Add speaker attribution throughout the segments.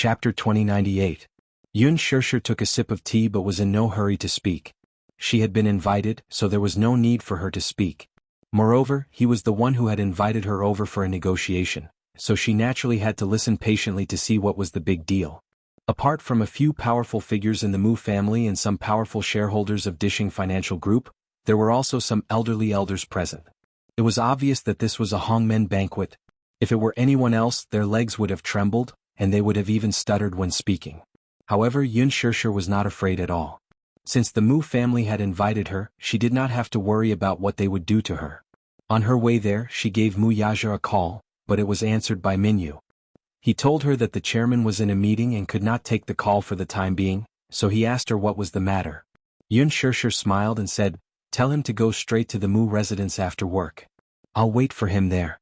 Speaker 1: Chapter 2098. Yun Shirshir took a sip of tea but was in no hurry to speak. She had been invited, so there was no need for her to speak. Moreover, he was the one who had invited her over for a negotiation, so she naturally had to listen patiently to see what was the big deal. Apart from a few powerful figures in the Mu family and some powerful shareholders of Dishing Financial Group, there were also some elderly elders present. It was obvious that this was a Hongmen banquet. If it were anyone else, their legs would have trembled, and they would have even stuttered when speaking. However, Yun Shirshir was not afraid at all. Since the Mu family had invited her, she did not have to worry about what they would do to her. On her way there, she gave Mu Yaja a call, but it was answered by Minyu. He told her that the chairman was in a meeting and could not take the call for the time being, so he asked her what was the matter. Yun Shirshir smiled and said, "Tell him to go straight to the Mu residence after work. I'll wait for him there."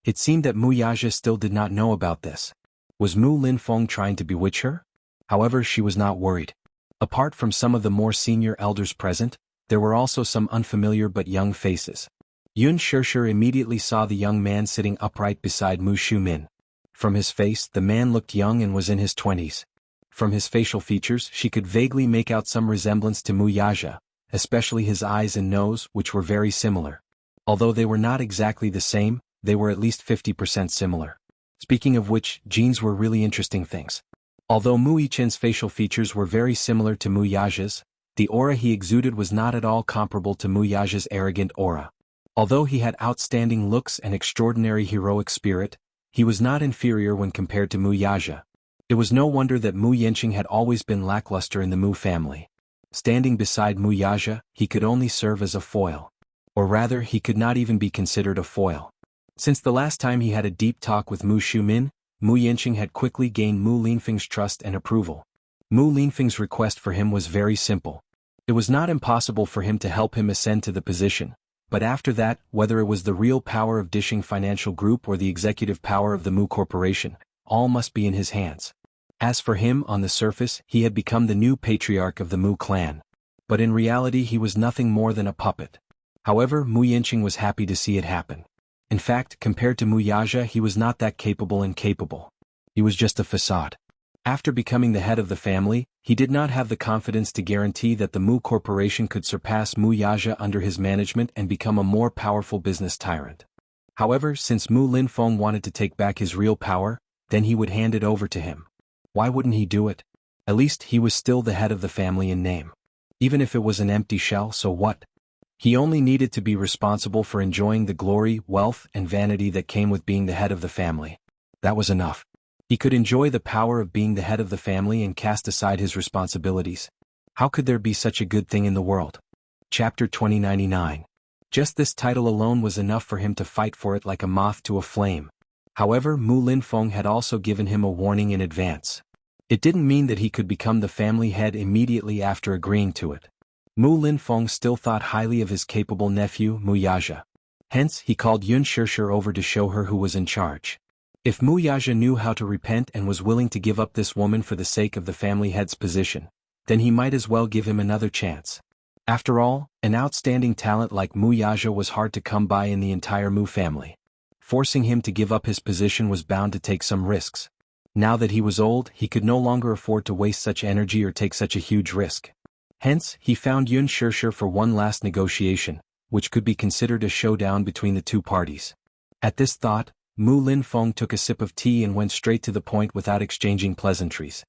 Speaker 1: It seemed that Mu Yaja still did not know about this. Was Mu Linfeng trying to bewitch her? However, she was not worried. Apart from some of the more senior elders present, there were also some unfamiliar but young faces. Yun Shirshir immediately saw the young man sitting upright beside Mu Shumin. From his face, the man looked young and was in his 20s. From his facial features, she could vaguely make out some resemblance to Mu Yaja, especially his eyes and nose, which were very similar. Although they were not exactly the same, they were at least 50% similar. Speaking of which, genes were really interesting things. Although Mu Yichen's facial features were very similar to Mu Yaja's, the aura he exuded was not at all comparable to Mu Yaja's arrogant aura. Although he had outstanding looks and extraordinary heroic spirit, he was not inferior when compared to Mu Yaja. It was no wonder that Mu Yanqing had always been lackluster in the Mu family. Standing beside Mu Yaja, he could only serve as a foil. Or rather, he could not even be considered a foil. Since the last time he had a deep talk with Mu Shumin, Mu Yanqing had quickly gained Mu Linfeng's trust and approval. Mu Linfeng's request for him was very simple. It was not impossible for him to help him ascend to the position, but after that, whether it was the real power of Dishing Financial Group or the executive power of the Mu Corporation, all must be in his hands. As for him, on the surface, he had become the new patriarch of the Mu clan. But in reality he was nothing more than a puppet. However, Mu Yanqing was happy to see it happen. In fact, compared to Mu Yaja, he was not that capable and capable. He was just a facade. After becoming the head of the family, he did not have the confidence to guarantee that the Mu Corporation could surpass Mu Yaja under his management and become a more powerful business tyrant. However, since Mu Linfeng wanted to take back his real power, then he would hand it over to him. Why wouldn't he do it? At least he was still the head of the family in name. Even if it was an empty shell, so what? He only needed to be responsible for enjoying the glory, wealth, and vanity that came with being the head of the family. That was enough. He could enjoy the power of being the head of the family and cast aside his responsibilities. How could there be such a good thing in the world? Chapter 2099. Just this title alone was enough for him to fight for it like a moth to a flame. However, Mu Linfeng had also given him a warning in advance. It didn't mean that he could become the family head immediately after agreeing to it. Mu Linfeng still thought highly of his capable nephew, Mu Yaja. Hence, he called Yun Shirshir over to show her who was in charge. If Mu Yaja knew how to repent and was willing to give up this woman for the sake of the family head's position, then he might as well give him another chance. After all, an outstanding talent like Mu Yaja was hard to come by in the entire Mu family. Forcing him to give up his position was bound to take some risks. Now that he was old, he could no longer afford to waste such energy or take such a huge risk. Hence, he found Yun Shirshir for one last negotiation, which could be considered a showdown between the two parties. At this thought, Mu Linfeng took a sip of tea and went straight to the point without exchanging pleasantries.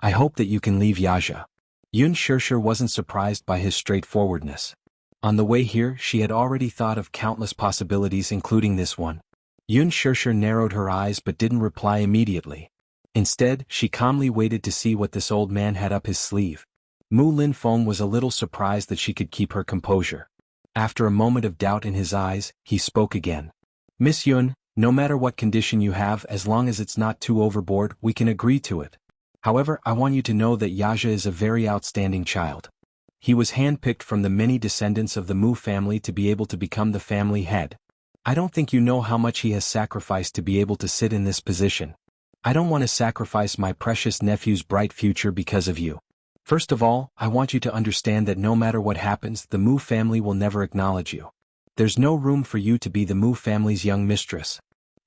Speaker 1: "I hope that you can leave Yaja." Yun Shirshir wasn't surprised by his straightforwardness. On the way here, she had already thought of countless possibilities including this one. Yun Shirshir narrowed her eyes but didn't reply immediately. Instead, she calmly waited to see what this old man had up his sleeve. Mu Linfeng was a little surprised that she could keep her composure. After a moment of doubt in his eyes, he spoke again. "Miss Yun, no matter what condition you have, as long as it's not too overboard, we can agree to it. However, I want you to know that Yaja is a very outstanding child. He was handpicked from the many descendants of the Mu family to be able to become the family head. I don't think you know how much he has sacrificed to be able to sit in this position. I don't want to sacrifice my precious nephew's bright future because of you. First of all, I want you to understand that no matter what happens, the Mu family will never acknowledge you. There's no room for you to be the Mu family's young mistress.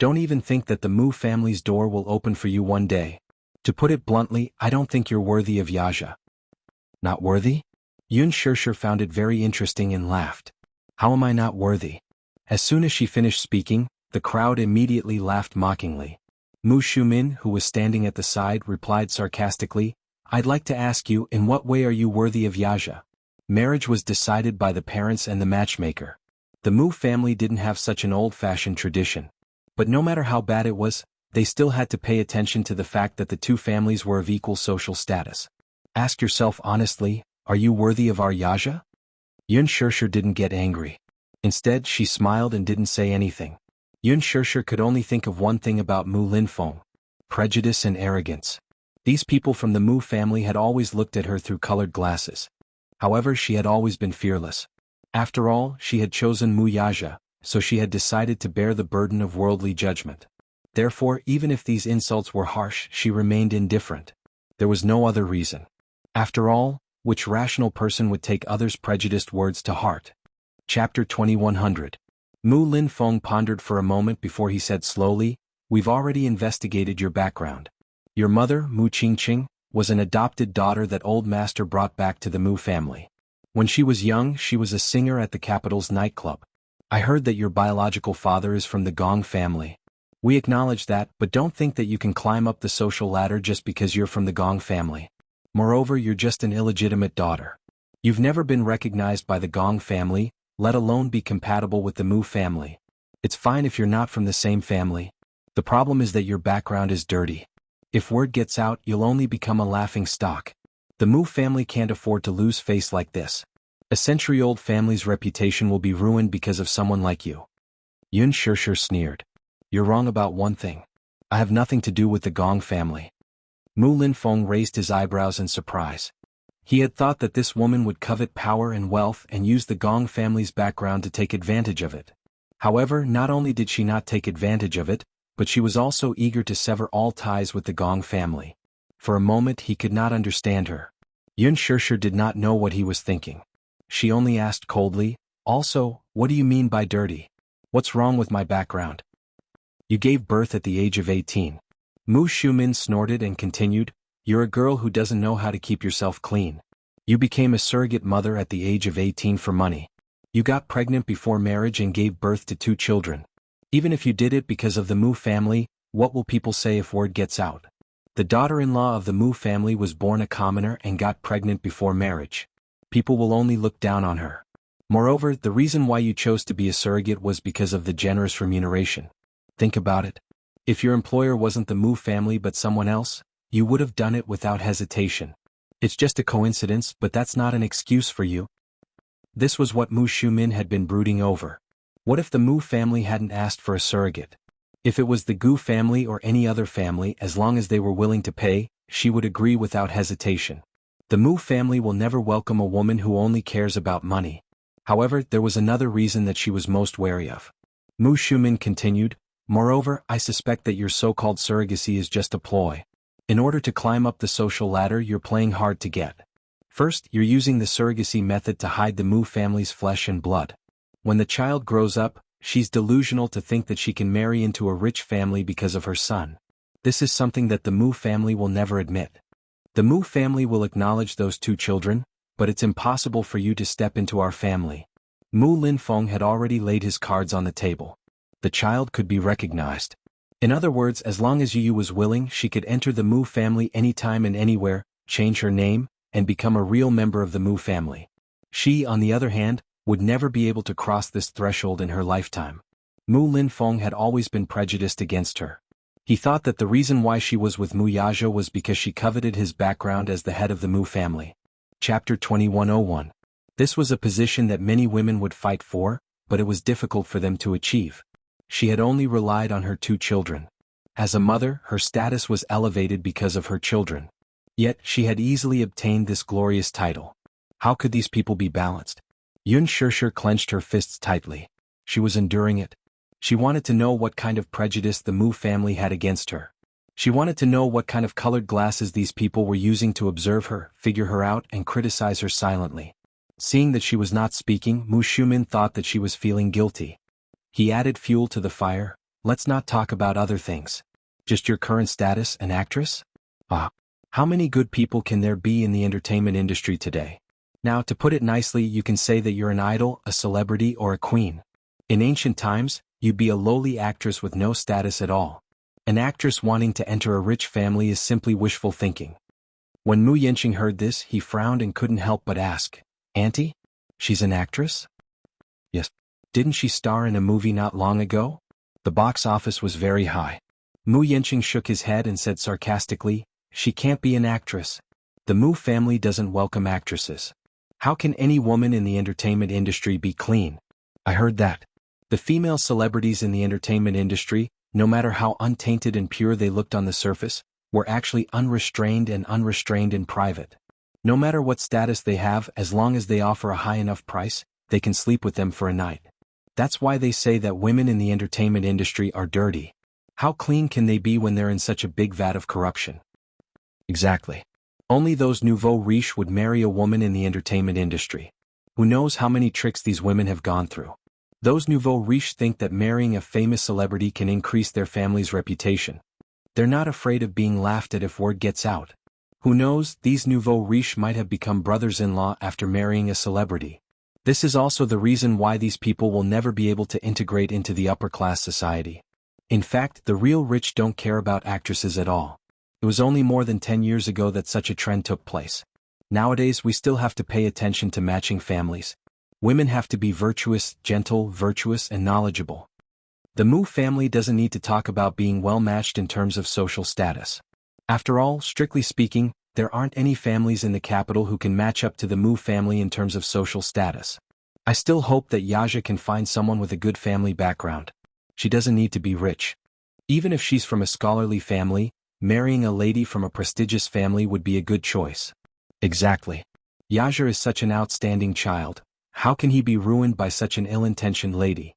Speaker 1: Don't even think that the Mu family's door will open for you one day. To put it bluntly, I don't think you're worthy of Yaja. Not worthy? Yun Shirshir found it very interesting and laughed. How am I not worthy? As soon as she finished speaking, the crowd immediately laughed mockingly. Mu Shumin, who was standing at the side, replied sarcastically, I'd like to ask you, in what way are you worthy of Yaja? Marriage was decided by the parents and the matchmaker. The Mu family didn't have such an old-fashioned tradition. But no matter how bad it was, they still had to pay attention to the fact that the two families were of equal social status. Ask yourself honestly, are you worthy of our Yaja? Yun Shirshir didn't get angry. Instead, she smiled and didn't say anything. Yun Shirshir could only think of one thing about Mu Linfeng: prejudice and arrogance. These people from the Mu family had always looked at her through colored glasses. However, she had always been fearless. After all, she had chosen Mu Yaja, so she had decided to bear the burden of worldly judgment. Therefore, even if these insults were harsh, she remained indifferent. There was no other reason. After all, which rational person would take others' prejudiced words to heart? Chapter 2100. Mu Linfeng pondered for a moment before he said slowly, We've already investigated your background. Your mother, Mu Qingqing, was an adopted daughter that old master brought back to the Mu family. When she was young, she was a singer at the capital's nightclub. I heard that your biological father is from the Gong family. We acknowledge that, but don't think that you can climb up the social ladder just because you're from the Gong family. Moreover, you're just an illegitimate daughter. You've never been recognized by the Gong family, let alone be compatible with the Mu family. It's fine if you're not from the same family. The problem is that your background is dirty. If word gets out, you'll only become a laughing stock. The Mu family can't afford to lose face like this. A century-old family's reputation will be ruined because of someone like you. Yun Shirshir sneered. You're wrong about one thing. I have nothing to do with the Gong family. Mu Linfeng raised his eyebrows in surprise. He had thought that this woman would covet power and wealth and use the Gong family's background to take advantage of it. However, not only did she not take advantage of it, but she was also eager to sever all ties with the Gong family. For a moment he could not understand her. Yun Shirshir did not know what he was thinking. She only asked coldly, Also, what do you mean by dirty? What's wrong with my background? You gave birth at the age of 18. Mu Shumin snorted and continued, You're a girl who doesn't know how to keep yourself clean. You became a surrogate mother at the age of 18 for money. You got pregnant before marriage and gave birth to 2 children. Even if you did it because of the Mu family, what will people say if word gets out? The daughter-in-law of the Mu family was born a commoner and got pregnant before marriage. People will only look down on her. Moreover, the reason why you chose to be a surrogate was because of the generous remuneration. Think about it. If your employer wasn't the Mu family but someone else, you would have done it without hesitation. It's just a coincidence, but that's not an excuse for you. This was what Mu Shumin had been brooding over. What if the Mu family hadn't asked for a surrogate? If it was the Gu family or any other family, as long as they were willing to pay, she would agree without hesitation. The Mu family will never welcome a woman who only cares about money. However, there was another reason that she was most wary of. Mu Shumin continued, Moreover, I suspect that your so-called surrogacy is just a ploy. In order to climb up the social ladder, you're playing hard to get. First, you're using the surrogacy method to hide the Mu family's flesh and blood. When the child grows up, she's delusional to think that she can marry into a rich family because of her son. This is something that the Mu family will never admit. The Mu family will acknowledge those 2 children, but it's impossible for you to step into our family. Mu Linfeng had already laid his cards on the table. The child could be recognized. In other words, as long as Yu was willing, she could enter the Mu family anytime and anywhere, change her name, and become a real member of the Mu family. She, on the other hand, would never be able to cross this threshold in her lifetime. Mu Linfeng had always been prejudiced against her. He thought that the reason why she was with Mu Yaja was because she coveted his background as the head of the Mu family. Chapter 2101. This was a position that many women would fight for, but it was difficult for them to achieve. She had only relied on her 2 children. As a mother, her status was elevated because of her children. Yet, she had easily obtained this glorious title. How could these people be balanced? Yun Shirshir clenched her fists tightly. She was enduring it. She wanted to know what kind of prejudice the Mu family had against her. She wanted to know what kind of colored glasses these people were using to observe her, figure her out, and criticize her silently. Seeing that she was not speaking, Mu Shumin thought that she was feeling guilty. He added fuel to the fire. Let's not talk about other things. Just your current status, an actress? Ah. How many good people can there be in the entertainment industry today? Now, to put it nicely, you can say that you're an idol, a celebrity, or a queen. In ancient times, you'd be a lowly actress with no status at all. An actress wanting to enter a rich family is simply wishful thinking. When Mu Yenqing heard this, he frowned and couldn't help but ask, "Auntie? She's an actress?" "Yes. Didn't she star in a movie not long ago?" The box office was very high. Mu Yenqing shook his head and said sarcastically, "She can't be an actress. The Mu family doesn't welcome actresses. How can any woman in the entertainment industry be clean?" "I heard that. The female celebrities in the entertainment industry, no matter how untainted and pure they looked on the surface, were actually unrestrained in private. No matter what status they have, as long as they offer a high enough price, they can sleep with them for a night. That's why they say that women in the entertainment industry are dirty. How clean can they be when they're in such a big vat of corruption?" Exactly. Only those nouveau riches would marry a woman in the entertainment industry. Who knows how many tricks these women have gone through. Those nouveau riches think that marrying a famous celebrity can increase their family's reputation. They're not afraid of being laughed at if word gets out. Who knows, these nouveau riches might have become brothers-in-law after marrying a celebrity. This is also the reason why these people will never be able to integrate into the upper-class society. In fact, the real rich don't care about actresses at all. It was only more than 10 years ago that such a trend took place. Nowadays we still have to pay attention to matching families. Women have to be virtuous, gentle, virtuous, and knowledgeable. The Mu family doesn't need to talk about being well-matched in terms of social status. After all, strictly speaking, there aren't any families in the capital who can match up to the Mu family in terms of social status. I still hope that Yaja can find someone with a good family background. She doesn't need to be rich. Even if she's from a scholarly family, marrying a lady from a prestigious family would be a good choice. Exactly. Yaja is such an outstanding child. How can he be ruined by such an ill-intentioned lady?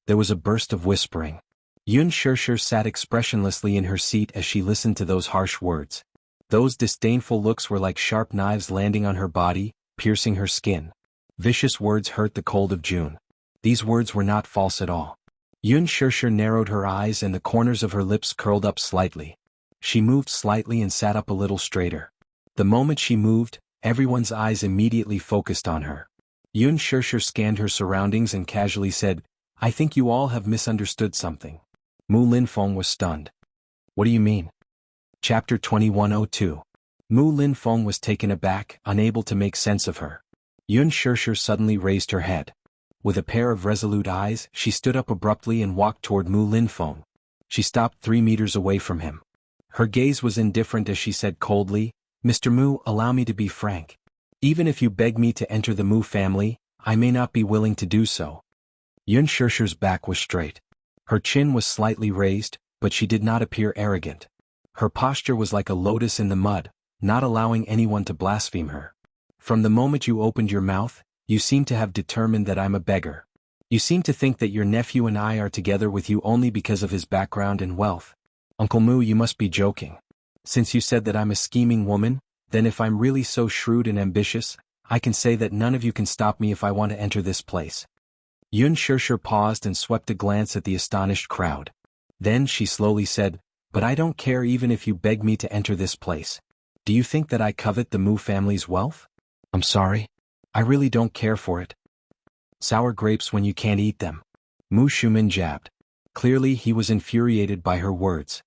Speaker 1: There was a burst of whispering. Yun Shirshir sat expressionlessly in her seat as she listened to those harsh words. Those disdainful looks were like sharp knives landing on her body, piercing her skin. Vicious words hurt the cold of June. These words were not false at all. Yun Shirshir narrowed her eyes and the corners of her lips curled up slightly. She moved slightly and sat up a little straighter. The moment she moved, everyone's eyes immediately focused on her. Yun Shirshir scanned her surroundings and casually said, "I think you all have misunderstood something." Mu Linfeng was stunned. "What do you mean?" Chapter 2102. Mu Linfeng was taken aback, unable to make sense of her. Yun Shirshir suddenly raised her head. With a pair of resolute eyes, she stood up abruptly and walked toward Mu Linfeng. She stopped 3 meters away from him. Her gaze was indifferent as she said coldly, "Mr. Mu, allow me to be frank. Even if you beg me to enter the Mu family, I may not be willing to do so." Yun Shirshir's back was straight. Her chin was slightly raised, but she did not appear arrogant. Her posture was like a lotus in the mud, not allowing anyone to blaspheme her. "From the moment you opened your mouth, you seem to have determined that I'm a beggar. You seem to think that your nephew and I are together with you only because of his background and wealth. Uncle Mu, you must be joking. Since you said that I'm a scheming woman, then if I'm really so shrewd and ambitious, I can say that none of you can stop me if I want to enter this place." Yun Shirshir paused and swept a glance at the astonished crowd. Then she slowly said, "But I don't care even if you beg me to enter this place. Do you think that I covet the Mu family's wealth? I'm sorry. I really don't care for it. Sour grapes when you can't eat them." Mu Shumin jabbed. Clearly he was infuriated by her words.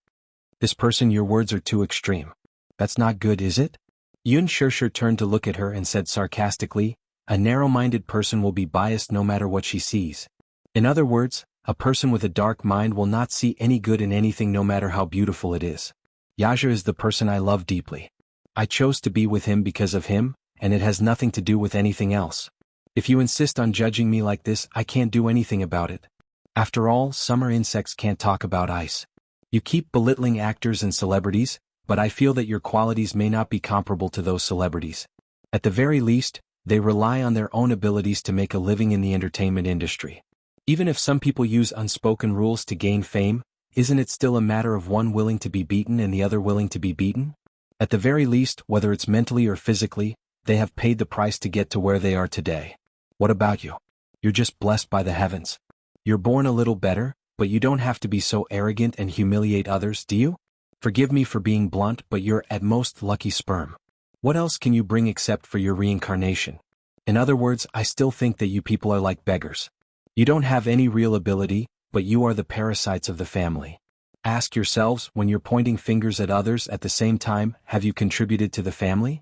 Speaker 1: "This person, your words are too extreme. That's not good, is it?" Yun Shirshir turned to look at her and said sarcastically, "A narrow-minded person will be biased no matter what she sees. In other words, a person with a dark mind will not see any good in anything no matter how beautiful it is. Yaja is the person I love deeply. I chose to be with him because of him, and it has nothing to do with anything else. If you insist on judging me like this, I can't do anything about it. After all, summer insects can't talk about ice. You keep belittling actors and celebrities, but I feel that your qualities may not be comparable to those celebrities. At the very least, they rely on their own abilities to make a living in the entertainment industry. Even if some people use unspoken rules to gain fame, isn't it still a matter of one willing to be beaten and the other willing to be beaten? At the very least, whether it's mentally or physically, they have paid the price to get to where they are today. What about you? You're just blessed by the heavens. You're born a little better, but you don't have to be so arrogant and humiliate others, do you? Forgive me for being blunt, but you're at most lucky sperm. What else can you bring except for your reincarnation? In other words, I still think that you people are like beggars. You don't have any real ability, but you are the parasites of the family. Ask yourselves, when you're pointing fingers at others at the same time, have you contributed to the family?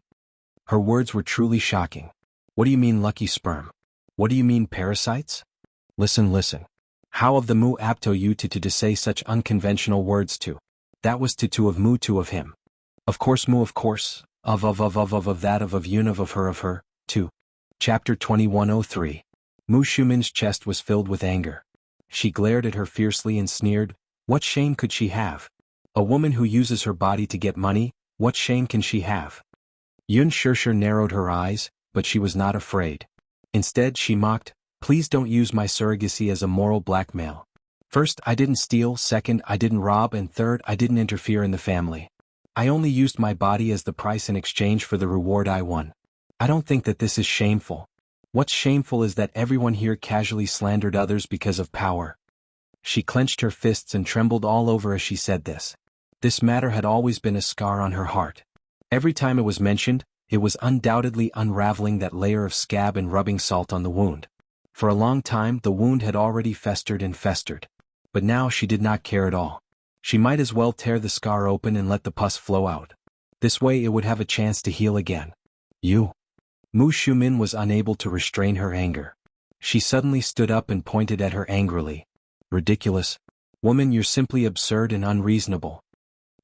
Speaker 1: Her words were truly shocking. What do you mean lucky sperm? What do you mean parasites? Listen. How of the mu apto you to say such unconventional words to? That was to of mu to of him. Of course mu of course, of that of yun of her, to. Chapter 2103. Mu Shumin's chest was filled with anger. She glared at her fiercely and sneered, what shame could she have? A woman who uses her body to get money, what shame can she have? Yun Shirshir narrowed her eyes, but she was not afraid. Instead she mocked, please don't use my surrogacy as a moral blackmail. First, I didn't steal, second, I didn't rob, and third, I didn't interfere in the family. I only used my body as the price in exchange for the reward I won. I don't think that this is shameful. What's shameful is that everyone here casually slandered others because of power. She clenched her fists and trembled all over as she said this. This matter had always been a scar on her heart. Every time it was mentioned, it was undoubtedly unraveling that layer of scab and rubbing salt on the wound. For a long time the wound had already festered and festered. But now she did not care at all. She might as well tear the scar open and let the pus flow out. This way it would have a chance to heal again. You. Mu Shumin was unable to restrain her anger. She suddenly stood up and pointed at her angrily. Ridiculous. Woman, you're simply absurd and unreasonable.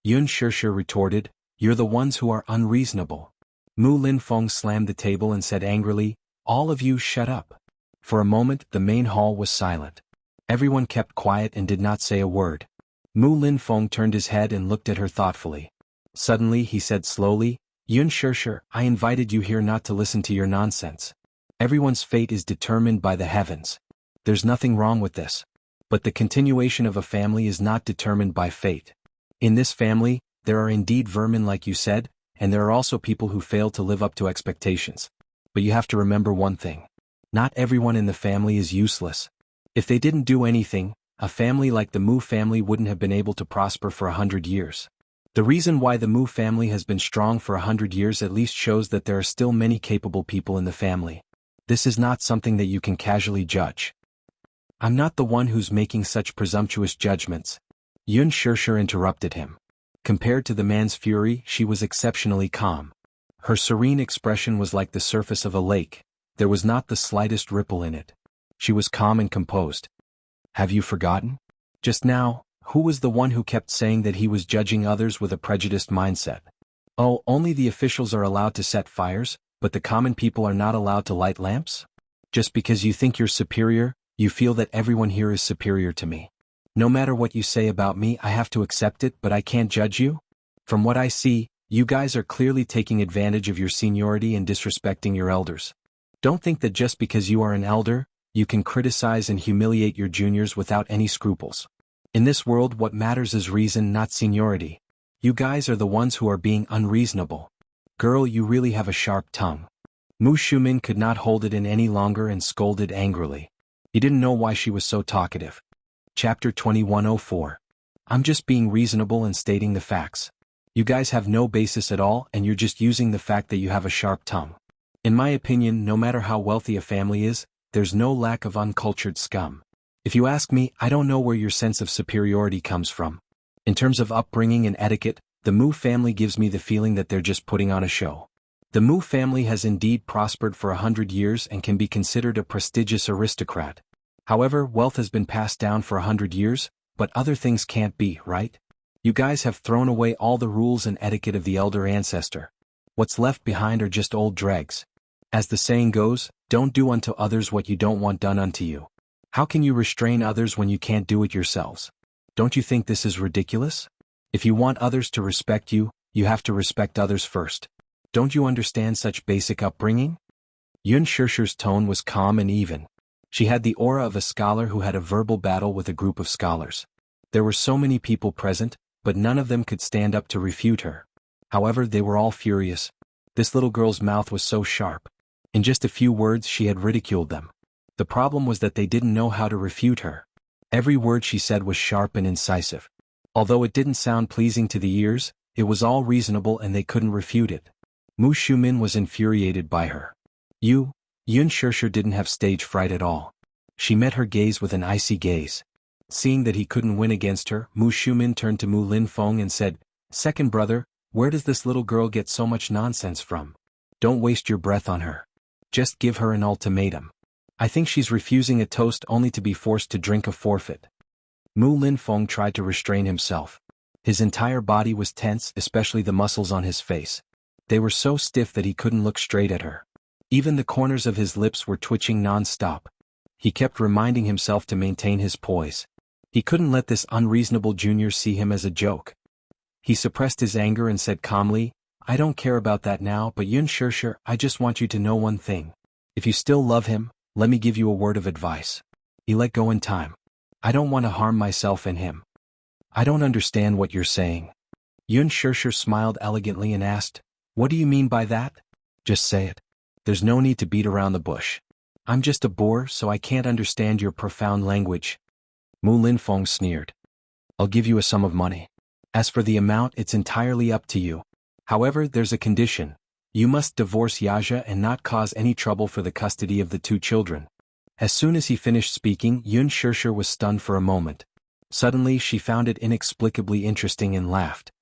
Speaker 1: Yun Shirshir retorted, you're the ones who are unreasonable. Mu Linfeng slammed the table and said angrily, all of you shut up. For a moment the main hall was silent. Everyone kept quiet and did not say a word. Mu Linfeng turned his head and looked at her thoughtfully. Suddenly he said slowly, Yun Shirshir, I invited you here not to listen to your nonsense. Everyone's fate is determined by the heavens. There's nothing wrong with this. But the continuation of a family is not determined by fate. In this family, there are indeed vermin like you said, and there are also people who fail to live up to expectations. But you have to remember one thing. Not everyone in the family is useless. If they didn't do anything, a family like the Mu family wouldn't have been able to prosper for 100 years. The reason why the Mu family has been strong for 100 years at least shows that there are still many capable people in the family. This is not something that you can casually judge. I'm not the one who's making such presumptuous judgments. Yun Shirshir interrupted him. Compared to the man's fury, she was exceptionally calm. Her serene expression was like the surface of a lake. There was not the slightest ripple in it. She was calm and composed. Have you forgotten? Just now, who was the one who kept saying that he was judging others with a prejudiced mindset? Oh, only the officials are allowed to set fires, but the common people are not allowed to light lamps? Just because you think you're superior, you feel that everyone here is superior to me. No matter what you say about me, I have to accept it, but I can't judge you? From what I see, you guys are clearly taking advantage of your seniority and disrespecting your elders. Don't think that just because you are an elder, you can criticize and humiliate your juniors without any scruples. In this world what matters is reason, not seniority. You guys are the ones who are being unreasonable. Girl, you really have a sharp tongue. Mu Shumin could not hold it in any longer and scolded angrily. He didn't know why she was so talkative. Chapter 2104. I'm just being reasonable and stating the facts. You guys have no basis at all and you're just using the fact that you have a sharp tongue. In my opinion, no matter how wealthy a family is, there's no lack of uncultured scum. If you ask me, I don't know where your sense of superiority comes from. In terms of upbringing and etiquette, the Mu family gives me the feeling that they're just putting on a show. The Mu family has indeed prospered for 100 years and can be considered a prestigious aristocrat. However, wealth has been passed down for 100 years, but other things can't be, right? You guys have thrown away all the rules and etiquette of the elder ancestor. What's left behind are just old dregs. As the saying goes, don't do unto others what you don't want done unto you. How can you restrain others when you can't do it yourselves? Don't you think this is ridiculous? If you want others to respect you, you have to respect others first. Don't you understand such basic upbringing? Yun Shirshir's tone was calm and even. She had the aura of a scholar who had a verbal battle with a group of scholars. There were so many people present, but none of them could stand up to refute her. However, they were all furious. This little girl's mouth was so sharp. In just a few words she had ridiculed them. The problem was that they didn't know how to refute her. Every word she said was sharp and incisive. Although it didn't sound pleasing to the ears, it was all reasonable and they couldn't refute it. Mu Shumin was infuriated by her. Yun Shirshir didn't have stage fright at all. She met her gaze with an icy gaze. Seeing that he couldn't win against her, Mu Shumin turned to Mu Linfeng and said, "Second brother, where does this little girl get so much nonsense from? Don't waste your breath on her. Just give her an ultimatum. I think she's refusing a toast only to be forced to drink a forfeit." Mu Linfeng tried to restrain himself. His entire body was tense, especially the muscles on his face. They were so stiff that he couldn't look straight at her. Even the corners of his lips were twitching non-stop. He kept reminding himself to maintain his poise. He couldn't let this unreasonable junior see him as a joke. He suppressed his anger and said calmly, "I don't care about that now, but Yun Shirshir, I just want you to know one thing. If you still love him, let me give you a word of advice. You let go in time. I don't want to harm myself and him." "I don't understand what you're saying." Yun Shirshir smiled elegantly and asked, "What do you mean by that?" "Just say it. There's no need to beat around the bush. I'm just a boor, so I can't understand your profound language." Mu Linfeng sneered. "I'll give you a sum of money. As for the amount, it's entirely up to you. However, there's a condition. You must divorce Yaja and not cause any trouble for the custody of the two children." As soon as he finished speaking, Yun Shirshir was stunned for a moment. Suddenly she found it inexplicably interesting and laughed.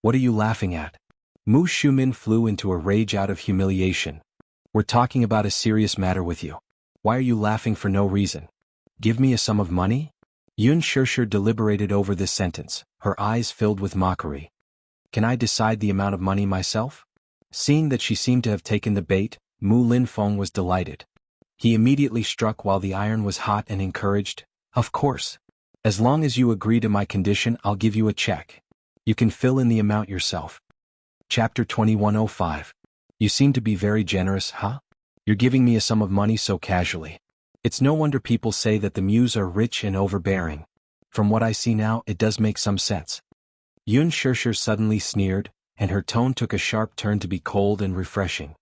Speaker 1: "What are you laughing at?" Mu Shumin flew into a rage out of humiliation. "We're talking about a serious matter with you. Why are you laughing for no reason? Give me a sum of money?" Yun Shirshir deliberated over this sentence, her eyes filled with mockery. "Can I decide the amount of money myself?" Seeing that she seemed to have taken the bait, Mu Linfeng was delighted. He immediately struck while the iron was hot and encouraged, "Of course. As long as you agree to my condition, I'll give you a check. You can fill in the amount yourself." Chapter 2105. "You seem to be very generous, huh? You're giving me a sum of money so casually. It's no wonder people say that the Muse are rich and overbearing. From what I see now, it does make some sense." Yun Shirshir suddenly sneered, and her tone took a sharp turn to be cold and refreshing.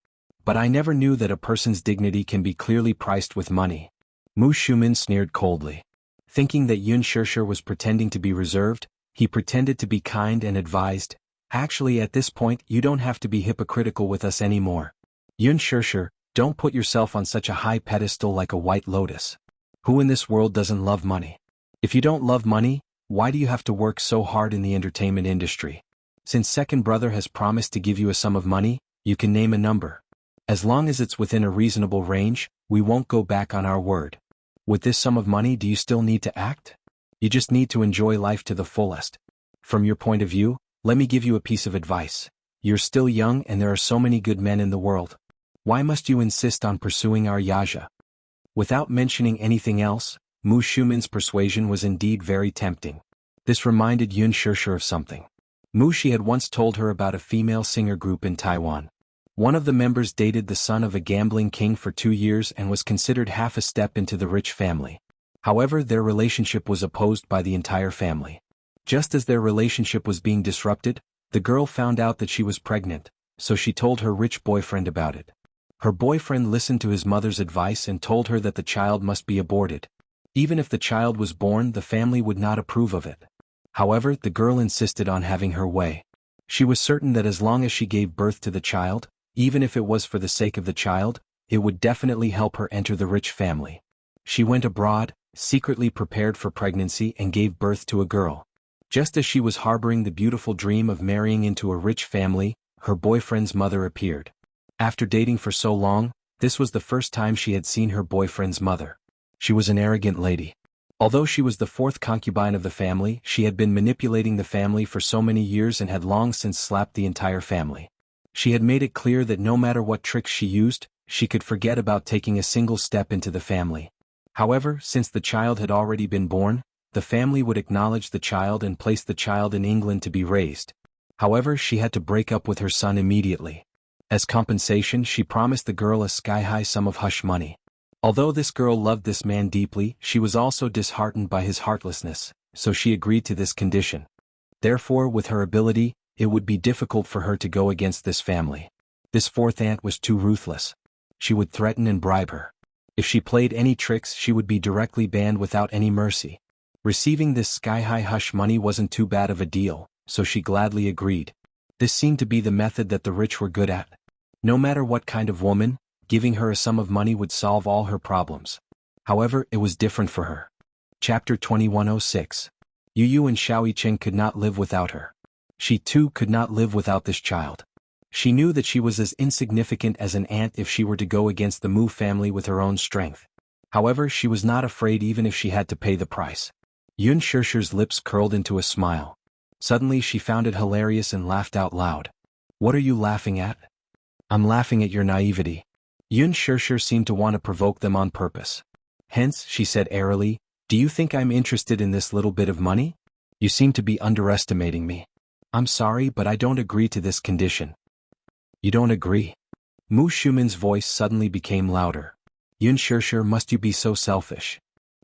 Speaker 1: "But I never knew that a person's dignity can be clearly priced with money." Mu Shumin sneered coldly. Thinking that Yun Shirshir was pretending to be reserved, he pretended to be kind and advised, "Actually, at this point, you don't have to be hypocritical with us anymore. Yun Shirshir, don't put yourself on such a high pedestal like a white lotus. Who in this world doesn't love money? If you don't love money, why do you have to work so hard in the entertainment industry? Since second brother has promised to give you a sum of money, you can name a number. As long as it's within a reasonable range, we won't go back on our word. With this sum of money, do you still need to act? You just need to enjoy life to the fullest. From your point of view, let me give you a piece of advice. You're still young and there are so many good men in the world. Why must you insist on pursuing our Yaja?" Without mentioning anything else, Mu Shumin's persuasion was indeed very tempting. This reminded Yun Shirshir of something. She had once told her about a female singer group in Taiwan. One of the members dated the son of a gambling king for 2 years and was considered half a step into the rich family. However, their relationship was opposed by the entire family. Just as their relationship was being disrupted, the girl found out that she was pregnant, so she told her rich boyfriend about it. Her boyfriend listened to his mother's advice and told her that the child must be aborted. Even if the child was born, the family would not approve of it. However, the girl insisted on having her way. She was certain that as long as she gave birth to the child, even if it was for the sake of the child, it would definitely help her enter the rich family. She went abroad, secretly prepared for pregnancy and gave birth to a girl. Just as she was harboring the beautiful dream of marrying into a rich family, her boyfriend's mother appeared. After dating for so long, this was the first time she had seen her boyfriend's mother. She was an arrogant lady. Although she was the fourth concubine of the family, she had been manipulating the family for so many years and had long since slapped the entire family. She had made it clear that no matter what tricks she used, she could forget about taking a single step into the family. However, since the child had already been born, the family would acknowledge the child and place the child in England to be raised. However, she had to break up with her son immediately. As compensation, she promised the girl a sky-high sum of hush money. Although this girl loved this man deeply, she was also disheartened by his heartlessness, so she agreed to this condition. Therefore, with her ability, it would be difficult for her to go against this family. This fourth aunt was too ruthless. She would threaten and bribe her. If she played any tricks, she would be directly banned without any mercy. Receiving this sky-high hush money wasn't too bad of a deal, so she gladly agreed. This seemed to be the method that the rich were good at. No matter what kind of woman, giving her a sum of money would solve all her problems. However, it was different for her. Chapter 2106. Yu Yu and Xiao Yichen could not live without her. She too could not live without this child. She knew that she was as insignificant as an ant if she were to go against the Mu family with her own strength. However, she was not afraid even if she had to pay the price. Yun Shirshir's lips curled into a smile. Suddenly she found it hilarious and laughed out loud. What are you laughing at? I'm laughing at your naivety. Yun Shirshir seemed to want to provoke them on purpose. Hence, she said airily, do you think I'm interested in this little bit of money? You seem to be underestimating me. I'm sorry, but I don't agree to this condition. You don't agree? Mu Shumin's voice suddenly became louder. Yun Shirshir, must you be so selfish?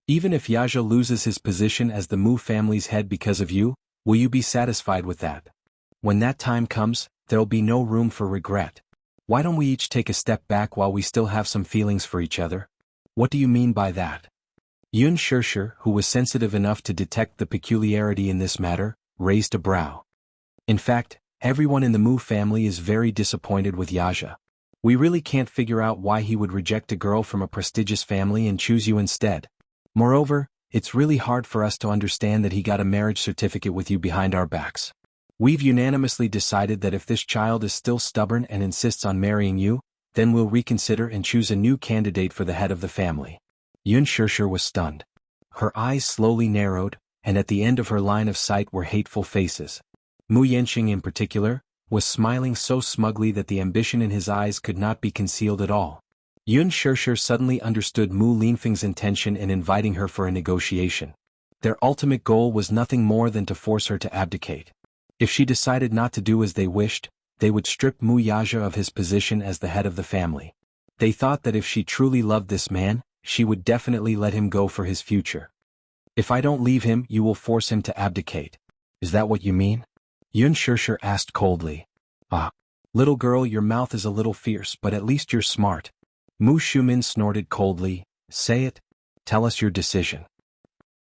Speaker 1: Even if Yaja loses his position as the Mu family's head because of you, will you be satisfied with that? When that time comes, there'll be no room for regret. Why don't we each take a step back while we still have some feelings for each other? What do you mean by that? Yun Shirshir, who was sensitive enough to detect the peculiarity in this matter, raised a brow. In fact, everyone in the Mu family is very disappointed with Yaja. We really can't figure out why he would reject a girl from a prestigious family and choose you instead. Moreover, it's really hard for us to understand that he got a marriage certificate with you behind our backs. We've unanimously decided that if this child is still stubborn and insists on marrying you, then we'll reconsider and choose a new candidate for the head of the family. Yun Shirshir was stunned. Her eyes slowly narrowed, and at the end of her line of sight were hateful faces. Mu Yanqing in particular, was smiling so smugly that the ambition in his eyes could not be concealed at all. Yun Shirshir suddenly understood Mu Linfeng's intention in inviting her for a negotiation. Their ultimate goal was nothing more than to force her to abdicate. If she decided not to do as they wished, they would strip Mu Yaja of his position as the head of the family. They thought that if she truly loved this man, she would definitely let him go for his future. If I don't leave him, you will force him to abdicate. Is that what you mean? Yun Shirshir asked coldly. Ah. Little girl, your mouth is a little fierce, but at least you're smart. Mu Shumin snorted coldly. Say it. Tell us your decision.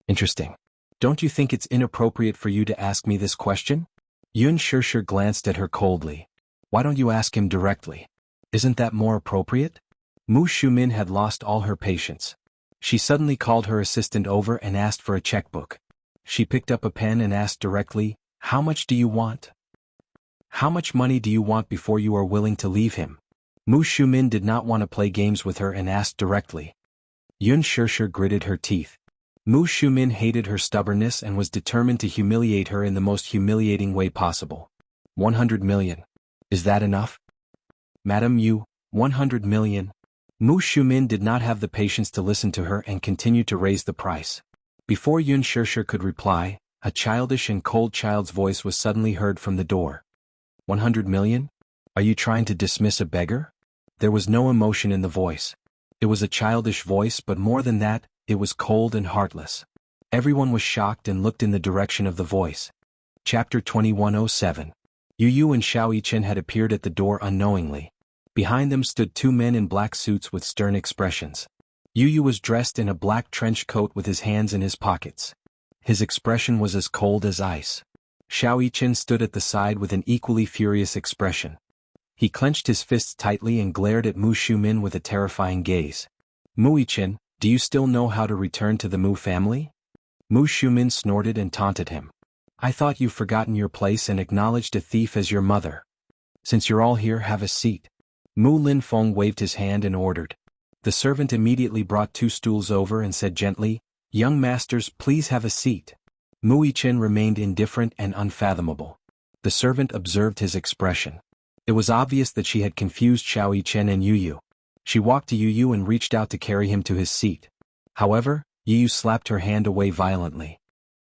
Speaker 1: Interesting. Don't you think it's inappropriate for you to ask me this question? Yun Shirshir glanced at her coldly. Why don't you ask him directly? Isn't that more appropriate? Mu Shumin had lost all her patience. She suddenly called her assistant over and asked for a checkbook. She picked up a pen and asked directly, how much do you want? How much money do you want before you are willing to leave him? Mu Shumin did not want to play games with her and asked directly. Yun Shirshir gritted her teeth. Mu Shumin hated her stubbornness and was determined to humiliate her in the most humiliating way possible. 100 million. Is that enough? Madam Yu, 100 million. Mu Shumin did not have the patience to listen to her and continued to raise the price. Before Yun Shirshir could reply, a childish and cold child's voice was suddenly heard from the door. 100 million? Are you trying to dismiss a beggar? There was no emotion in the voice. It was a childish voice, but more than that, it was cold and heartless. Everyone was shocked and looked in the direction of the voice. Chapter 2107. Yu Yu and Xiao Yichen had appeared at the door unknowingly. Behind them stood two men in black suits with stern expressions. Yu Yu was dressed in a black trench coat with his hands in his pockets. His expression was as cold as ice. Xiao Yichen stood at the side with an equally furious expression. He clenched his fists tightly and glared at Mu Shumin with a terrifying gaze. Mu Yichen, do you still know how to return to the Mu family? Mu Shumin snorted and taunted him. I thought you've forgotten your place and acknowledged a thief as your mother. Since you're all here, have a seat. Mu Linfeng waved his hand and ordered. The servant immediately brought two stools over and said gently, Young masters, please have a seat. Mu Yichen remained indifferent and unfathomable. The servant observed his expression. It was obvious that she had confused Xiao Yichen and Yu Yu. She walked to Yu Yu and reached out to carry him to his seat. However, Yu Yu slapped her hand away violently.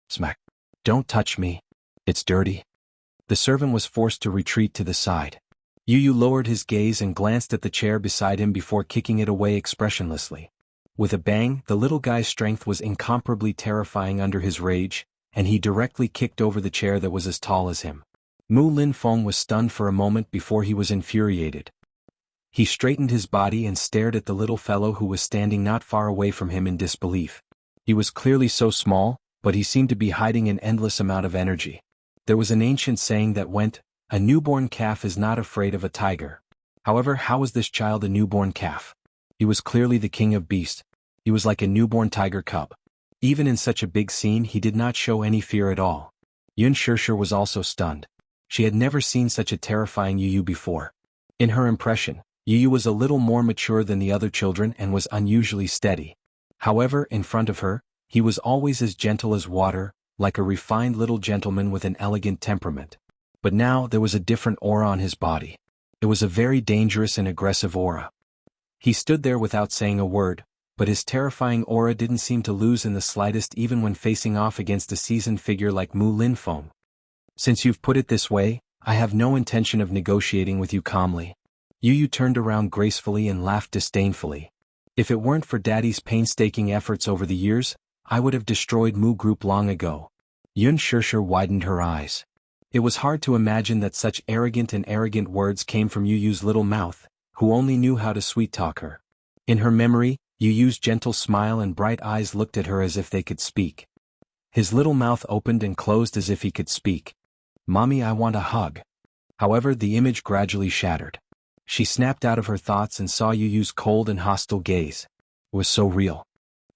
Speaker 1: Smack. Don't touch me. It's dirty. The servant was forced to retreat to the side. Yu Yu lowered his gaze and glanced at the chair beside him before kicking it away expressionlessly. With a bang, the little guy's strength was incomparably terrifying under his rage, and he directly kicked over the chair that was as tall as him. Mu Linfeng was stunned for a moment before he was infuriated. He straightened his body and stared at the little fellow who was standing not far away from him in disbelief. He was clearly so small, but he seemed to be hiding an endless amount of energy. There was an ancient saying that went, "A newborn calf is not afraid of a tiger." However, how was this child a newborn calf? He was clearly the king of beasts. He was like a newborn tiger cub. Even in such a big scene, he did not show any fear at all. Yun Shirshir was also stunned. She had never seen such a terrifying Yu before. In her impression, Yu was a little more mature than the other children and was unusually steady. However, in front of her, he was always as gentle as water, like a refined little gentleman with an elegant temperament. But now there was a different aura on his body. It was a very dangerous and aggressive aura. He stood there without saying a word, but his terrifying aura didn't seem to lose in the slightest even when facing off against a seasoned figure like Mu Linfeng. "Since you've put it this way, I have no intention of negotiating with you calmly." Yu turned around gracefully and laughed disdainfully. "If it weren't for Daddy's painstaking efforts over the years, I would have destroyed Mu Group long ago." Yun Shirshir widened her eyes. It was hard to imagine that such arrogant words came from Yu's little mouth, who only knew how to sweet-talk her. In her memory, Yu's gentle smile and bright eyes looked at her as if they could speak. His little mouth opened and closed as if he could speak. "Mommy, I want a hug." However, the image gradually shattered. She snapped out of her thoughts and saw Yu's cold and hostile gaze. It was so real.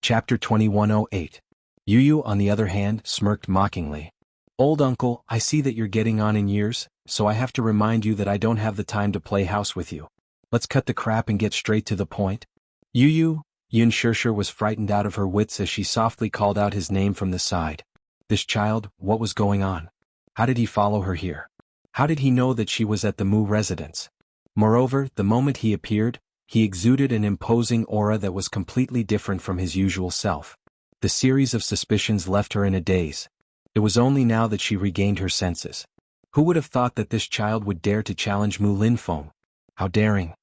Speaker 1: Chapter 2108. Yu, on the other hand, smirked mockingly. "Old uncle, I see that you're getting on in years, so I have to remind you that I don't have the time to play house with you. Let's cut the crap and get straight to the point." "Yu." Yun Shirshir was frightened out of her wits as she softly called out his name from the side. This child, what was going on? How did he follow her here? How did he know that she was at the Mu residence? Moreover, the moment he appeared, he exuded an imposing aura that was completely different from his usual self. The series of suspicions left her in a daze. It was only now that she regained her senses. Who would have thought that this child would dare to challenge Mu Linfeng? How daring!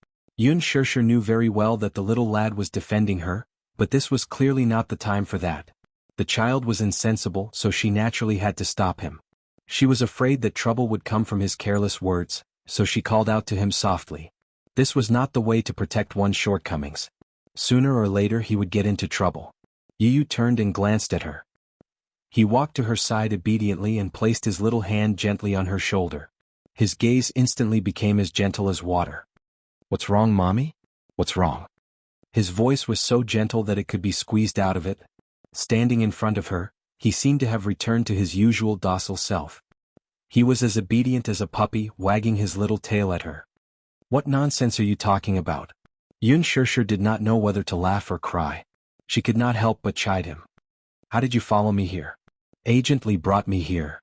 Speaker 1: Yun Shirshir knew very well that the little lad was defending her, but this was clearly not the time for that. The child was insensible, so she naturally had to stop him. She was afraid that trouble would come from his careless words, so she called out to him softly. This was not the way to protect one's shortcomings. Sooner or later he would get into trouble. Yu turned and glanced at her. He walked to her side obediently and placed his little hand gently on her shoulder. His gaze instantly became as gentle as water. "What's wrong, Mommy? What's wrong?" His voice was so gentle that it could be squeezed out of it. Standing in front of her, he seemed to have returned to his usual docile self. He was as obedient as a puppy, wagging his little tail at her. "What nonsense are you talking about?" Yun Shirshir did not know whether to laugh or cry. She could not help but chide him. "How did you follow me here?" "Agent Li brought me here."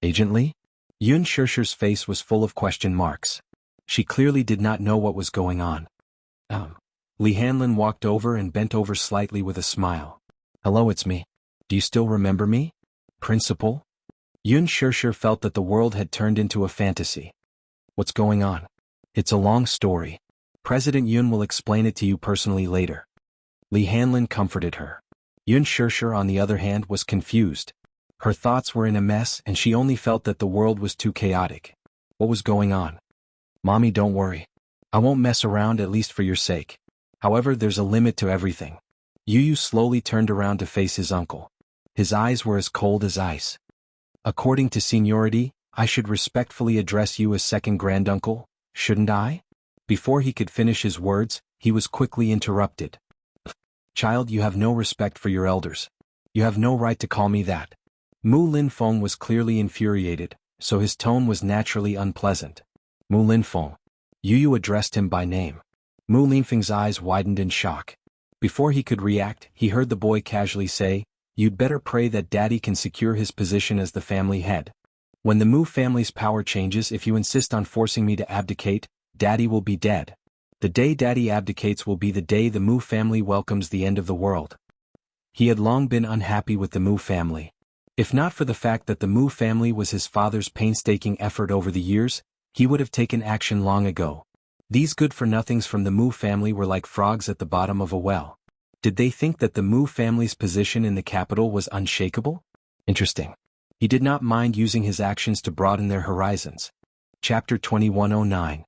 Speaker 1: "Agent Li?" Yun Shirshir's face was full of question marks. She clearly did not know what was going on. Li Hanlin walked over and bent over slightly with a smile. "Hello, it's me. Do you still remember me? Principal?" Yun Shirshir felt that the world had turned into a fantasy. "What's going on?" "It's a long story. President Yun will explain it to you personally later." Li Hanlin comforted her. Yun Shirshir, on the other hand, was confused. Her thoughts were in a mess and she only felt that the world was too chaotic. What was going on? "Mommy, don't worry. I won't mess around, at least for your sake. However, there's a limit to everything." Yu slowly turned around to face his uncle. His eyes were as cold as ice. "According to seniority, I should respectfully address you as second granduncle, shouldn't I?" Before he could finish his words, he was quickly interrupted. "Child, you have no respect for your elders. You have no right to call me that." Mu Linfeng was clearly infuriated, so his tone was naturally unpleasant. "Mu Linfeng." Yu addressed him by name. Mu Linfeng's eyes widened in shock. Before he could react, he heard the boy casually say, "You'd better pray that Daddy can secure his position as the family head. When the Mu family's power changes, if you insist on forcing me to abdicate, Daddy will be dead. The day Daddy abdicates will be the day the Mu family welcomes the end of the world." He had long been unhappy with the Mu family. If not for the fact that the Mu family was his father's painstaking effort over the years, he would have taken action long ago. These good-for-nothings from the Mu family were like frogs at the bottom of a well. Did they think that the Mu family's position in the capital was unshakable? Interesting. He did not mind using his actions to broaden their horizons. Chapter 2109.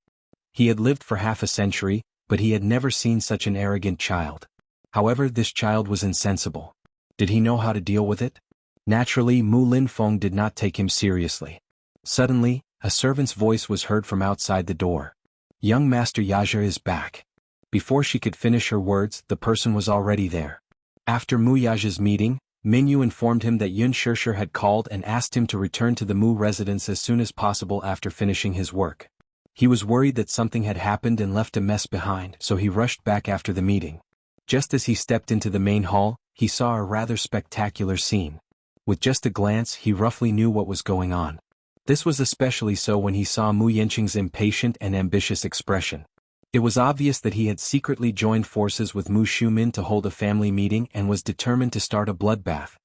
Speaker 1: He had lived for half a century, but he had never seen such an arrogant child. However, this child was insensible. Did he know how to deal with it? Naturally, Mu Linfeng did not take him seriously. Suddenly, a servant's voice was heard from outside the door. Young Master Yaja is back. Before she could finish her words, the person was already there. After Mu Yaja's meeting, Minyu informed him that Yun Shishir had called and asked him to return to the Mu residence as soon as possible after finishing his work. He was worried that something had happened and left a mess behind, so he rushed back after the meeting. Just as he stepped into the main hall, he saw a rather spectacular scene. With just a glance, he roughly knew what was going on. This was especially so when he saw Mu Yanqing's impatient and ambitious expression. It was obvious that he had secretly joined forces with Mu Shumin to hold a family meeting and was determined to start a bloodbath.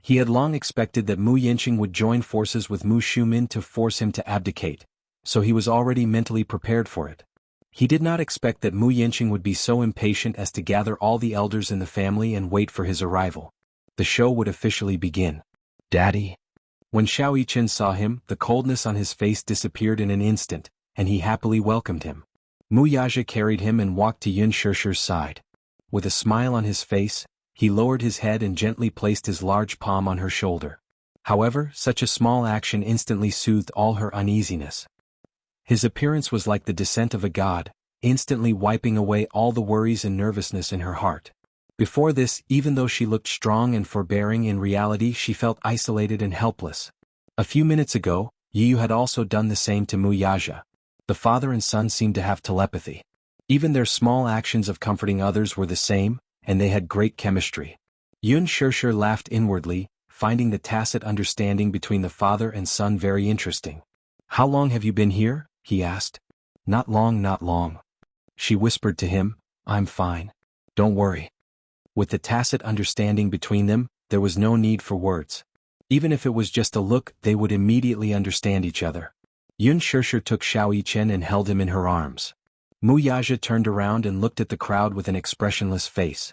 Speaker 1: He had long expected that Mu Yanqing would join forces with Mu Shumin to force him to abdicate, so he was already mentally prepared for it. He did not expect that Mu Yanqing would be so impatient as to gather all the elders in the family and wait for his arrival. The show would officially begin. "Daddy." When Xiao Yichen saw him, the coldness on his face disappeared in an instant, and he happily welcomed him. Mu Yaja carried him and walked to Yun Shishir's side. With a smile on his face, he lowered his head and gently placed his large palm on her shoulder. However, such a small action instantly soothed all her uneasiness. His appearance was like the descent of a god, instantly wiping away all the worries and nervousness in her heart. Before this, even though she looked strong and forbearing, in reality she felt isolated and helpless. A few minutes ago, Yu had also done the same to Mu Yaja. The father and son seemed to have telepathy. Even their small actions of comforting others were the same, and they had great chemistry. Yun Shishir laughed inwardly, finding the tacit understanding between the father and son very interesting. "How long have you been here?" he asked. "Not long, not long." She whispered to him, "I'm fine. Don't worry." With the tacit understanding between them, there was no need for words. Even if it was just a look, they would immediately understand each other. Yun Shishir took Xiao Yichen and held him in her arms. Mu Yaja turned around and looked at the crowd with an expressionless face.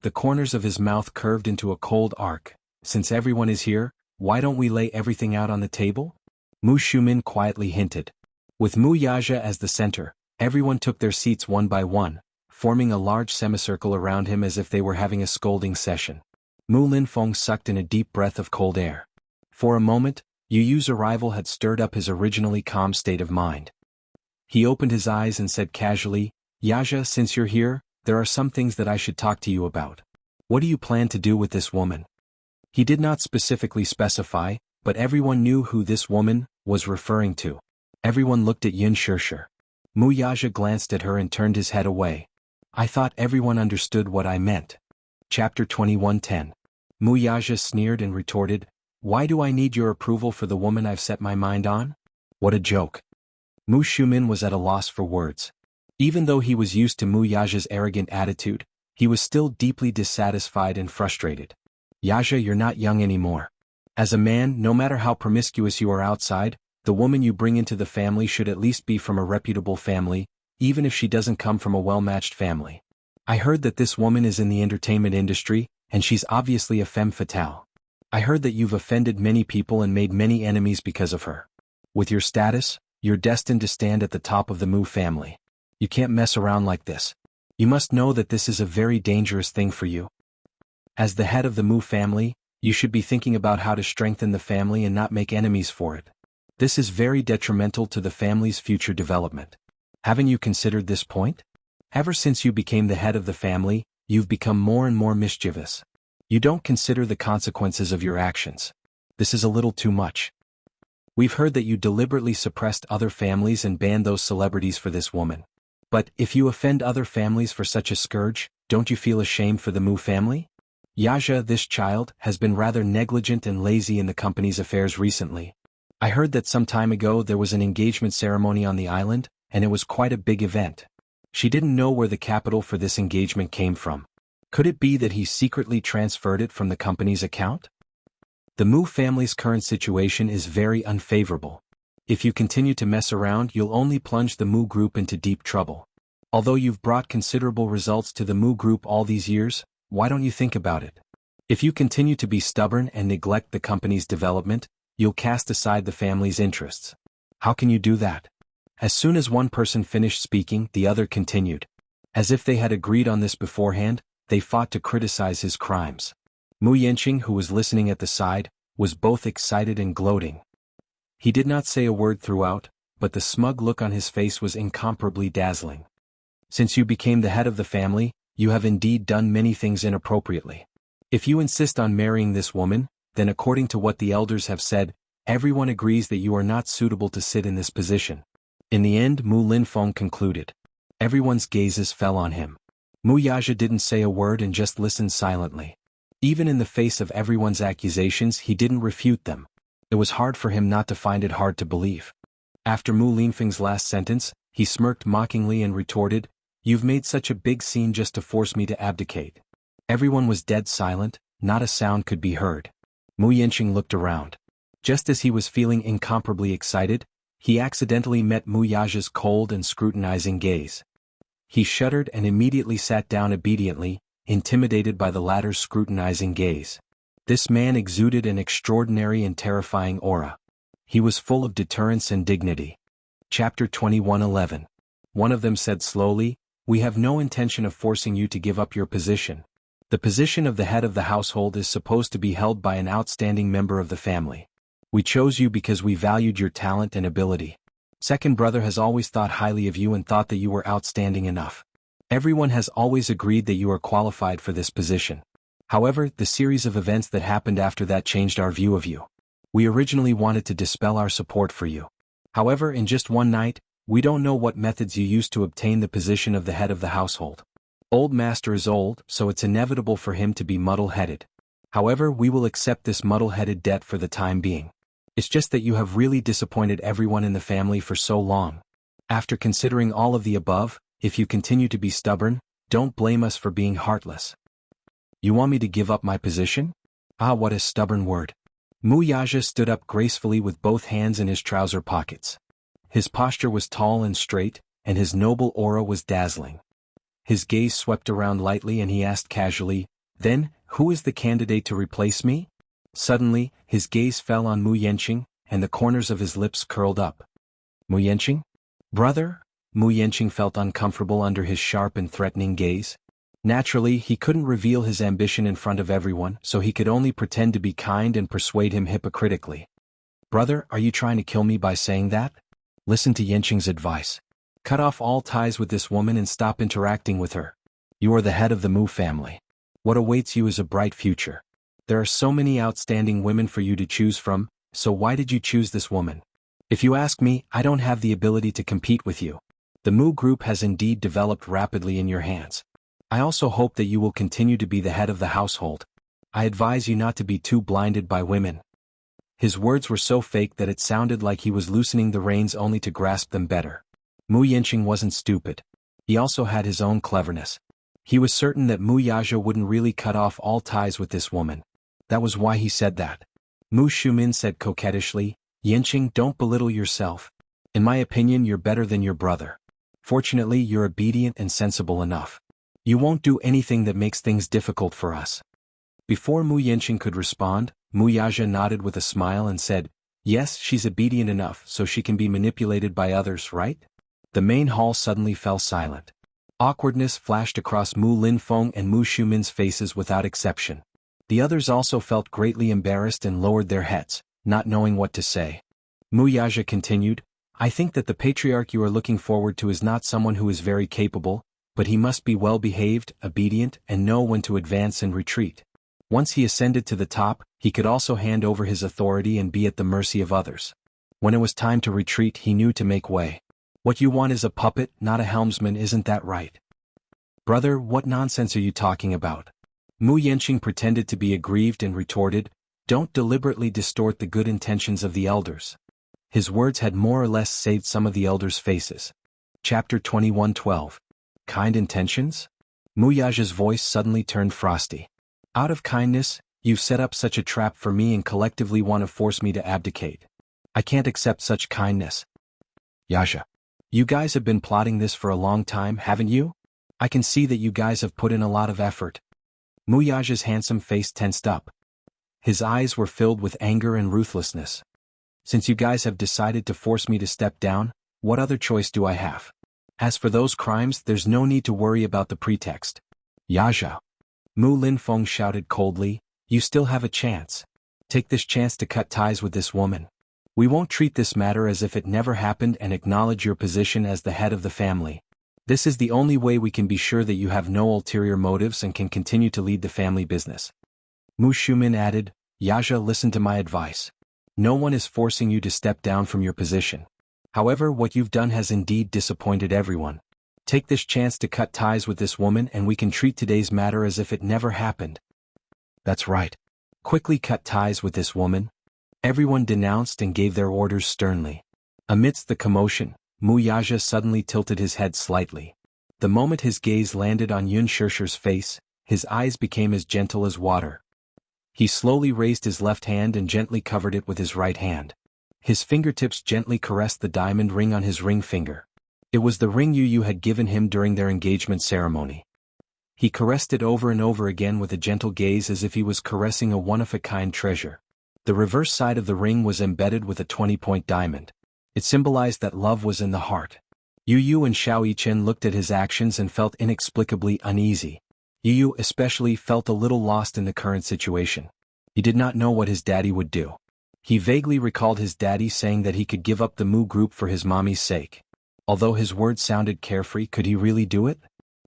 Speaker 1: The corners of his mouth curved into a cold arc. "Since everyone is here, why don't we lay everything out on the table?" Mu Shumin quietly hinted. With Mu Yaja as the center, everyone took their seats one by one, forming a large semicircle around him as if they were having a scolding session. Mu Linfeng sucked in a deep breath of cold air. For a moment, Yu Yu's arrival had stirred up his originally calm state of mind. He opened his eyes and said casually, "Yaja, since you're here, there are some things that I should talk to you about. What do you plan to do with this woman?" He did not specifically specify, but everyone knew who this woman was referring to. Everyone looked at Yun Shishir. Mu Yaja glanced at her and turned his head away. "I thought everyone understood what I meant." Chapter 21:10. Mu Yaja sneered and retorted, "Why do I need your approval for the woman I've set my mind on?" What a joke. Mu Shumin was at a loss for words. Even though he was used to Mu Yaja's arrogant attitude, he was still deeply dissatisfied and frustrated. "Yaja, you're not young anymore. As a man, no matter how promiscuous you are outside, the woman you bring into the family should at least be from a reputable family, even if she doesn't come from a well-matched family. I heard that this woman is in the entertainment industry, and she's obviously a femme fatale. I heard that you've offended many people and made many enemies because of her. With your status, you're destined to stand at the top of the Mu family. You can't mess around like this. You must know that this is a very dangerous thing for you. As the head of the Mu family, you should be thinking about how to strengthen the family and not make enemies for it. This is very detrimental to the family's future development. Haven't you considered this point? Ever since you became the head of the family, you've become more and more mischievous. You don't consider the consequences of your actions. This is a little too much. We've heard that you deliberately suppressed other families and banned those celebrities for this woman. But if you offend other families for such a scourge, don't you feel ashamed for the Mu family? Yaja, this child, has been rather negligent and lazy in the company's affairs recently. I heard that some time ago there was an engagement ceremony on the island, and it was quite a big event. She didn't know where the capital for this engagement came from. Could it be that he secretly transferred it from the company's account? The Mu family's current situation is very unfavorable. If you continue to mess around, you'll only plunge the Mu group into deep trouble. Although you've brought considerable results to the Mu group all these years, why don't you think about it? If you continue to be stubborn and neglect the company's development, you'll cast aside the family's interests. How can you do that? As soon as one person finished speaking, the other continued. As if they had agreed on this beforehand, they fought to criticize his crimes. Mu Yanqing, who was listening at the side, was both excited and gloating. He did not say a word throughout, but the smug look on his face was incomparably dazzling. Since you became the head of the family, you have indeed done many things inappropriately. If you insist on marrying this woman, then according to what the elders have said, everyone agrees that you are not suitable to sit in this position. In the end, Mu Linfeng concluded. Everyone's gazes fell on him. Mu Yaja didn't say a word and just listened silently. Even in the face of everyone's accusations, he didn't refute them. It was hard for him not to find it hard to believe. After Mu Linfeng's last sentence, he smirked mockingly and retorted, "You've made such a big scene just to force me to abdicate." Everyone was dead silent, not a sound could be heard. Mu Yanqing looked around. Just as he was feeling incomparably excited, he accidentally met Mu Yaja's cold and scrutinizing gaze. He shuddered and immediately sat down obediently, intimidated by the latter's scrutinizing gaze. This man exuded an extraordinary and terrifying aura. He was full of deterrence and dignity. Chapter 21:11. One of them said slowly, "We have no intention of forcing you to give up your position. The position of the head of the household is supposed to be held by an outstanding member of the family. We chose you because we valued your talent and ability. Second brother has always thought highly of you and thought that you were outstanding enough. Everyone has always agreed that you are qualified for this position. However, the series of events that happened after that changed our view of you. We originally wanted to dispel our support for you. However, in just one night, we don't know what methods you used to obtain the position of the head of the household. Old master is old, so it's inevitable for him to be muddle-headed. However, we will accept this muddle-headed debt for the time being. It's just that you have really disappointed everyone in the family for so long. After considering all of the above, if you continue to be stubborn, don't blame us for being heartless." "You want me to give up my position? Ah, what a stubborn word." Mu Yaja stood up gracefully with both hands in his trouser pockets. His posture was tall and straight, and his noble aura was dazzling. His gaze swept around lightly and he asked casually, "Then, who is the candidate to replace me?" Suddenly, his gaze fell on Mu Yanqing, and the corners of his lips curled up. "Mu Yanqing? Brother?" Mu Yanqing felt uncomfortable under his sharp and threatening gaze. Naturally, he couldn't reveal his ambition in front of everyone, so he could only pretend to be kind and persuade him hypocritically. "Brother, are you trying to kill me by saying that? Listen to Yanqing's advice. Cut off all ties with this woman and stop interacting with her. You are the head of the Mu family. What awaits you is a bright future. There are so many outstanding women for you to choose from, so why did you choose this woman? If you ask me, I don't have the ability to compete with you. The Mu group has indeed developed rapidly in your hands. I also hope that you will continue to be the head of the household. I advise you not to be too blinded by women." His words were so fake that it sounded like he was loosening the reins only to grasp them better. Mu Yanqing wasn't stupid. He also had his own cleverness. He was certain that Mu Yaja wouldn't really cut off all ties with this woman. That was why he said that. Mu Shumin said coquettishly, "Yanqing, don't belittle yourself. In my opinion, you're better than your brother. Fortunately, you're obedient and sensible enough. You won't do anything that makes things difficult for us." Before Mu Yanqing could respond, Mu Yaja nodded with a smile and said, "Yes, she's obedient enough so she can be manipulated by others, right?" The main hall suddenly fell silent. Awkwardness flashed across Mu Linfeng and Mu Shumin's faces without exception. The others also felt greatly embarrassed and lowered their heads, not knowing what to say. Mu Yaja continued, "I think that the patriarch you are looking forward to is not someone who is very capable, but he must be well-behaved, obedient, and know when to advance and retreat. Once he ascended to the top, he could also hand over his authority and be at the mercy of others. When it was time to retreat, he knew to make way. What you want is a puppet, not a helmsman, isn't that right?" "Brother, what nonsense are you talking about?" Mu Yanqing pretended to be aggrieved and retorted, "Don't deliberately distort the good intentions of the elders." His words had more or less saved some of the elders' faces. Chapter 21:12. Kind intentions? Mu Yaja's voice suddenly turned frosty. "Out of kindness, you've set up such a trap for me and collectively want to force me to abdicate. I can't accept such kindness. Yaja. You guys have been plotting this for a long time, haven't you? I can see that you guys have put in a lot of effort." Mu Yaja's handsome face tensed up. His eyes were filled with anger and ruthlessness. "Since you guys have decided to force me to step down, what other choice do I have? As for those crimes, there's no need to worry about the pretext." "Yaja." Mu Linfeng shouted coldly, "You still have a chance. Take this chance to cut ties with this woman. We won't treat this matter as if it never happened and acknowledge your position as the head of the family. This is the only way we can be sure that you have no ulterior motives and can continue to lead the family business." Mu Shumin added, "Yaja, listen to my advice. No one is forcing you to step down from your position. However, what you've done has indeed disappointed everyone. Take this chance to cut ties with this woman and we can treat today's matter as if it never happened." "That's right. Quickly cut ties with this woman." Everyone denounced and gave their orders sternly. Amidst the commotion, Mu Yaja suddenly tilted his head slightly. The moment his gaze landed on Yun Shirshir's face, his eyes became as gentle as water. He slowly raised his left hand and gently covered it with his right hand. His fingertips gently caressed the diamond ring on his ring finger. It was the ring Yu Yu had given him during their engagement ceremony. He caressed it over and over again with a gentle gaze as if he was caressing a one-of-a-kind treasure. The reverse side of the ring was embedded with a 20-point diamond. It symbolized that love was in the heart. Yu Yu and Xiao Yichen looked at his actions and felt inexplicably uneasy. Yu Yu especially felt a little lost in the current situation. He did not know what his daddy would do. He vaguely recalled his daddy saying that he could give up the Mu group for his mommy's sake. Although his words sounded carefree, could he really do it?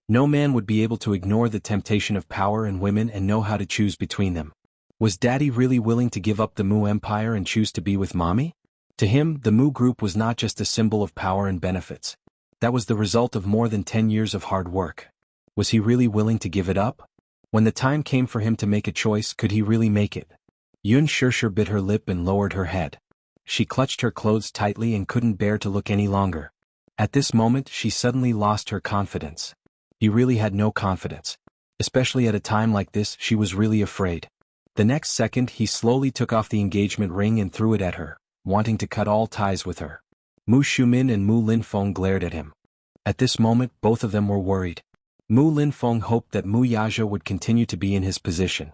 Speaker 1: No man would be able to ignore the temptation of power and women and know how to choose between them. Was daddy really willing to give up the Mu empire and choose to be with mommy? To him, the Mu group was not just a symbol of power and benefits. That was the result of more than 10 years of hard work. Was he really willing to give it up? When the time came for him to make a choice, could he really make it? Yun Shirshir bit her lip and lowered her head. She clutched her clothes tightly and couldn't bear to look any longer. At this moment, she suddenly lost her confidence. He really had no confidence. Especially at a time like this, she was really afraid. The next second, he slowly took off the engagement ring and threw it at her, wanting to cut all ties with her. Mu Shumin and Mu Linfeng glared at him. At this moment, both of them were worried. Mu Linfeng hoped that Mu Yaja would continue to be in his position.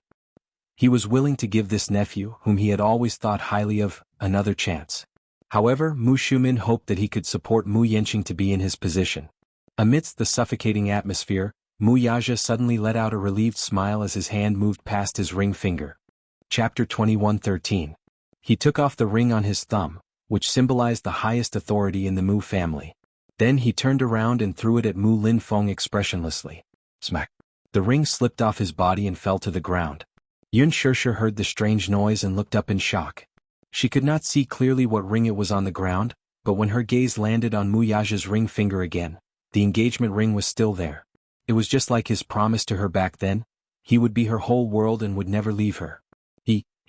Speaker 1: He was willing to give this nephew, whom he had always thought highly of, another chance. However, Mu Shumin hoped that he could support Mu Yanqing to be in his position. Amidst the suffocating atmosphere, Mu Yaja suddenly let out a relieved smile as his hand moved past his ring finger. Chapter 21:13. He took off the ring on his thumb, which symbolized the highest authority in the Mu family. Then he turned around and threw it at Mu Linfeng expressionlessly. Smack! The ring slipped off his body and fell to the ground. Yun Shirshir heard the strange noise and looked up in shock. She could not see clearly what ring it was on the ground, but when her gaze landed on Mu Yaja's ring finger again, the engagement ring was still there. It was just like his promise to her back then. He would be her whole world and would never leave her.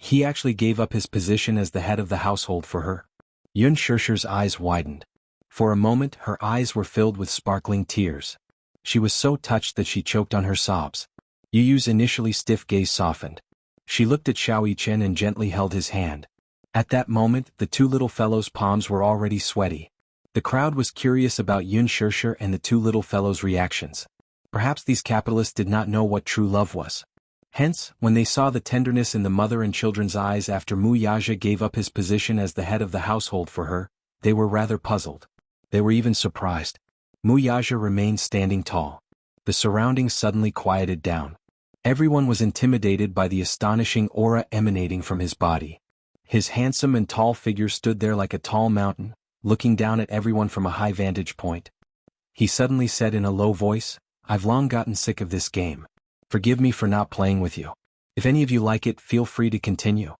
Speaker 1: He actually gave up his position as the head of the household for her. Yun Shirshir's eyes widened. For a moment, her eyes were filled with sparkling tears. She was so touched that she choked on her sobs. Yu Yu's initially stiff gaze softened. She looked at Xiao Yichen and gently held his hand. At that moment, the two little fellows' palms were already sweaty. The crowd was curious about Yun Shirshir and the two little fellows' reactions. Perhaps these capitalists did not know what true love was. Hence, when they saw the tenderness in the mother and children's eyes after Mu Yaja gave up his position as the head of the household for her, they were rather puzzled. They were even surprised. Mu Yaja remained standing tall. The surroundings suddenly quieted down. Everyone was intimidated by the astonishing aura emanating from his body. His handsome and tall figure stood there like a tall mountain, looking down at everyone from a high vantage point. He suddenly said in a low voice, "I've long gotten sick of this game. Forgive me for not playing with you. If any of you like it, feel free to continue."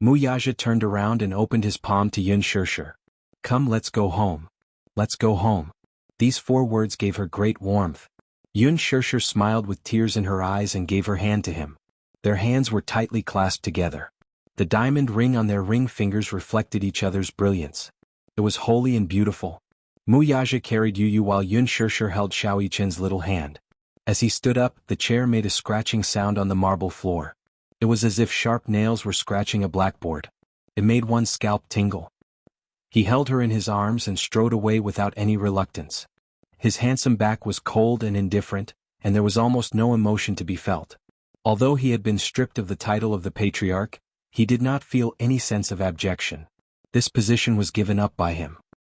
Speaker 1: Mu Yaja turned around and opened his palm to Yun Shirshir. "Come, let's go home. Let's go home." These 4 words gave her great warmth. Yun Shirshir smiled with tears in her eyes and gave her hand to him. Their hands were tightly clasped together. The diamond ring on their ring fingers reflected each other's brilliance. It was holy and beautiful. Mu Yaja carried Yu Yu while Yun Shirshir held Xiao Yichen's little hand. As he stood up, the chair made a scratching sound on the marble floor. It was as if sharp nails were scratching a blackboard. It made one's scalp tingle. He held her in his arms and strode away without any reluctance. His handsome back was cold and indifferent, and there was almost no emotion to be felt. Although he had been stripped of the title of the patriarch, he did not feel any sense of abjection. This position was given up by him.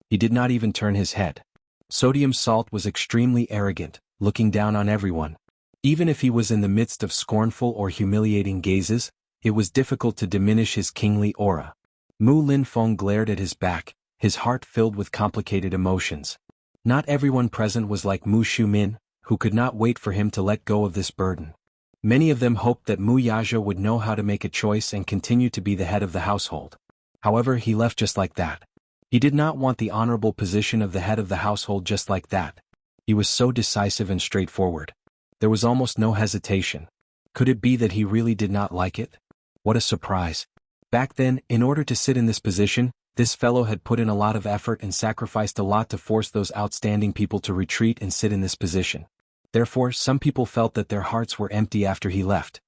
Speaker 1: He did not even turn his head. Sodium Salt was extremely arrogant, looking down on everyone. Even if he was in the midst of scornful or humiliating gazes, it was difficult to diminish his kingly aura. Mu Linfeng glared at his back, his heart filled with complicated emotions. Not everyone present was like Mu Shumin, who could not wait for him to let go of this burden. Many of them hoped that Mu Yaja would know how to make a choice and continue to be the head of the household. However, he left just like that. He did not want the honorable position of the head of the household just like that. He was so decisive and straightforward. There was almost no hesitation. Could it be that he really did not like it? What a surprise. Back then, in order to sit in this position, this fellow had put in a lot of effort and sacrificed a lot to force those outstanding people to retreat and sit in this position. Therefore, some people felt that their hearts were empty after he left.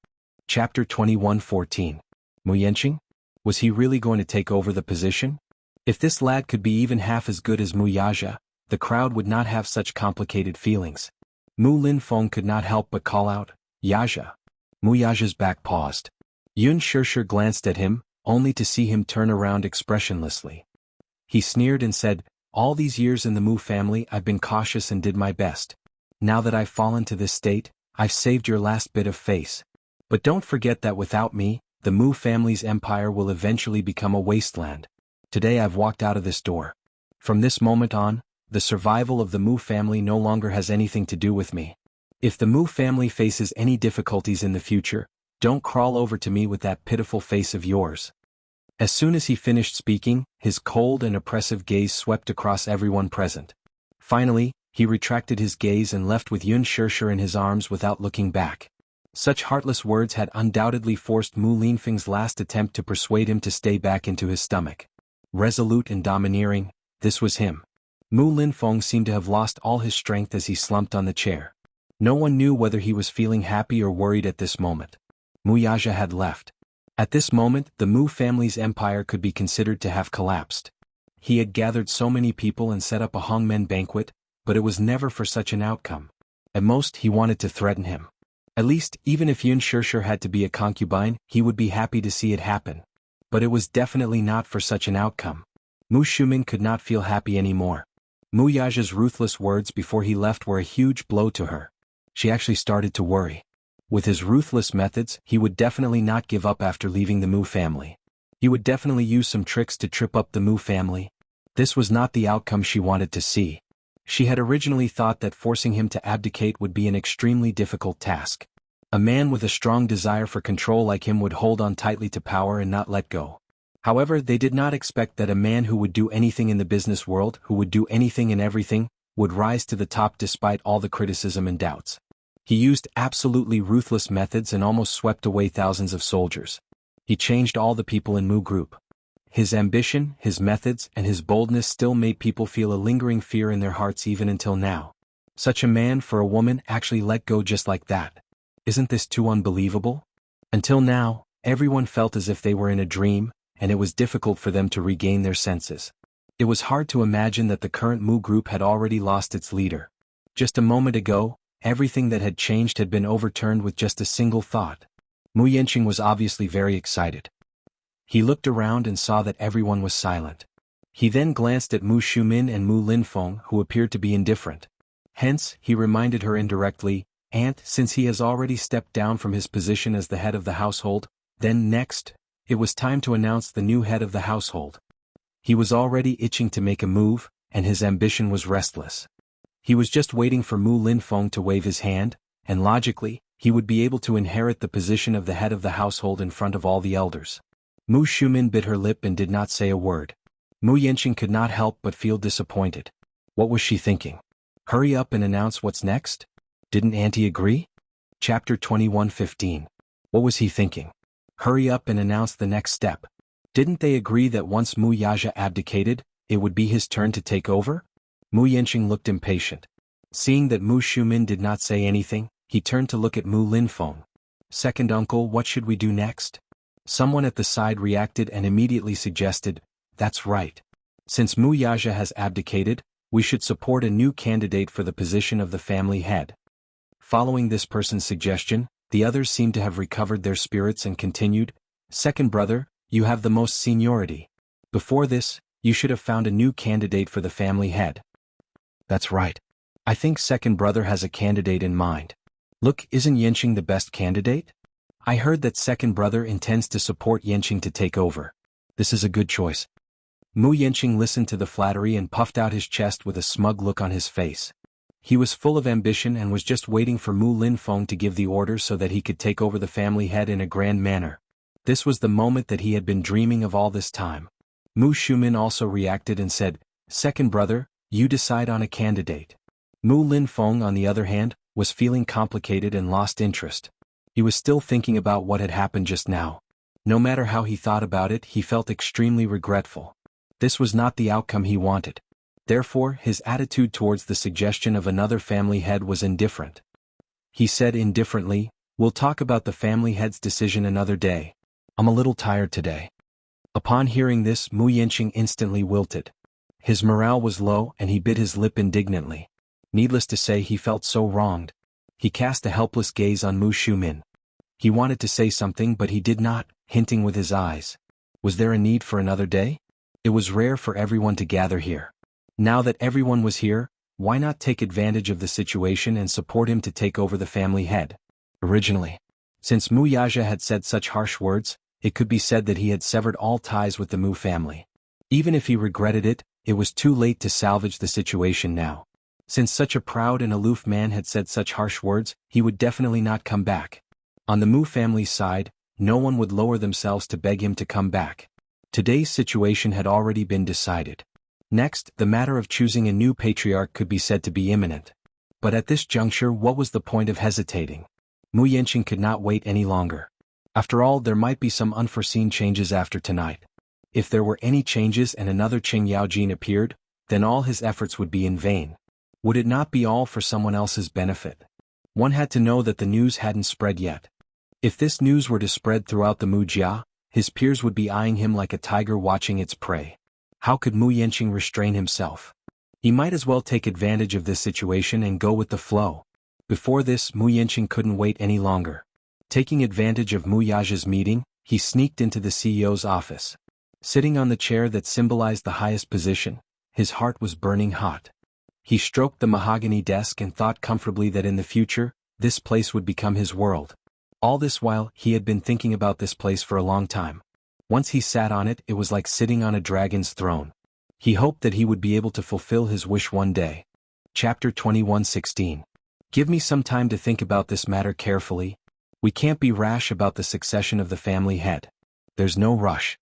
Speaker 1: Chapter 21:14. Mu Yanqing? Was he really going to take over the position? If this lad could be even half as good as Mu Yaja, the crowd would not have such complicated feelings. Mu Linfeng could not help but call out, "Yaja." Mu Yaja's back paused. Yun Shirshir glanced at him, only to see him turn around expressionlessly. He sneered and said, "All these years in the Mu family I've been cautious and did my best. Now that I've fallen to this state, I've saved your last bit of face. But don't forget that without me, the Mu family's empire will eventually become a wasteland. Today I've walked out of this door. From this moment on, the survival of the Mu family no longer has anything to do with me. If the Mu family faces any difficulties in the future, don't crawl over to me with that pitiful face of yours." As soon as he finished speaking, his cold and oppressive gaze swept across everyone present. Finally, he retracted his gaze and left with Yun Shirshir in his arms without looking back. Such heartless words had undoubtedly forced Mu Linfeng's last attempt to persuade him to stay back into his stomach. Resolute and domineering, this was him. Mu Linfeng seemed to have lost all his strength as he slumped on the chair. No one knew whether he was feeling happy or worried at this moment. Mu Yaja had left. At this moment, the Mu family's empire could be considered to have collapsed. He had gathered so many people and set up a hongmen banquet, but it was never for such an outcome. At most, he wanted to threaten him. At least, even if Yun Shirshir had to be a concubine, he would be happy to see it happen. But it was definitely not for such an outcome. Mu Shumin could not feel happy anymore. Mu Yaja's ruthless words before he left were a huge blow to her. She actually started to worry. With his ruthless methods, he would definitely not give up after leaving the Mu family. He would definitely use some tricks to trip up the Mu family. This was not the outcome she wanted to see. She had originally thought that forcing him to abdicate would be an extremely difficult task. A man with a strong desire for control like him would hold on tightly to power and not let go. However, they did not expect that a man who would do anything in the business world, who would do anything and everything, would rise to the top despite all the criticism and doubts. He used absolutely ruthless methods and almost swept away thousands of soldiers. He changed all the people in Mu Group. His ambition, his methods, and his boldness still made people feel a lingering fear in their hearts even until now. Such a man for a woman actually let go just like that. Isn't this too unbelievable? Until now, everyone felt as if they were in a dream, and it was difficult for them to regain their senses. It was hard to imagine that the current Mu Group had already lost its leader. Just a moment ago, everything that had changed had been overturned with just a single thought. Mu Yanqing was obviously very excited. He looked around and saw that everyone was silent. He then glanced at Mu Shumin and Mu Linfeng, who appeared to be indifferent. Hence, he reminded her indirectly, "Aunt, since he has already stepped down from his position as the head of the household, then next, it was time to announce the new head of the household." He was already itching to make a move, and his ambition was restless. He was just waiting for Mu Linfeng to wave his hand, and logically, he would be able to inherit the position of the head of the household in front of all the elders. Mu Shumin bit her lip and did not say a word. Mu Yanqing could not help but feel disappointed. What was she thinking? Hurry up and announce what's next? Didn't Auntie agree? Chapter 21:15. What was he thinking? Hurry up and announce the next step. Didn't they agree that once Mu Yaja abdicated, it would be his turn to take over? Mu Yanqing looked impatient. Seeing that Mu Shumin did not say anything, he turned to look at Mu Linfeng. "Second uncle, what should we do next?" Someone at the side reacted and immediately suggested, "That's right. Since Mu Yaja has abdicated, we should support a new candidate for the position of the family head." Following this person's suggestion, the others seemed to have recovered their spirits and continued, "Second brother, you have the most seniority. Before this, you should have found a new candidate for the family head." "That's right. I think second brother has a candidate in mind. Look, isn't Yanqing the best candidate?" I heard that second brother intends to support Yanqing to take over. This is a good choice. Mu Yanqing listened to the flattery and puffed out his chest with a smug look on his face. He was full of ambition and was just waiting for Mu Linfeng to give the order so that he could take over the family head in a grand manner. This was the moment that he had been dreaming of all this time. Mu Shumin also reacted and said, "Second brother, you decide on a candidate." Mu Linfeng, on the other hand, was feeling complicated and lost interest. He was still thinking about what had happened just now. No matter how he thought about it, he felt extremely regretful. This was not the outcome he wanted. Therefore, his attitude towards the suggestion of another family head was indifferent. He said indifferently, "We'll talk about the family head's decision another day. I'm a little tired today." Upon hearing this, Mu Yanqing instantly wilted. His morale was low and he bit his lip indignantly. Needless to say, he felt so wronged. He cast a helpless gaze on Mu Shumin. He wanted to say something but he did not, hinting with his eyes. Was there a need for another day? It was rare for everyone to gather here. Now that everyone was here, why not take advantage of the situation and support him to take over the family head? Originally, since Mu Yaja had said such harsh words, it could be said that he had severed all ties with the Mu family. Even if he regretted it, it was too late to salvage the situation now. Since such a proud and aloof man had said such harsh words, he would definitely not come back. On the Mu family's side, no one would lower themselves to beg him to come back. Today's situation had already been decided. Next, the matter of choosing a new patriarch could be said to be imminent. But at this juncture, what was the point of hesitating? Mu Yanqing could not wait any longer. After all, there might be some unforeseen changes after tonight. If there were any changes and another Qing Yaojin appeared, then all his efforts would be in vain. Would it not be all for someone else's benefit? One had to know that the news hadn't spread yet. If this news were to spread throughout the Mu Jia, his peers would be eyeing him like a tiger watching its prey. How could Mu Yanqing restrain himself? He might as well take advantage of this situation and go with the flow. Before this, Mu Yanqing couldn't wait any longer. Taking advantage of Mu Yaja's meeting, he sneaked into the CEO's office. Sitting on the chair that symbolized the highest position, his heart was burning hot. He stroked the mahogany desk and thought comfortably that in the future, this place would become his world. All this while, he had been thinking about this place for a long time. Once he sat on it, it was like sitting on a dragon's throne. He hoped that he would be able to fulfill his wish one day. Chapter 21:16. Give me some time to think about this matter carefully. We can't be rash about the succession of the family head. There's no rush.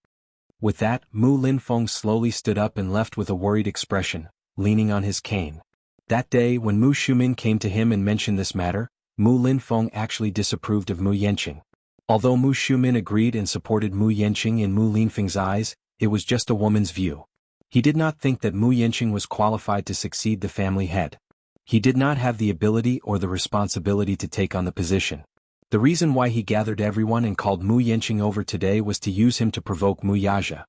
Speaker 1: With that, Mu Linfeng slowly stood up and left with a worried expression, leaning on his cane. That day, when Mu Shumin came to him and mentioned this matter, Mu Linfeng actually disapproved of Mu Yanqing. Although Mu Shumin agreed and supported Mu Yanqing in Mu Linfeng's eyes, it was just a woman's view. He did not think that Mu Yanqing was qualified to succeed the family head. He did not have the ability or the responsibility to take on the position. The reason why he gathered everyone and called Mu Yanqing over today was to use him to provoke Mu Yaja.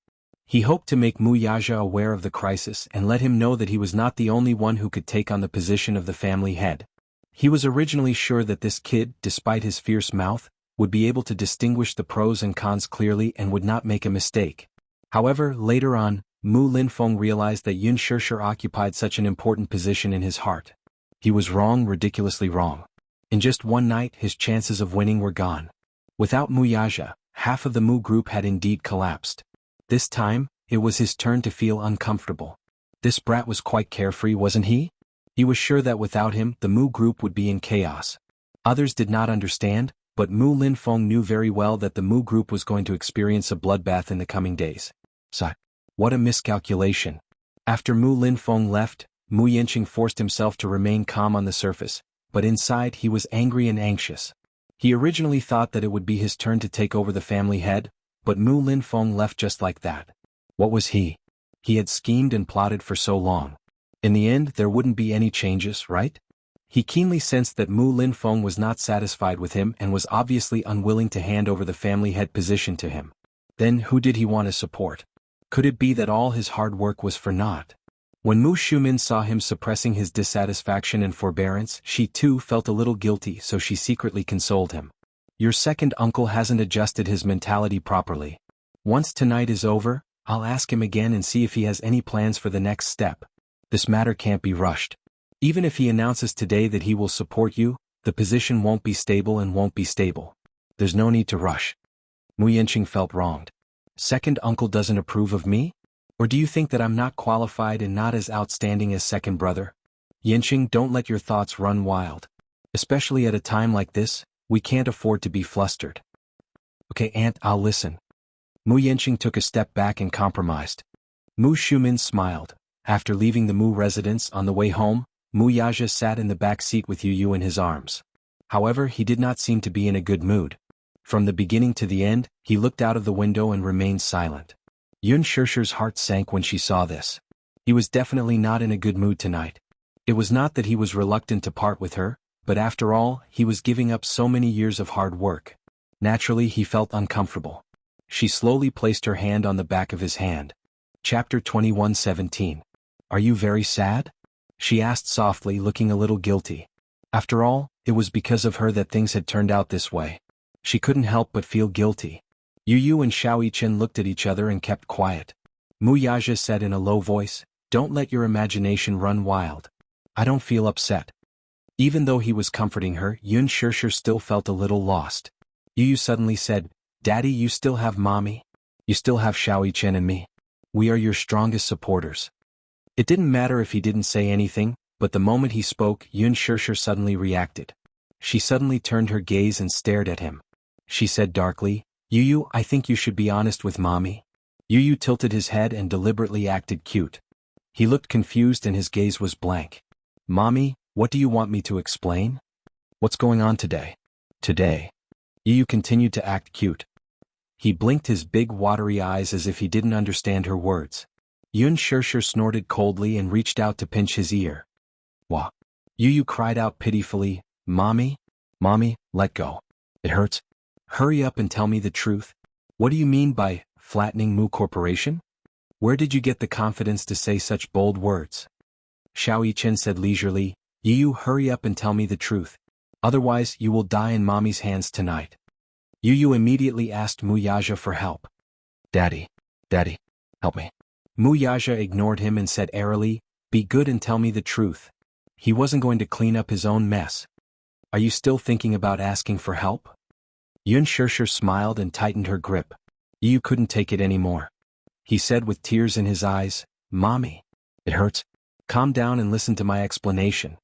Speaker 1: He hoped to make Mu Yaja aware of the crisis and let him know that he was not the only one who could take on the position of the family head. He was originally sure that this kid, despite his fierce mouth, would be able to distinguish the pros and cons clearly and would not make a mistake. However, later on, Mu Linfeng realized that Yun Shishir occupied such an important position in his heart. He was wrong, ridiculously wrong. In just one night, his chances of winning were gone. Without Mu Yaja, half of the Mu group had indeed collapsed. This time, it was his turn to feel uncomfortable. This brat was quite carefree, wasn't he? He was sure that without him, the Mu group would be in chaos. Others did not understand, but Mu Linfeng knew very well that the Mu group was going to experience a bloodbath in the coming days. So, what a miscalculation. After Mu Linfeng left, Mu Yanqing forced himself to remain calm on the surface, but inside he was angry and anxious. He originally thought that it would be his turn to take over the family head, but Mu Linfeng left just like that. What was he? He had schemed and plotted for so long. In the end, there wouldn't be any changes, right? He keenly sensed that Mu Linfeng was not satisfied with him and was obviously unwilling to hand over the family head position to him. Then who did he want to support? Could it be that all his hard work was for naught? When Mu Shumin saw him suppressing his dissatisfaction and forbearance, she too felt a little guilty, so she secretly consoled him. Your second uncle hasn't adjusted his mentality properly. Once tonight is over, I'll ask him again and see if he has any plans for the next step. This matter can't be rushed. Even if he announces today that he will support you, the position won't be stable and won't be stable. There's no need to rush. Mu Yanqing felt wronged. Second uncle doesn't approve of me? Or do you think that I'm not qualified and not as outstanding as second brother? Yanqing, don't let your thoughts run wild. Especially at a time like this, we can't afford to be flustered. Okay, aunt, I'll listen. Mu Yanqing took a step back and compromised. Mu Shumin smiled. After leaving the Mu residence on the way home, Mu Yaja sat in the back seat with Yu in his arms. However, he did not seem to be in a good mood. From the beginning to the end, he looked out of the window and remained silent. Yun Shusher's heart sank when she saw this. He was definitely not in a good mood tonight. It was not that he was reluctant to part with her, but after all, he was giving up so many years of hard work. Naturally, he felt uncomfortable. She slowly placed her hand on the back of his hand. Chapter 21:17. Are you very sad? She asked softly, looking a little guilty. After all, it was because of her that things had turned out this way. She couldn't help but feel guilty. Yu and Xiao Yichen looked at each other and kept quiet. Mu Yaja said in a low voice, "Don't let your imagination run wild. I don't feel upset." Even though he was comforting her, Yun Shusher still felt a little lost. Yu suddenly said, "Daddy, you still have mommy? You still have Xiao Yichen and me. We are your strongest supporters." It didn't matter if he didn't say anything, but the moment he spoke, Yun Shusher suddenly reacted. She suddenly turned her gaze and stared at him. She said darkly, "Yu, I think you should be honest with mommy." Yu tilted his head and deliberately acted cute. He looked confused and his gaze was blank. "Mommy, what do you want me to explain? What's going on today?" "Today?" Yu continued to act cute. He blinked his big watery eyes as if he didn't understand her words. Yun Shusher snorted coldly and reached out to pinch his ear. "Wah!" Yu cried out pitifully, "Mommy? Mommy, let go. It hurts. Hurry up and tell me the truth. What do you mean by flattening Mu Corporation? Where did you get the confidence to say such bold words?" Xiao Yichen said leisurely, "Yu, hurry up and tell me the truth. Otherwise, you will die in mommy's hands tonight." Yu immediately asked Mu Yaja for help. Daddy, help me." Mu Yaja ignored him and said airily, "Be good and tell me the truth." He wasn't going to clean up his own mess. "Are you still thinking about asking for help?" Yun Shusher smiled and tightened her grip. Yu couldn't take it anymore. He said with tears in his eyes, "Mommy, it hurts. Calm down and listen to my explanation."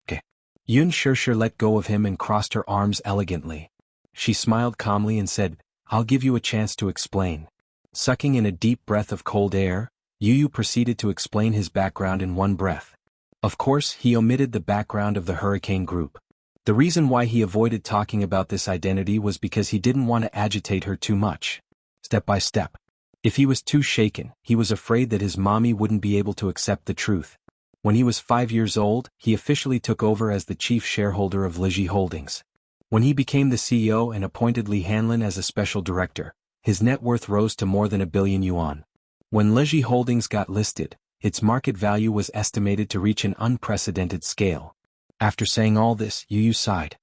Speaker 1: "Okay." Yun Shusher let go of him and crossed her arms elegantly. She smiled calmly and said, "I'll give you a chance to explain." Sucking in a deep breath of cold air, Yu proceeded to explain his background in one breath. Of course, he omitted the background of the Hurricane Group. The reason why he avoided talking about this identity was because he didn't want to agitate her too much. Step by step. If he was too shaken, he was afraid that his mommy wouldn't be able to accept the truth. When he was 5 years old, he officially took over as the chief shareholder of Liji Holdings. When he became the CEO and appointed Li Hanlin as a special director, his net worth rose to more than 1 billion yuan. When Liji Holdings got listed, its market value was estimated to reach an unprecedented scale. After saying all this, Yu sighed.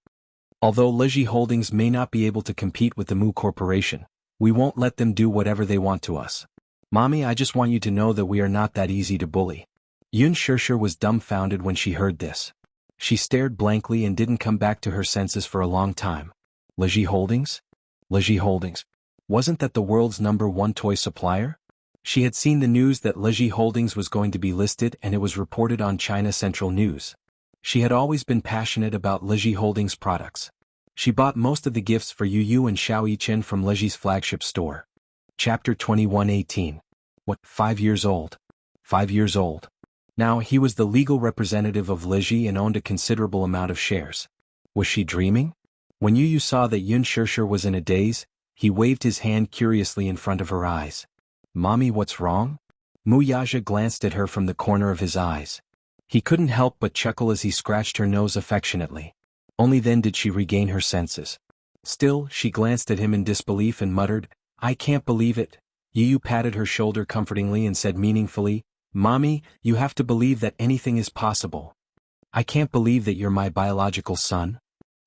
Speaker 1: "Although Liji Holdings may not be able to compete with the Mu Corporation, we won't let them do whatever they want to us. Mommy, I just want you to know that we are not that easy to bully." Yun Shusher was dumbfounded when she heard this. She stared blankly and didn't come back to her senses for a long time. Liji Holdings? Liji Holdings. Wasn't that the world's #1 toy supplier? She had seen the news that Liji Holdings was going to be listed and it was reported on China Central News. She had always been passionate about Liji Holdings products. She bought most of the gifts for Yu and Xiao Yichen from Liji's flagship store. Chapter 21:18. What, 5 years old? 5 years old. Now, he was the legal representative of Liji and owned a considerable amount of shares. Was she dreaming? When Yu saw that Yun Shusher was in a daze, he waved his hand curiously in front of her eyes. "Mommy, what's wrong?" Mu Yaja glanced at her from the corner of his eyes. He couldn't help but chuckle as he scratched her nose affectionately. Only then did she regain her senses. Still, she glanced at him in disbelief and muttered, "I can't believe it." Yu patted her shoulder comfortingly and said meaningfully, "Mommy, you have to believe that anything is possible. I can't believe that you're my biological son."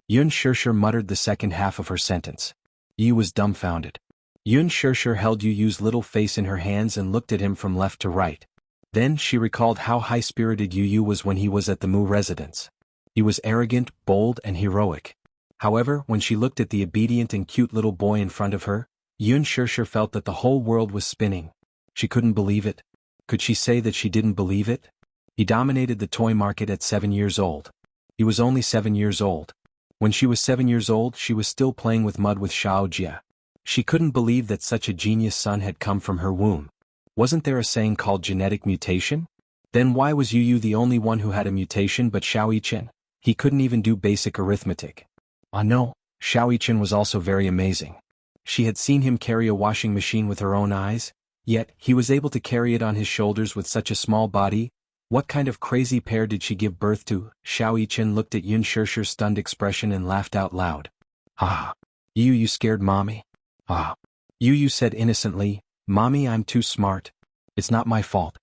Speaker 1: Yun Shusher muttered the second half of her sentence. Yu was dumbfounded. Yun Shusher held Yu's little face in her hands and looked at him from left to right. Then she recalled how high-spirited Yu was when he was at the Mu residence. He was arrogant, bold, and heroic. However, when she looked at the obedient and cute little boy in front of her, Yun Shirshir felt that the whole world was spinning. She couldn't believe it. Could she say that she didn't believe it? He dominated the toy market at 7 years old. He was only 7 years old. When she was 7 years old, she was still playing with mud with Xiao Jia. She couldn't believe that such a genius son had come from her womb. Wasn't there a saying called genetic mutation? Then why was Yu the only one who had a mutation but Xiao Yichen? He couldn't even do basic arithmetic. Ah no, Xiao Yichen was also very amazing. She had seen him carry a washing machine with her own eyes, yet he was able to carry it on his shoulders with such a small body. What kind of crazy pair did she give birth to? Xiao Yichen looked at Yun Shirshir's stunned expression and laughed out loud. Ah, you scared mommy? Ah. Yu said innocently, Mommy, I'm too smart. It's not my fault.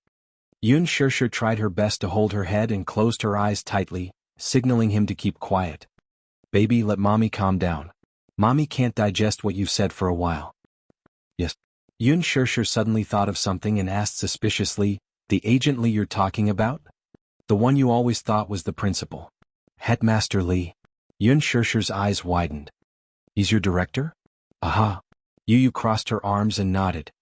Speaker 1: Yun Shirshir tried her best to hold her head and closed her eyes tightly, signaling him to keep quiet. Baby, let mommy calm down. Mommy can't digest what you've said for a while. Yes. Yun Shirshir suddenly thought of something and asked suspiciously, the agent Li you're talking about? The one you always thought was the principal. Headmaster Li. Yun Shirshir's eyes widened. He's your director? Aha. Yu crossed her arms and nodded.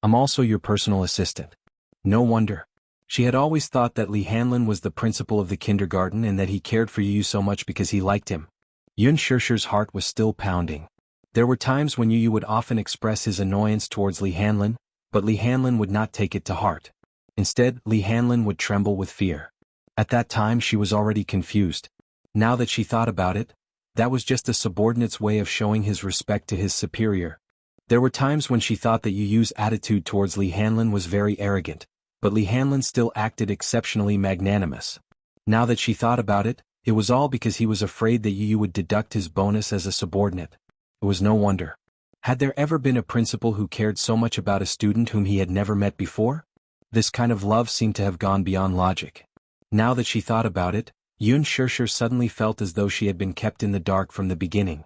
Speaker 1: I'm also your personal assistant. No wonder. She had always thought that Li Hanlin was the principal of the kindergarten and that he cared for Yu so much because he liked him. Yun Shirshir's heart was still pounding. There were times when Yu would often express his annoyance towards Li Hanlin, but Li Hanlin would not take it to heart. Instead, Li Hanlin would tremble with fear. At that time she was already confused. Now that she thought about it, that was just a subordinate's way of showing his respect to his superior. There were times when she thought that Yu's attitude towards Li Hanlin was very arrogant, but Li Hanlin still acted exceptionally magnanimous. Now that she thought about it, it was all because he was afraid that Yu would deduct his bonus as a subordinate. It was no wonder. Had there ever been a principal who cared so much about a student whom he had never met before? This kind of love seemed to have gone beyond logic. Now that she thought about it, Yun Shirshir suddenly felt as though she had been kept in the dark from the beginning.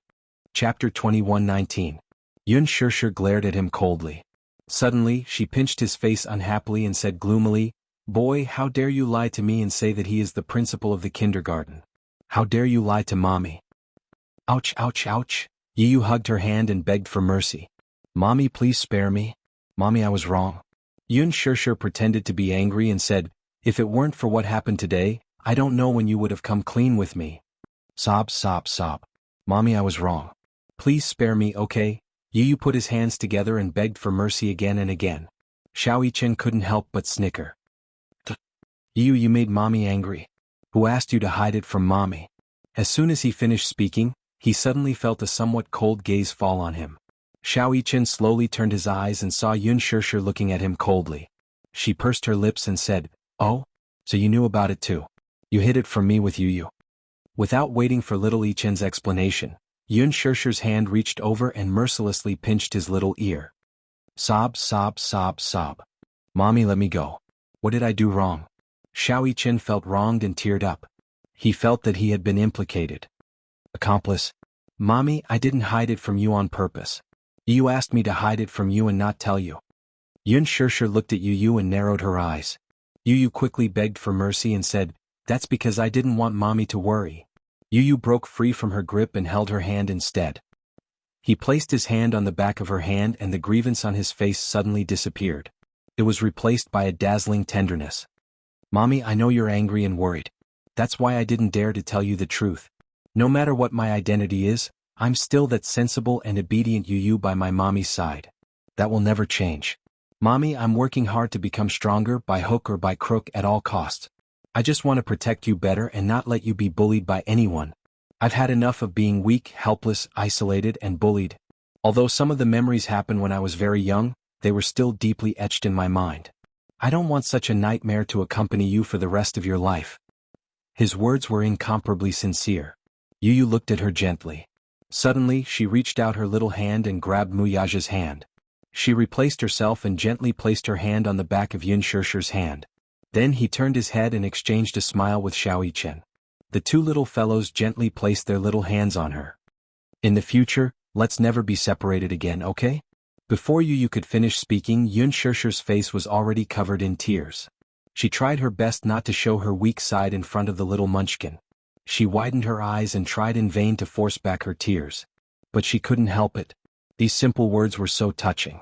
Speaker 1: Chapter 21:19. Yun Shirshir glared at him coldly. Suddenly, she pinched his face unhappily and said gloomily, Boy, how dare you lie to me and say that he is the principal of the kindergarten? How dare you lie to mommy? Ouch, ouch, ouch. Yu hugged her hand and begged for mercy. Mommy, please spare me. Mommy, I was wrong. Yun Shirshir pretended to be angry and said, If it weren't for what happened today, I don't know when you would have come clean with me. Sob, sob, sob. Mommy, I was wrong. Please spare me, okay? Yu put his hands together and begged for mercy again and again. Xiao Yichen couldn't help but snicker. You made mommy angry. Who asked you to hide it from mommy? As soon as he finished speaking, he suddenly felt a somewhat cold gaze fall on him. Xiao Yichen slowly turned his eyes and saw Yun Shirshir looking at him coldly. She pursed her lips and said, Oh? So you knew about it too. You hid it from me with Yu. Without waiting for little Yichen's explanation, Yun Shirshir's hand reached over and mercilessly pinched his little ear. Sob, sob, sob, sob. Mommy, let me go. What did I do wrong? Xiao Yichen felt wronged and teared up. He felt that he had been implicated. Accomplice. Mommy, I didn't hide it from you on purpose. You asked me to hide it from you and not tell you. Yun Shirshir looked at Yu and narrowed her eyes. Yu quickly begged for mercy and said, That's because I didn't want mommy to worry. Yu broke free from her grip and held her hand instead. He placed his hand on the back of her hand and the grievance on his face suddenly disappeared. It was replaced by a dazzling tenderness. Mommy, I know you're angry and worried. That's why I didn't dare to tell you the truth. No matter what my identity is, I'm still that sensible and obedient Yu by my mommy's side. That will never change. Mommy, I'm working hard to become stronger by hook or by crook at all costs. I just want to protect you better and not let you be bullied by anyone. I've had enough of being weak, helpless, isolated, and bullied. Although some of the memories happened when I was very young, they were still deeply etched in my mind. I don't want such a nightmare to accompany you for the rest of your life. His words were incomparably sincere. Yu looked at her gently. Suddenly, she reached out her little hand and grabbed Muyaja's hand. She replaced herself and gently placed her hand on the back of Yun Shirshir's hand. Then he turned his head and exchanged a smile with Xiao Yichen. The two little fellows gently placed their little hands on her. In the future, let's never be separated again, okay? Before Yu could finish speaking, Yun Shirshir's face was already covered in tears. She tried her best not to show her weak side in front of the little munchkin. She widened her eyes and tried in vain to force back her tears. But she couldn't help it. These simple words were so touching.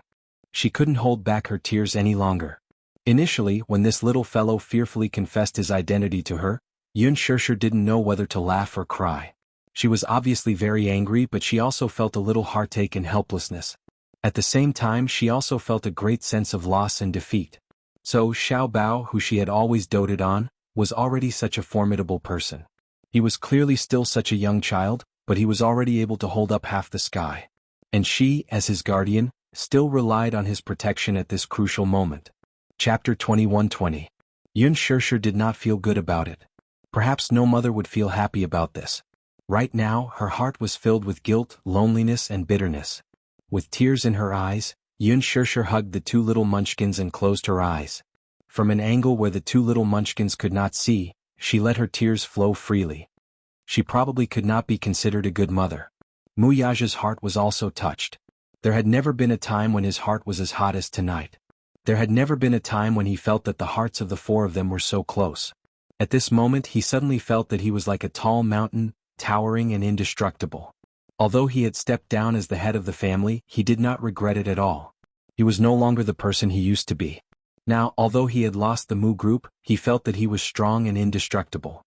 Speaker 1: She couldn't hold back her tears any longer. Initially, when this little fellow fearfully confessed his identity to her, Yun Shirshir didn't know whether to laugh or cry. She was obviously very angry, but she also felt a little heartache and helplessness. At the same time, she also felt a great sense of loss and defeat. So Xiao Bao, who she had always doted on, was already such a formidable person. He was clearly still such a young child, but he was already able to hold up half the sky. And she, as his guardian, still relied on his protection at this crucial moment. Chapter 21:20. Yun Shirshir did not feel good about it. Perhaps no mother would feel happy about this. Right now, her heart was filled with guilt, loneliness, and bitterness. With tears in her eyes, Yun Shirshir hugged the two little munchkins and closed her eyes. From an angle where the two little munchkins could not see, she let her tears flow freely. She probably could not be considered a good mother. Mu Yaja's heart was also touched. There had never been a time when his heart was as hot as tonight. There had never been a time when he felt that the hearts of the four of them were so close. At this moment he suddenly felt that he was like a tall mountain, towering and indestructible. Although he had stepped down as the head of the family, he did not regret it at all. He was no longer the person he used to be. Now, although he had lost the Mu group, he felt that he was strong and indestructible.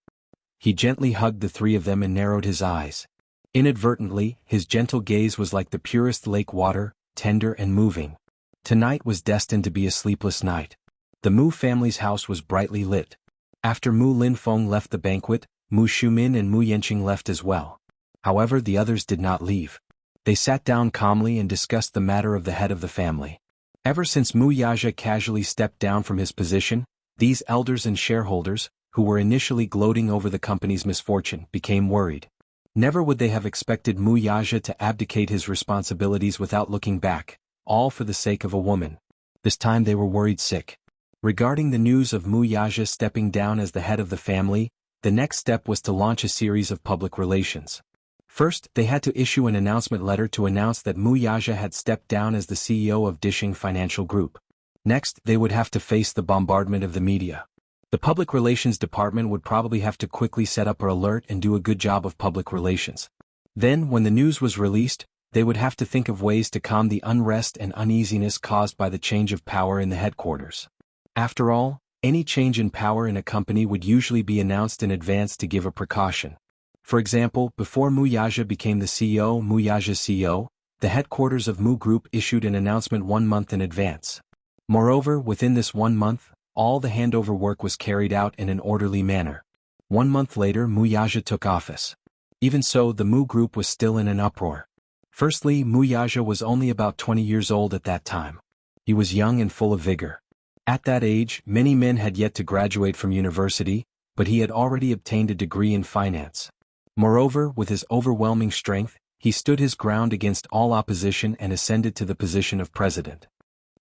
Speaker 1: He gently hugged the three of them and narrowed his eyes. Inadvertently, his gentle gaze was like the purest lake water, tender and moving. Tonight was destined to be a sleepless night. The Mu family's house was brightly lit. After Mu Linfeng left the banquet, Mu Shumin and Mu Yanqing left as well. However, the others did not leave. They sat down calmly and discussed the matter of the head of the family. Ever since Mu Yaja casually stepped down from his position, these elders and shareholders, who were initially gloating over the company's misfortune, became worried. Never would they have expected Mu Yaja to abdicate his responsibilities without looking back, all for the sake of a woman. This time they were worried sick. Regarding the news of Mu Yaja stepping down as the head of the family, the next step was to launch a series of public relations. First, they had to issue an announcement letter to announce that Mu Yaja had stepped down as the CEO of Dishing Financial Group. Next, they would have to face the bombardment of the media. The public relations department would probably have to quickly set up an alert and do a good job of public relations. Then, when the news was released, they would have to think of ways to calm the unrest and uneasiness caused by the change of power in the headquarters. After all, any change in power in a company would usually be announced in advance to give a precaution. For example, before Mu Yaja became the CEO, Mu Yaja's CEO, the headquarters of Mu Group issued an announcement 1 month in advance. Moreover, within this 1 month, all the handover work was carried out in an orderly manner. 1 month later, Mu Yaja took office. Even so, the Mu Group was still in an uproar. Firstly, Mu Yaja was only about 20 years old at that time. He was young and full of vigor. At that age, many men had yet to graduate from university, but he had already obtained a degree in finance. Moreover, with his overwhelming strength, he stood his ground against all opposition and ascended to the position of president.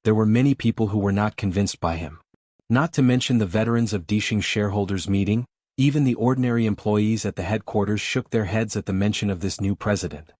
Speaker 1: There were many people who were not convinced by him. Not to mention the veterans of Dishing shareholders meeting, even the ordinary employees at the headquarters shook their heads at the mention of this new president.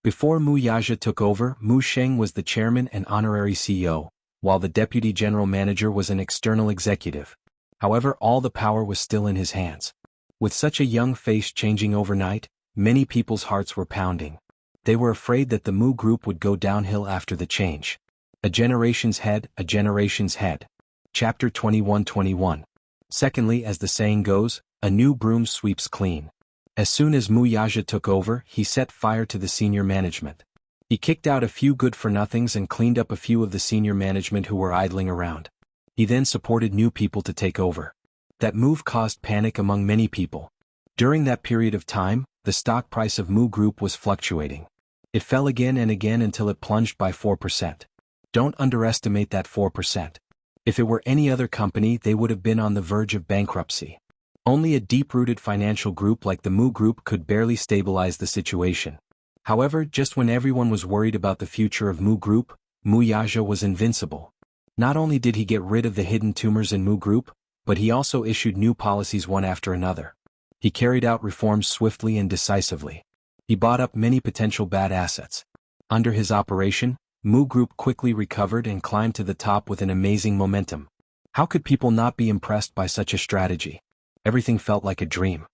Speaker 1: Before Mu Yaja took over, Mu Sheng was the chairman and honorary CEO, while the deputy general manager was an external executive. However, all the power was still in his hands. With such a young face changing overnight, many people's hearts were pounding. They were afraid that the Mu Group would go downhill after the change. A generation's head, a generation's head. Chapter 21:21. Secondly, as the saying goes, a new broom sweeps clean. As soon as Mu Yaja took over, he set fire to the senior management. He kicked out a few good-for-nothings and cleaned up a few of the senior management who were idling around. He then supported new people to take over. That move caused panic among many people. During that period of time, the stock price of Mu Group was fluctuating. It fell again and again until it plunged by 4%. Don't underestimate that 4%. If it were any other company, they would have been on the verge of bankruptcy. Only a deep-rooted financial group like the Mu Group could barely stabilize the situation. However, just when everyone was worried about the future of Mu Group, Mu Yaja was invincible. Not only did he get rid of the hidden tumors in Mu Group, but he also issued new policies one after another. He carried out reforms swiftly and decisively. He bought up many potential bad assets. Under his operation, Mu Group quickly recovered and climbed to the top with an amazing momentum. How could people not be impressed by such a strategy? Everything felt like a dream.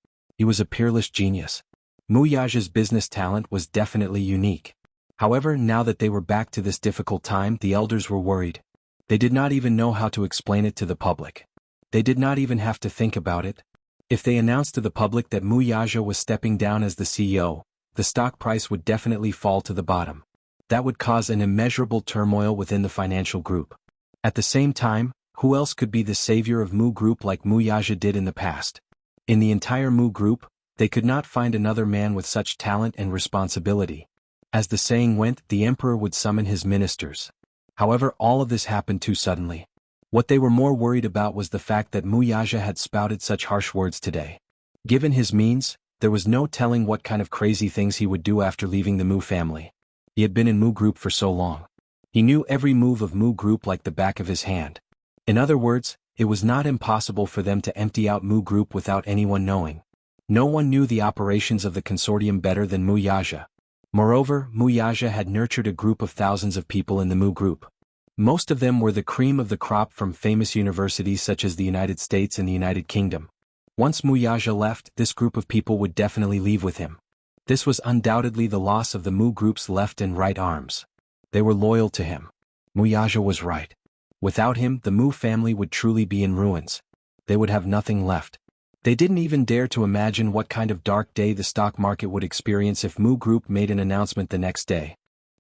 Speaker 1: He was a peerless genius. Mu Yaja's business talent was definitely unique. However, now that they were back to this difficult time, the elders were worried. They did not even know how to explain it to the public. They did not even have to think about it. If they announced to the public that Mu Yaja was stepping down as the CEO, the stock price would definitely fall to the bottom. That would cause an immeasurable turmoil within the financial group. At the same time, who else could be the savior of Mu Group like Mu Yaja did in the past? In the entire Mu Group, they could not find another man with such talent and responsibility. As the saying went, the emperor would summon his ministers. However, all of this happened too suddenly. What they were more worried about was the fact that Mu Yaja had spouted such harsh words today. Given his means, there was no telling what kind of crazy things he would do after leaving the Mu family. He had been in Mu Group for so long. He knew every move of Mu Group like the back of his hand. In other words, it was not impossible for them to empty out Mu Group without anyone knowing. No one knew the operations of the consortium better than Mu Yaja. Moreover, Mu Yaja had nurtured a group of thousands of people in the Mu Group. Most of them were the cream of the crop from famous universities such as the United States and the United Kingdom. Once Mu Yaja left, this group of people would definitely leave with him. This was undoubtedly the loss of the Mu Group's left and right arms. They were loyal to him. Mu Yaja was right. Without him, the Mu family would truly be in ruins. They would have nothing left. They didn't even dare to imagine what kind of dark day the stock market would experience if Mu Group made an announcement the next day.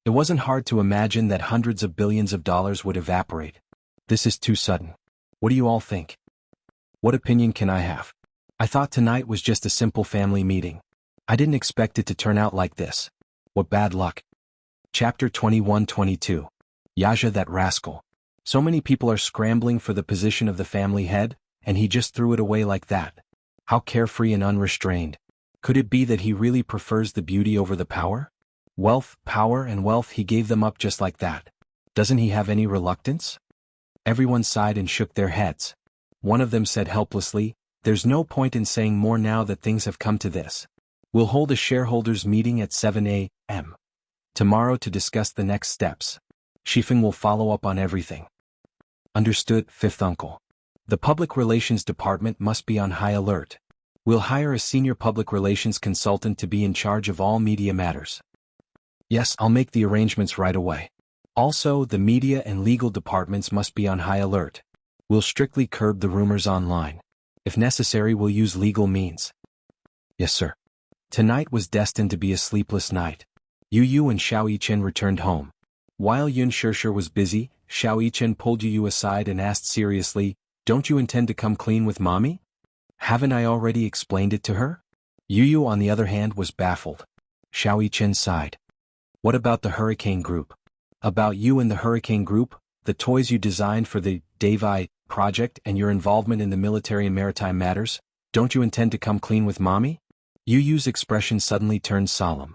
Speaker 1: It wasn't hard to imagine that hundreds of billions of dollars would evaporate. This is too sudden. What do you all think? What opinion can I have? I thought tonight was just a simple family meeting. I didn't expect it to turn out like this. What bad luck. Chapter 21-22. Yaja, that rascal. So many people are scrambling for the position of the family head, and he just threw it away like that. How carefree and unrestrained. Could it be that he really prefers the beauty over the power? Wealth, power and wealth, he gave them up just like that. Doesn't he have any reluctance? Everyone sighed and shook their heads. One of them said helplessly, "There's no point in saying more now that things have come to this. We'll hold a shareholders' meeting at 7 a.m. tomorrow to discuss the next steps. Shifeng will follow up on everything." Understood, fifth uncle. The public relations department must be on high alert. We'll hire a senior public relations consultant to be in charge of all media matters. Yes, I'll make the arrangements right away. Also, the media and legal departments must be on high alert. We'll strictly curb the rumors online. If necessary, we'll use legal means. Yes, sir. Tonight was destined to be a sleepless night. Yu Yu and Xiao Yichen returned home. While Yun Shirshir was busy, Xiao Yichen pulled Yu Yu aside and asked seriously, "Don't you intend to come clean with mommy? Haven't I already explained it to her?" Yu Yu, on the other hand, was baffled. Xiao Yichen sighed. What about the Hurricane Group? About you and the Hurricane Group, the toys you designed for the Davai project and your involvement in the military and maritime matters? Don't you intend to come clean with mommy? Yu Yu's expression suddenly turned solemn.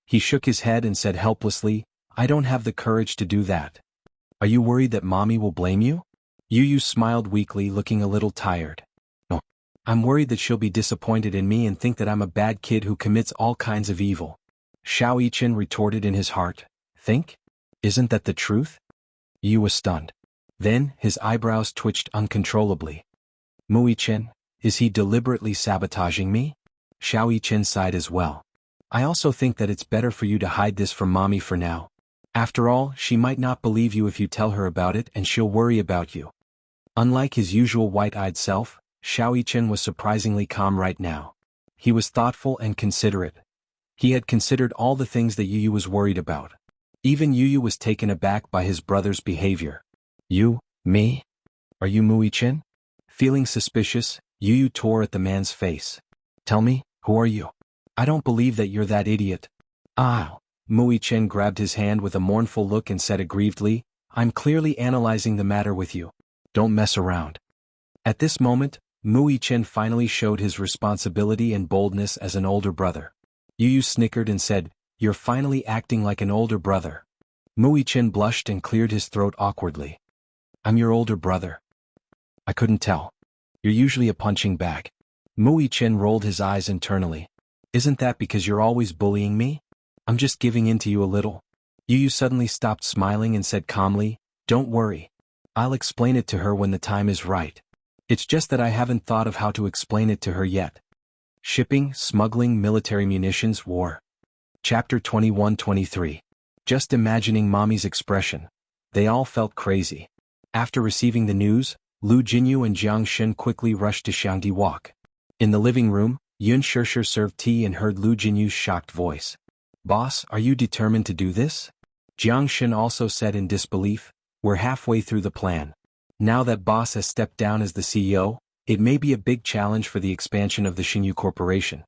Speaker 1: He shook his head and said helplessly, "I don't have the courage to do that." Are you worried that mommy will blame you? Yu Yu smiled weakly, looking a little tired. No. I'm worried that she'll be disappointed in me and think that I'm a bad kid who commits all kinds of evil. Xiao Yichen retorted in his heart. Think? Isn't that the truth? Yu was stunned. Then, his eyebrows twitched uncontrollably. Mu Yichen, is he deliberately sabotaging me? Xiao Yichen sighed as well. I also think that it's better for you to hide this from mommy for now. After all, she might not believe you if you tell her about it and she'll worry about you. Unlike his usual white-eyed self, Xiao Yichen was surprisingly calm right now. He was thoughtful and considerate. He had considered all the things that Yu Yu was worried about. Even Yu Yu was taken aback by his brother's behavior. You? Me? Are you Mu Yichen? Feeling suspicious, Yu Yu tore at the man's face. Tell me, who are you? I don't believe that you're that idiot. Ah. Mu Yichen grabbed his hand with a mournful look and said aggrievedly, I'm clearly analyzing the matter with you. Don't mess around. At this moment, Mu Yichen finally showed his responsibility and boldness as an older brother. Yu Yu snickered and said, You're finally acting like an older brother. Mu Yichen blushed and cleared his throat awkwardly. I'm your older brother. I couldn't tell. You're usually a punching bag. Mu Yichen rolled his eyes internally. Isn't that because you're always bullying me? I'm just giving in to you a little. Yu Yu suddenly stopped smiling and said calmly, Don't worry. I'll explain it to her when the time is right. It's just that I haven't thought of how to explain it to her yet. Shipping, smuggling, military munitions, war. Chapter 21-23. Just imagining Mommy's expression. They all felt crazy. After receiving the news, Lu Jinyu and Jiang Shen quickly rushed to Xiangdi Walk. In the living room, Yun Shirshir served tea and heard Lu Jinyu's shocked voice. "Boss, are you determined to do this?" Jiang Shen also said in disbelief, "We're halfway through the plan. Now that boss has stepped down as the CEO, it may be a big challenge for the expansion of the Xinyu Corporation."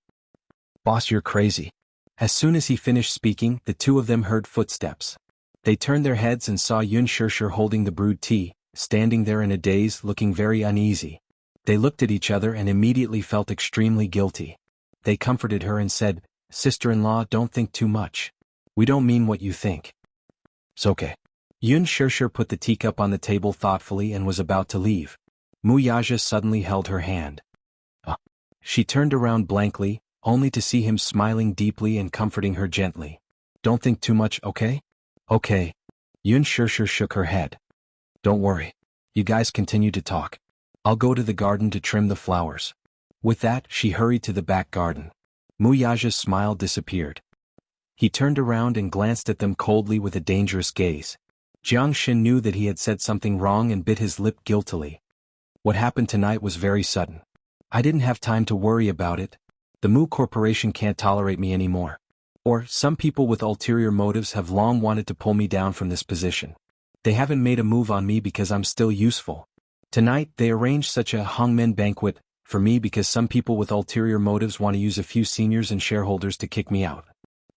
Speaker 1: "Boss, you're crazy." As soon as he finished speaking, the two of them heard footsteps. They turned their heads and saw Yun Shirshir holding the brewed tea, standing there in a daze, looking very uneasy. They looked at each other and immediately felt extremely guilty. They comforted her and said, "Sister-in-law, don't think too much. We don't mean what you think. It's okay." Yun Shirshir put the teacup on the table thoughtfully and was about to leave. Mu Yaja suddenly held her hand. She turned around blankly, only to see him smiling deeply and comforting her gently. "Don't think too much, okay?" "Okay." Yun Shirshir shook her head. "Don't worry. You guys continue to talk. I'll go to the garden to trim the flowers." With that, she hurried to the back garden. Mu Yaja's smile disappeared. He turned around and glanced at them coldly with a dangerous gaze. Jiang Shen knew that he had said something wrong and bit his lip guiltily. "What happened tonight was very sudden. I didn't have time to worry about it. The Mu Corporation can't tolerate me anymore. Or, some people with ulterior motives have long wanted to pull me down from this position. They haven't made a move on me because I'm still useful. Tonight, they arranged such a hangmen banquet for me because some people with ulterior motives want to use a few seniors and shareholders to kick me out.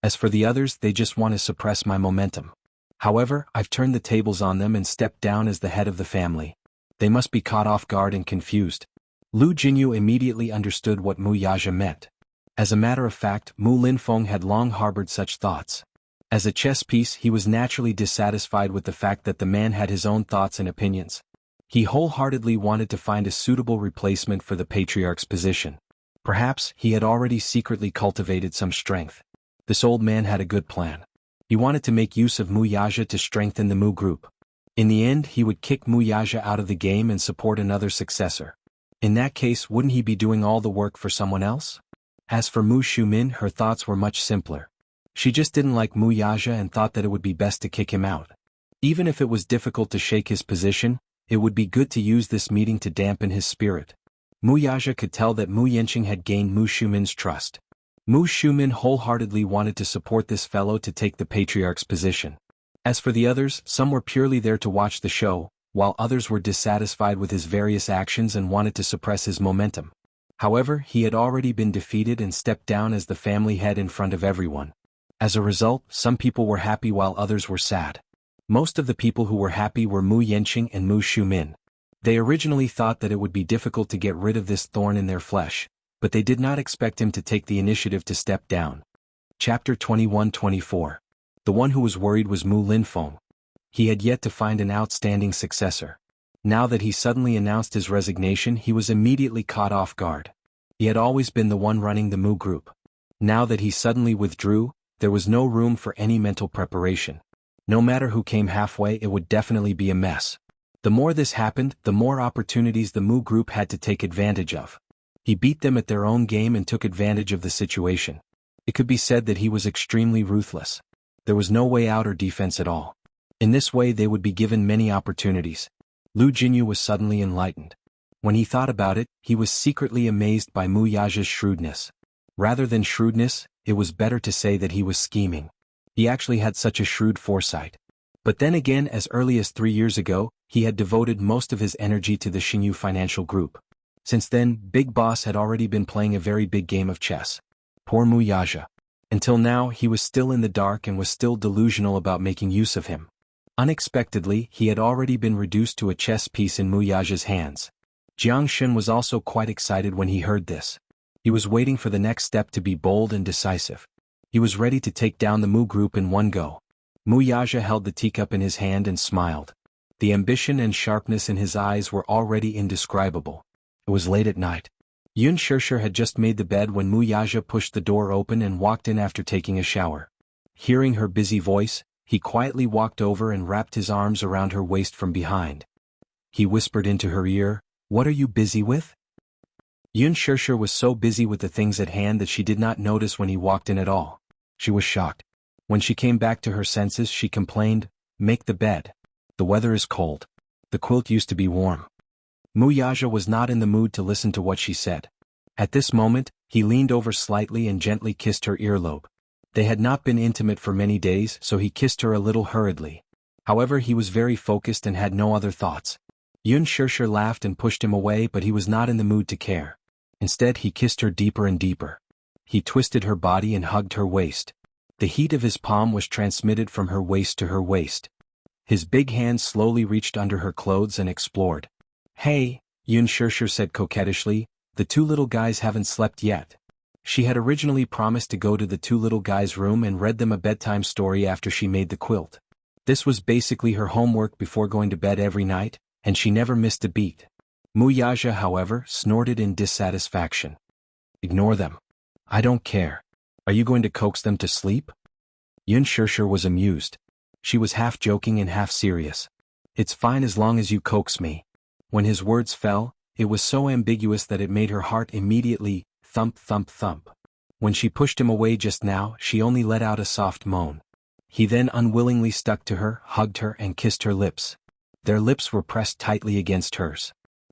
Speaker 1: As for the others, they just want to suppress my momentum. However, I've turned the tables on them and stepped down as the head of the family. They must be caught off guard and confused." Lu Jinyu immediately understood what Mu Yaja meant. As a matter of fact, Mu Linfeng had long harbored such thoughts. As a chess piece, he was naturally dissatisfied with the fact that the man had his own thoughts and opinions. He wholeheartedly wanted to find a suitable replacement for the patriarch's position. Perhaps he had already secretly cultivated some strength. This old man had a good plan. He wanted to make use of Mu Yaja to strengthen the Mu group. In the end, he would kick Mu Yaja out of the game and support another successor. In that case, wouldn't he be doing all the work for someone else? As for Mu Shumin, her thoughts were much simpler. She just didn't like Mu Yaja and thought that it would be best to kick him out. Even if it was difficult to shake his position, it would be good to use this meeting to dampen his spirit. Mu Yaja could tell that Mu Yenqing had gained Mu Shumin's trust. Mu Shumin wholeheartedly wanted to support this fellow to take the patriarch's position. As for the others, some were purely there to watch the show, while others were dissatisfied with his various actions and wanted to suppress his momentum. However, he had already been defeated and stepped down as the family head in front of everyone. As a result, some people were happy while others were sad. Most of the people who were happy were Mu Yenqing and Mu Shumin. They originally thought that it would be difficult to get rid of this thorn in their flesh, but they did not expect him to take the initiative to step down. Chapter 21-24. The one who was worried was Mu Linfeng. He had yet to find an outstanding successor. Now that he suddenly announced his resignation, he was immediately caught off guard. He had always been the one running the Mu group. Now that he suddenly withdrew, there was no room for any mental preparation. No matter who came halfway, it would definitely be a mess. The more this happened, the more opportunities the Mu group had to take advantage of. He beat them at their own game and took advantage of the situation. It could be said that he was extremely ruthless. There was no way out or defense at all. In this way they would be given many opportunities. Lu Jinyu was suddenly enlightened. When he thought about it, he was secretly amazed by Mu Yaja's shrewdness. Rather than shrewdness, it was better to say that he was scheming. He actually had such a shrewd foresight. But then again, as early as 3 years ago, he had devoted most of his energy to the Xinyu Financial Group. Since then, Big Boss had already been playing a very big game of chess. Poor Mu Yaja. Until now, he was still in the dark and was still delusional about making use of him. Unexpectedly, he had already been reduced to a chess piece in Mu Yaja's hands. Jiang Shen was also quite excited when he heard this. He was waiting for the next step to be bold and decisive. He was ready to take down the Mu group in one go. Mu Yaja held the teacup in his hand and smiled. The ambition and sharpness in his eyes were already indescribable. It was late at night. Yun Shirshir had just made the bed when Mu Yaja pushed the door open and walked in after taking a shower. Hearing her busy voice, he quietly walked over and wrapped his arms around her waist from behind. He whispered into her ear, "What are you busy with?" Yun Shirshir was so busy with the things at hand that she did not notice when he walked in at all. She was shocked. When she came back to her senses, she complained, "Make the bed. The weather is cold. The quilt used to be warm." Muyaja was not in the mood to listen to what she said. At this moment, he leaned over slightly and gently kissed her earlobe. They had not been intimate for many days, so he kissed her a little hurriedly. However, he was very focused and had no other thoughts. Yun Shirshir laughed and pushed him away, but he was not in the mood to care. Instead, he kissed her deeper and deeper. He twisted her body and hugged her waist. The heat of his palm was transmitted from her waist to her waist. His big hand slowly reached under her clothes and explored. "Hey," Yun Shirshir said coquettishly, "the two little guys haven't slept yet." She had originally promised to go to the two little guys' room and read them a bedtime story after she made the quilt. This was basically her homework before going to bed every night, and she never missed a beat. Muyaja, however, snorted in dissatisfaction. "Ignore them. I don't care. Are you going to coax them to sleep?" Yun Shirshir was amused. She was half joking and half serious. "It's fine as long as you coax me." When his words fell, it was so ambiguous that it made her heart immediately thump thump thump. When she pushed him away just now, she only let out a soft moan. He then unwillingly stuck to her, hugged her and kissed her lips. Their lips were pressed tightly against hers.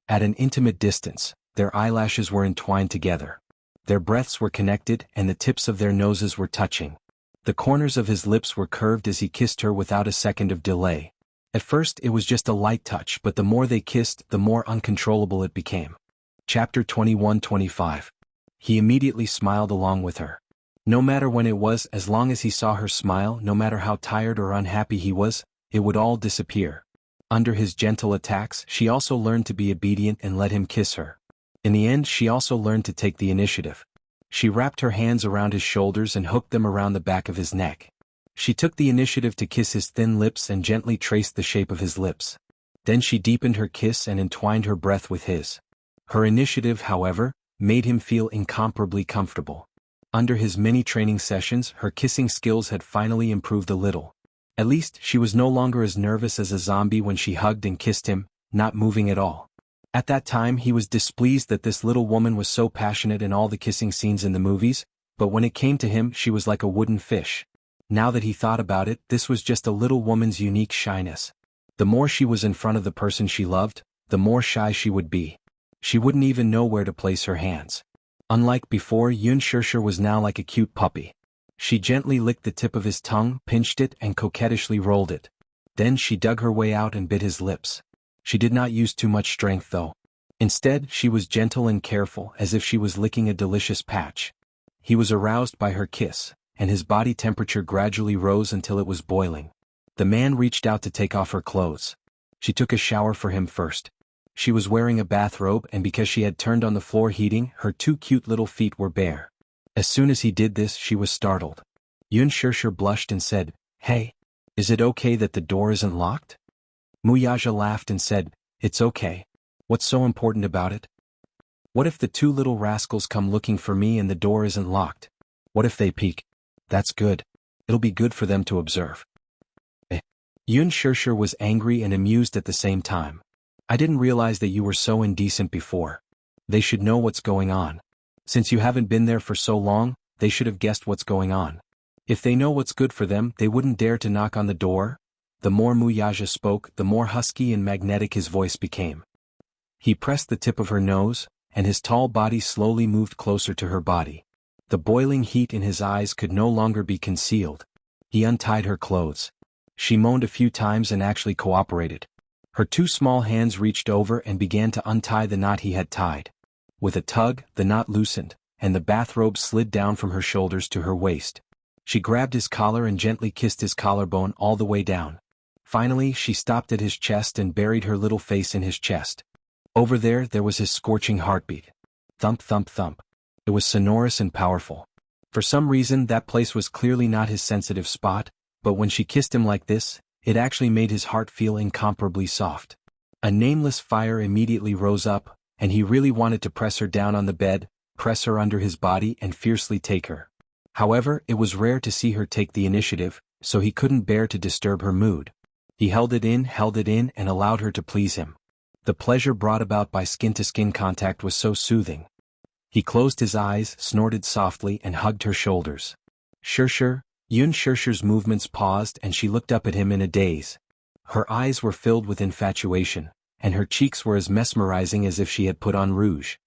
Speaker 1: At an intimate distance, their eyelashes were entwined together. Their breaths were connected and the tips of their noses were touching. The corners of his lips were curved as he kissed her without a second of delay. At first it was just a light touch, but the more they kissed, the more uncontrollable it became. Chapter 21-25. He immediately smiled along with her. No matter when it was, as long as he saw her smile, no matter how tired or unhappy he was, it would all disappear. Under his gentle attacks, she also learned to be obedient and let him kiss her. In the end, she also learned to take the initiative. She wrapped her hands around his shoulders and hooked them around the back of his neck. She took the initiative to kiss his thin lips and gently traced the shape of his lips. Then she deepened her kiss and entwined her breath with his. Her initiative, however, made him feel incomparably comfortable. Under his many training sessions, her kissing skills had finally improved a little. At least, she was no longer as nervous as a zombie when she hugged and kissed him, not moving at all. At that time, he was displeased that this little woman was so passionate in all the kissing scenes in the movies, but when it came to him, she was like a wooden fish. Now that he thought about it, this was just a little woman's unique shyness. The more she was in front of the person she loved, the more shy she would be. She wouldn't even know where to place her hands. Unlike before, Yun Shirshir was now like a cute puppy. She gently licked the tip of his tongue, pinched it, and coquettishly rolled it. Then she dug her way out and bit his lips. She did not use too much strength though. Instead, she was gentle and careful, as if she was licking a delicious patch. He was aroused by her kiss, and his body temperature gradually rose until it was boiling. The man reached out to take off her clothes. She took a shower for him first. She was wearing a bathrobe, and because she had turned on the floor heating, her two cute little feet were bare. As soon as he did this, she was startled. Yun Shirshir blushed and said, "Hey, is it okay that the door isn't locked?" Muyaja laughed and said, "It's okay. What's so important about it? What if the two little rascals come looking for me and the door isn't locked? What if they peek? That's good. It'll be good for them to observe." Yun Shirshir was angry and amused at the same time. "I didn't realize that you were so indecent before. They should know what's going on. Since you haven't been there for so long, they should have guessed what's going on. If they know what's good for them, they wouldn't dare to knock on the door." The more Muyaja spoke, the more husky and magnetic his voice became. He pressed the tip of her nose, and his tall body slowly moved closer to her body. The boiling heat in his eyes could no longer be concealed. He untied her clothes. She moaned a few times and actually cooperated. Her two small hands reached over and began to untie the knot he had tied. With a tug, the knot loosened, and the bathrobe slid down from her shoulders to her waist. She grabbed his collar and gently kissed his collarbone all the way down. Finally, she stopped at his chest and buried her little face in his chest. Over there was his scorching heartbeat. Thump thump thump. It was sonorous and powerful. For some reason, that place was clearly not his sensitive spot, but when she kissed him like this, it actually made his heart feel incomparably soft. A nameless fire immediately rose up, and he really wanted to press her down on the bed, press her under his body and fiercely take her. However, it was rare to see her take the initiative, so he couldn't bear to disturb her mood. He held it in, and allowed her to please him. The pleasure brought about by skin-to-skin contact was so soothing. He closed his eyes, snorted softly, and hugged her shoulders. Shirshir, Yun Shirshir's movements paused and she looked up at him in a daze. Her eyes were filled with infatuation, and her cheeks were as mesmerizing as if she had put on rouge.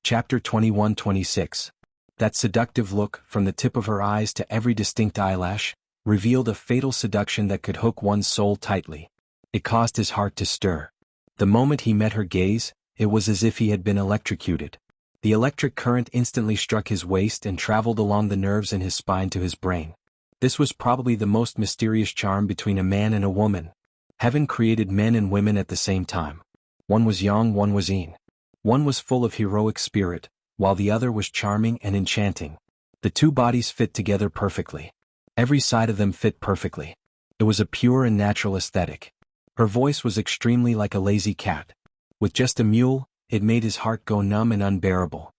Speaker 1: Chapter 21-26. That seductive look, from the tip of her eyes to every distinct eyelash, revealed a fatal seduction that could hook one's soul tightly. It caused his heart to stir. The moment he met her gaze, it was as if he had been electrocuted. The electric current instantly struck his waist and traveled along the nerves in his spine to his brain. This was probably the most mysterious charm between a man and a woman. Heaven created men and women at the same time. One was Yang, one was Yin. One was full of heroic spirit, while the other was charming and enchanting. The two bodies fit together perfectly. Every side of them fit perfectly. It was a pure and natural aesthetic. Her voice was extremely like a lazy cat. With just a mew, it made his heart go numb and unbearable.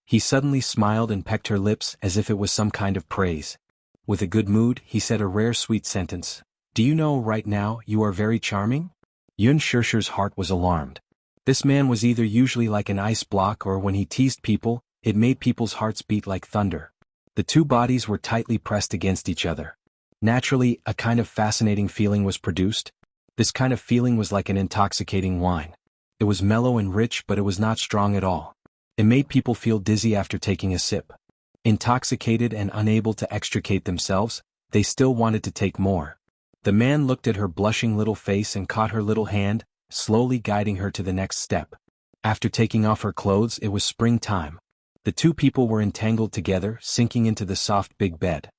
Speaker 1: He suddenly smiled and pecked her lips as if it was some kind of praise. With a good mood, he said a rare sweet sentence. Do you know, right now, you are very charming? Yun Shirshir's heart was alarmed. This man was either usually like an ice block or when he teased people, it made people's hearts beat like thunder. The two bodies were tightly pressed against each other. Naturally, a kind of fascinating feeling was produced. This kind of feeling was like an intoxicating wine. It was mellow and rich, but it was not strong at all. It made people feel dizzy after taking a sip. Intoxicated and unable to extricate themselves, they still wanted to take more. The man looked at her blushing little face and caught her little hand, slowly guiding her to the next step. After taking off her clothes, it was springtime. The two people were entangled together, sinking into the soft big bed.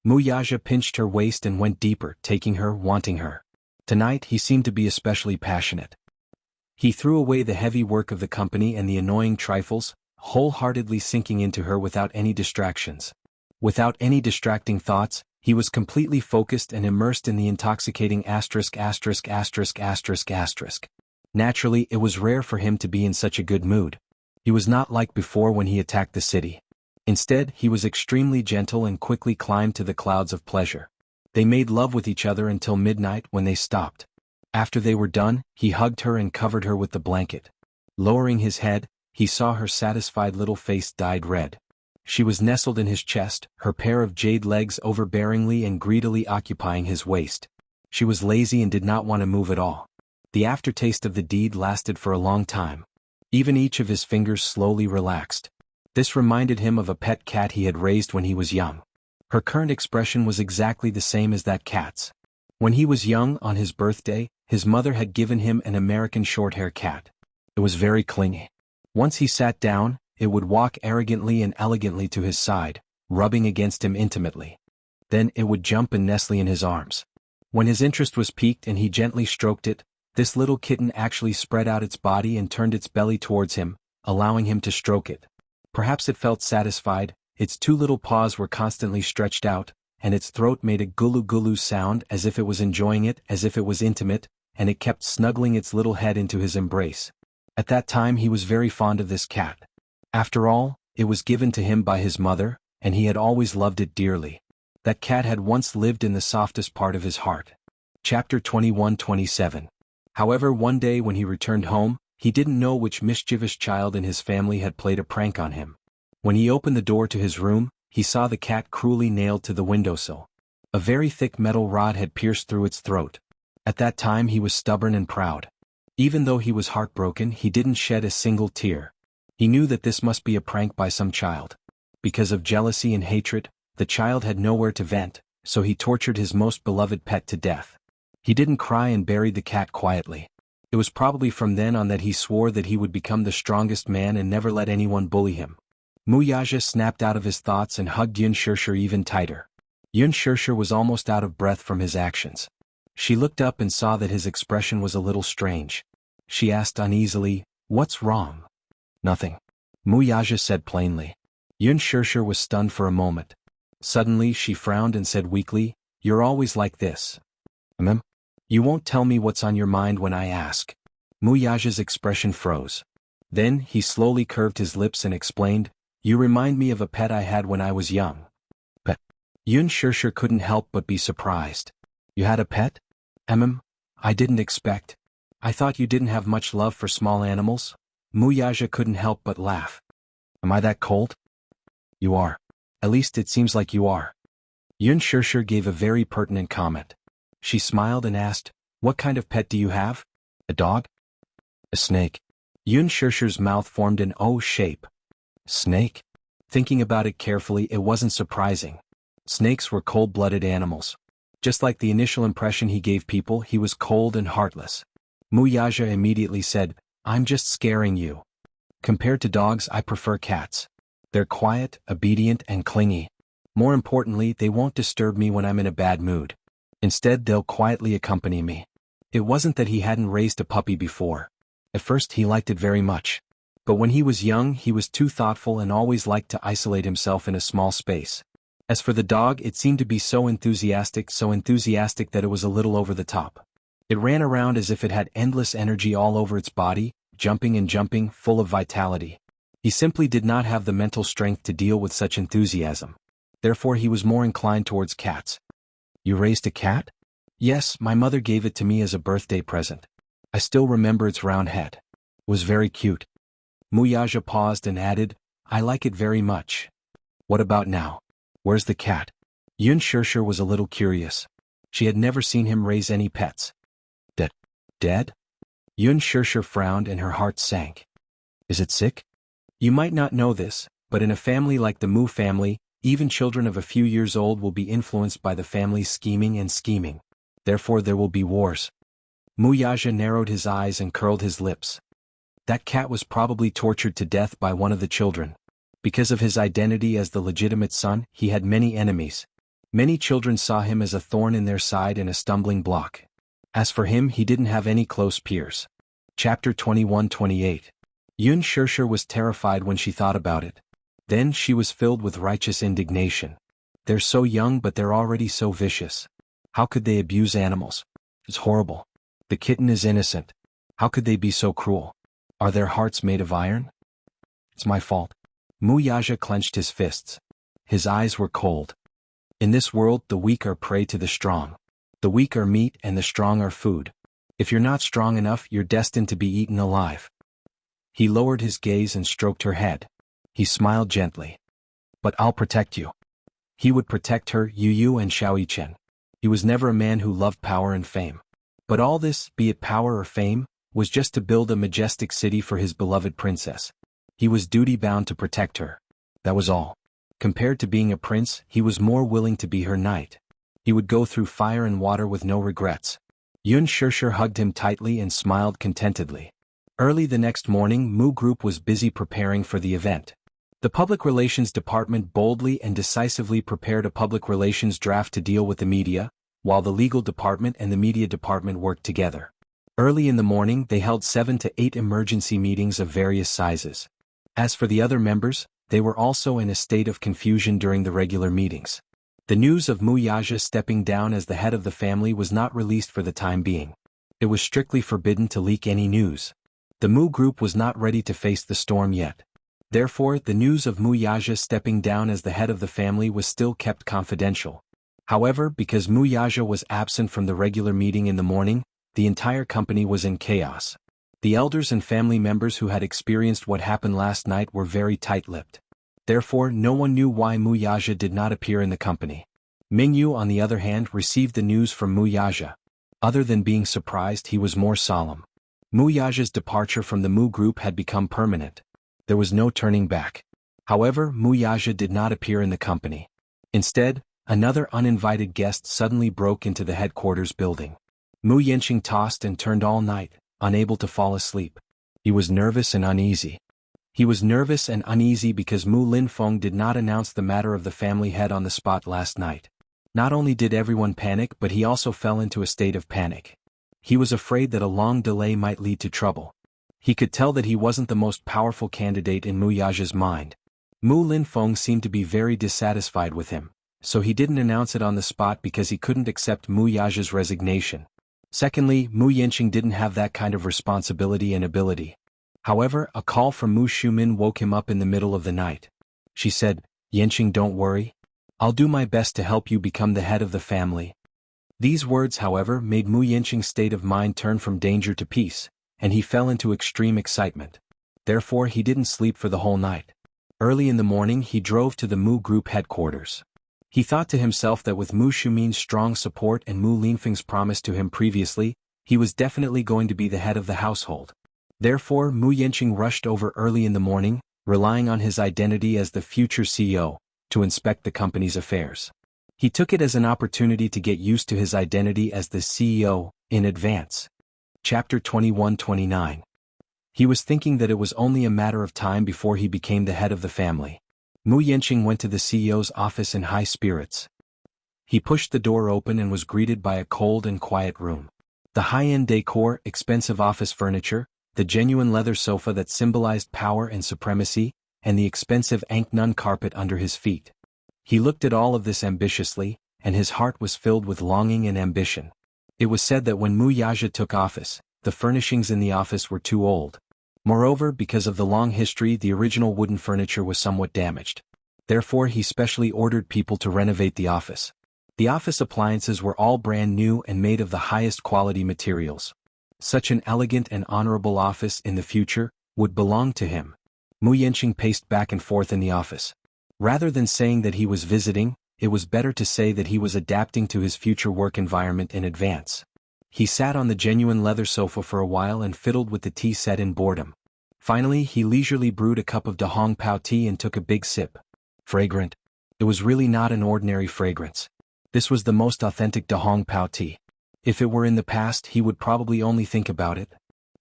Speaker 1: Muyaja pinched her waist and went deeper, taking her, wanting her. Tonight he seemed to be especially passionate. He threw away the heavy work of the company and the annoying trifles, wholeheartedly sinking into her without any distractions. Without any distracting thoughts, he was completely focused and immersed in the intoxicating ********. Naturally, it was rare for him to be in such a good mood. He was not like before when he attacked the city. Instead, he was extremely gentle and quickly climbed to the clouds of pleasure. They made love with each other until midnight when they stopped. After they were done, he hugged her and covered her with the blanket. Lowering his head, he saw her satisfied little face dyed red. She was nestled in his chest, her pair of jade legs overbearingly and greedily occupying his waist. She was lazy and did not want to move at all. The aftertaste of the deed lasted for a long time. Even each of his fingers slowly relaxed. This reminded him of a pet cat he had raised when he was young. Her current expression was exactly the same as that cat's. When he was young, on his birthday, his mother had given him an American short-hair cat. It was very clingy. Once he sat down, it would walk arrogantly and elegantly to his side, rubbing against him intimately. Then it would jump and nestle in his arms. When his interest was piqued and he gently stroked it, this little kitten actually spread out its body and turned its belly towards him, allowing him to stroke it. Perhaps it felt satisfied, its two little paws were constantly stretched out, and its throat made a gulu-gulu sound as if it was enjoying it, as if it was intimate, and it kept snuggling its little head into his embrace. At that time he was very fond of this cat. After all, it was given to him by his mother, and he had always loved it dearly. That cat had once lived in the softest part of his heart. Chapter 21-27. However, one day when he returned home, he didn't know which mischievous child in his family had played a prank on him. When he opened the door to his room, he saw the cat cruelly nailed to the windowsill. A very thick metal rod had pierced through its throat. At that time he was stubborn and proud. Even though he was heartbroken, he didn't shed a single tear. He knew that this must be a prank by some child. Because of jealousy and hatred, the child had nowhere to vent, so he tortured his most beloved pet to death. He didn't cry and buried the cat quietly. It was probably from then on that he swore that he would become the strongest man and never let anyone bully him. Muyaja snapped out of his thoughts and hugged Yun Shirshir even tighter. Yun Shirshir was almost out of breath from his actions. She looked up and saw that his expression was a little strange. She asked uneasily, "What's wrong?" "Nothing," Muyaja said plainly. Yun Shirshir was stunned for a moment. Suddenly she frowned and said weakly, "You're always like this. You won't tell me what's on your mind when I ask." Muyaja's expression froze. Then he slowly curved his lips and explained, "You remind me of a pet I had when I was young." "Pet?" Yun Shirshir couldn't help but be surprised. "You had a pet?" I didn't expect. I thought you didn't have much love for small animals." Muyaja couldn't help but laugh. Am I that cold? You are. At least it seems like you are. Yun Shirshir gave a very pertinent comment. She smiled and asked, what kind of pet do you have? A dog? A snake. Yun Shirshir's mouth formed an O shape. Snake? Thinking about it carefully, it wasn't surprising. Snakes were cold-blooded animals. Just like the initial impression he gave people, he was cold and heartless. Muyaja immediately said, I'm just scaring you. Compared to dogs, I prefer cats. They're quiet, obedient, and clingy. More importantly, they won't disturb me when I'm in a bad mood. Instead, they'll quietly accompany me. It wasn't that he hadn't raised a puppy before. At first, he liked it very much. But when he was young, he was too thoughtful and always liked to isolate himself in a small space. As for the dog, it seemed to be so enthusiastic that it was a little over the top. It ran around as if it had endless energy all over its body, jumping and jumping, full of vitality. He simply did not have the mental strength to deal with such enthusiasm. Therefore, he was more inclined towards cats. You raised a cat? Yes, my mother gave it to me as a birthday present. I still remember its round head. It was very cute. Muyaja paused and added, I like it very much. What about now? Where's the cat? Yun Shirshir was a little curious. She had never seen him raise any pets. Dead? Yun Shirshir frowned and her heart sank. Is it sick? You might not know this, but in a family like the Mu family, even children of a few years old will be influenced by the family's scheming. Therefore there will be wars. Muyaja narrowed his eyes and curled his lips. That cat was probably tortured to death by one of the children. Because of his identity as the legitimate son, he had many enemies. Many children saw him as a thorn in their side and a stumbling block. As for him, he didn't have any close peers. Chapter 21-28. Yun Shirshir was terrified when she thought about it. Then she was filled with righteous indignation. They're so young but they're already so vicious. How could they abuse animals? It's horrible. The kitten is innocent. How could they be so cruel? Are their hearts made of iron? It's my fault. Muyaja clenched his fists. His eyes were cold. In this world, the weak are prey to the strong. The weak are meat and the strong are food. If you're not strong enough, you're destined to be eaten alive. He lowered his gaze and stroked her head. He smiled gently. But I'll protect you. He would protect her, Yu and Xiaoyichen. He was never a man who loved power and fame. But all this, be it power or fame, was just to build a majestic city for his beloved princess. He was duty-bound to protect her. That was all. Compared to being a prince, he was more willing to be her knight. He would go through fire and water with no regrets. Yun Shirshir hugged him tightly and smiled contentedly. Early the next morning, Mu Group was busy preparing for the event. The Public Relations Department boldly and decisively prepared a public relations draft to deal with the media, while the legal department and the media department worked together. Early in the morning, they held 7 to 8 emergency meetings of various sizes. As for the other members, they were also in a state of confusion during the regular meetings. The news of Muyaja stepping down as the head of the family was not released for the time being. It was strictly forbidden to leak any news. The Mu Group was not ready to face the storm yet. Therefore, the news of Muyaja stepping down as the head of the family was still kept confidential. However, because Muyaja was absent from the regular meeting in the morning, the entire company was in chaos. The elders and family members who had experienced what happened last night were very tight-lipped. Therefore, no one knew why Muyaja did not appear in the company. Mingyu, on the other hand, received the news from Muyaja. Other than being surprised, he was more solemn. Muyaja's departure from the Mu Group had become permanent. There was no turning back. However, Muyaja did not appear in the company. Instead, another uninvited guest suddenly broke into the headquarters building. Mu Yanqing tossed and turned all night, unable to fall asleep. He was nervous and uneasy. He was nervous and uneasy because Mu Linfeng did not announce the matter of the family head on the spot last night. Not only did everyone panic, but he also fell into a state of panic. He was afraid that a long delay might lead to trouble. He could tell that he wasn't the most powerful candidate in Muyaja's mind. Mu Linfeng seemed to be very dissatisfied with him, so he didn't announce it on the spot because he couldn't accept Muyaja's resignation. Secondly, Mu Yanqing didn't have that kind of responsibility and ability. However, a call from Mu Shumin woke him up in the middle of the night. She said, "Yanqing, don't worry. I'll do my best to help you become the head of the family." These words, however, made Mu Yanqing's state of mind turn from danger to peace, and he fell into extreme excitement. Therefore, he didn't sleep for the whole night. Early in the morning he drove to the Mu Group headquarters. He thought to himself that with Mu Shumin's strong support and Mu Linfeng's promise to him previously, he was definitely going to be the head of the household. Therefore Mu Yanqing rushed over early in the morning, relying on his identity as the future CEO, to inspect the company's affairs. He took it as an opportunity to get used to his identity as the CEO, in advance. Chapter 21-29. He was thinking that it was only a matter of time before he became the head of the family. Mu Yanqing went to the CEO's office in high spirits. He pushed the door open and was greeted by a cold and quiet room. The high-end decor, expensive office furniture, the genuine leather sofa that symbolized power and supremacy, and the expensive Anknun carpet under his feet. He looked at all of this ambitiously, and his heart was filled with longing and ambition. It was said that when Mu Yaja took office, the furnishings in the office were too old. Moreover, because of the long history, the original wooden furniture was somewhat damaged. Therefore he specially ordered people to renovate the office. The office appliances were all brand new and made of the highest quality materials. Such an elegant and honorable office in the future would belong to him. Mu Yanqing paced back and forth in the office. Rather than saying that he was visiting, it was better to say that he was adapting to his future work environment in advance. He sat on the genuine leather sofa for a while and fiddled with the tea set in boredom. Finally he leisurely brewed a cup of Dahong Pao tea and took a big sip. Fragrant. It was really not an ordinary fragrance. This was the most authentic Dahong Pao tea. If it were in the past he would probably only think about it.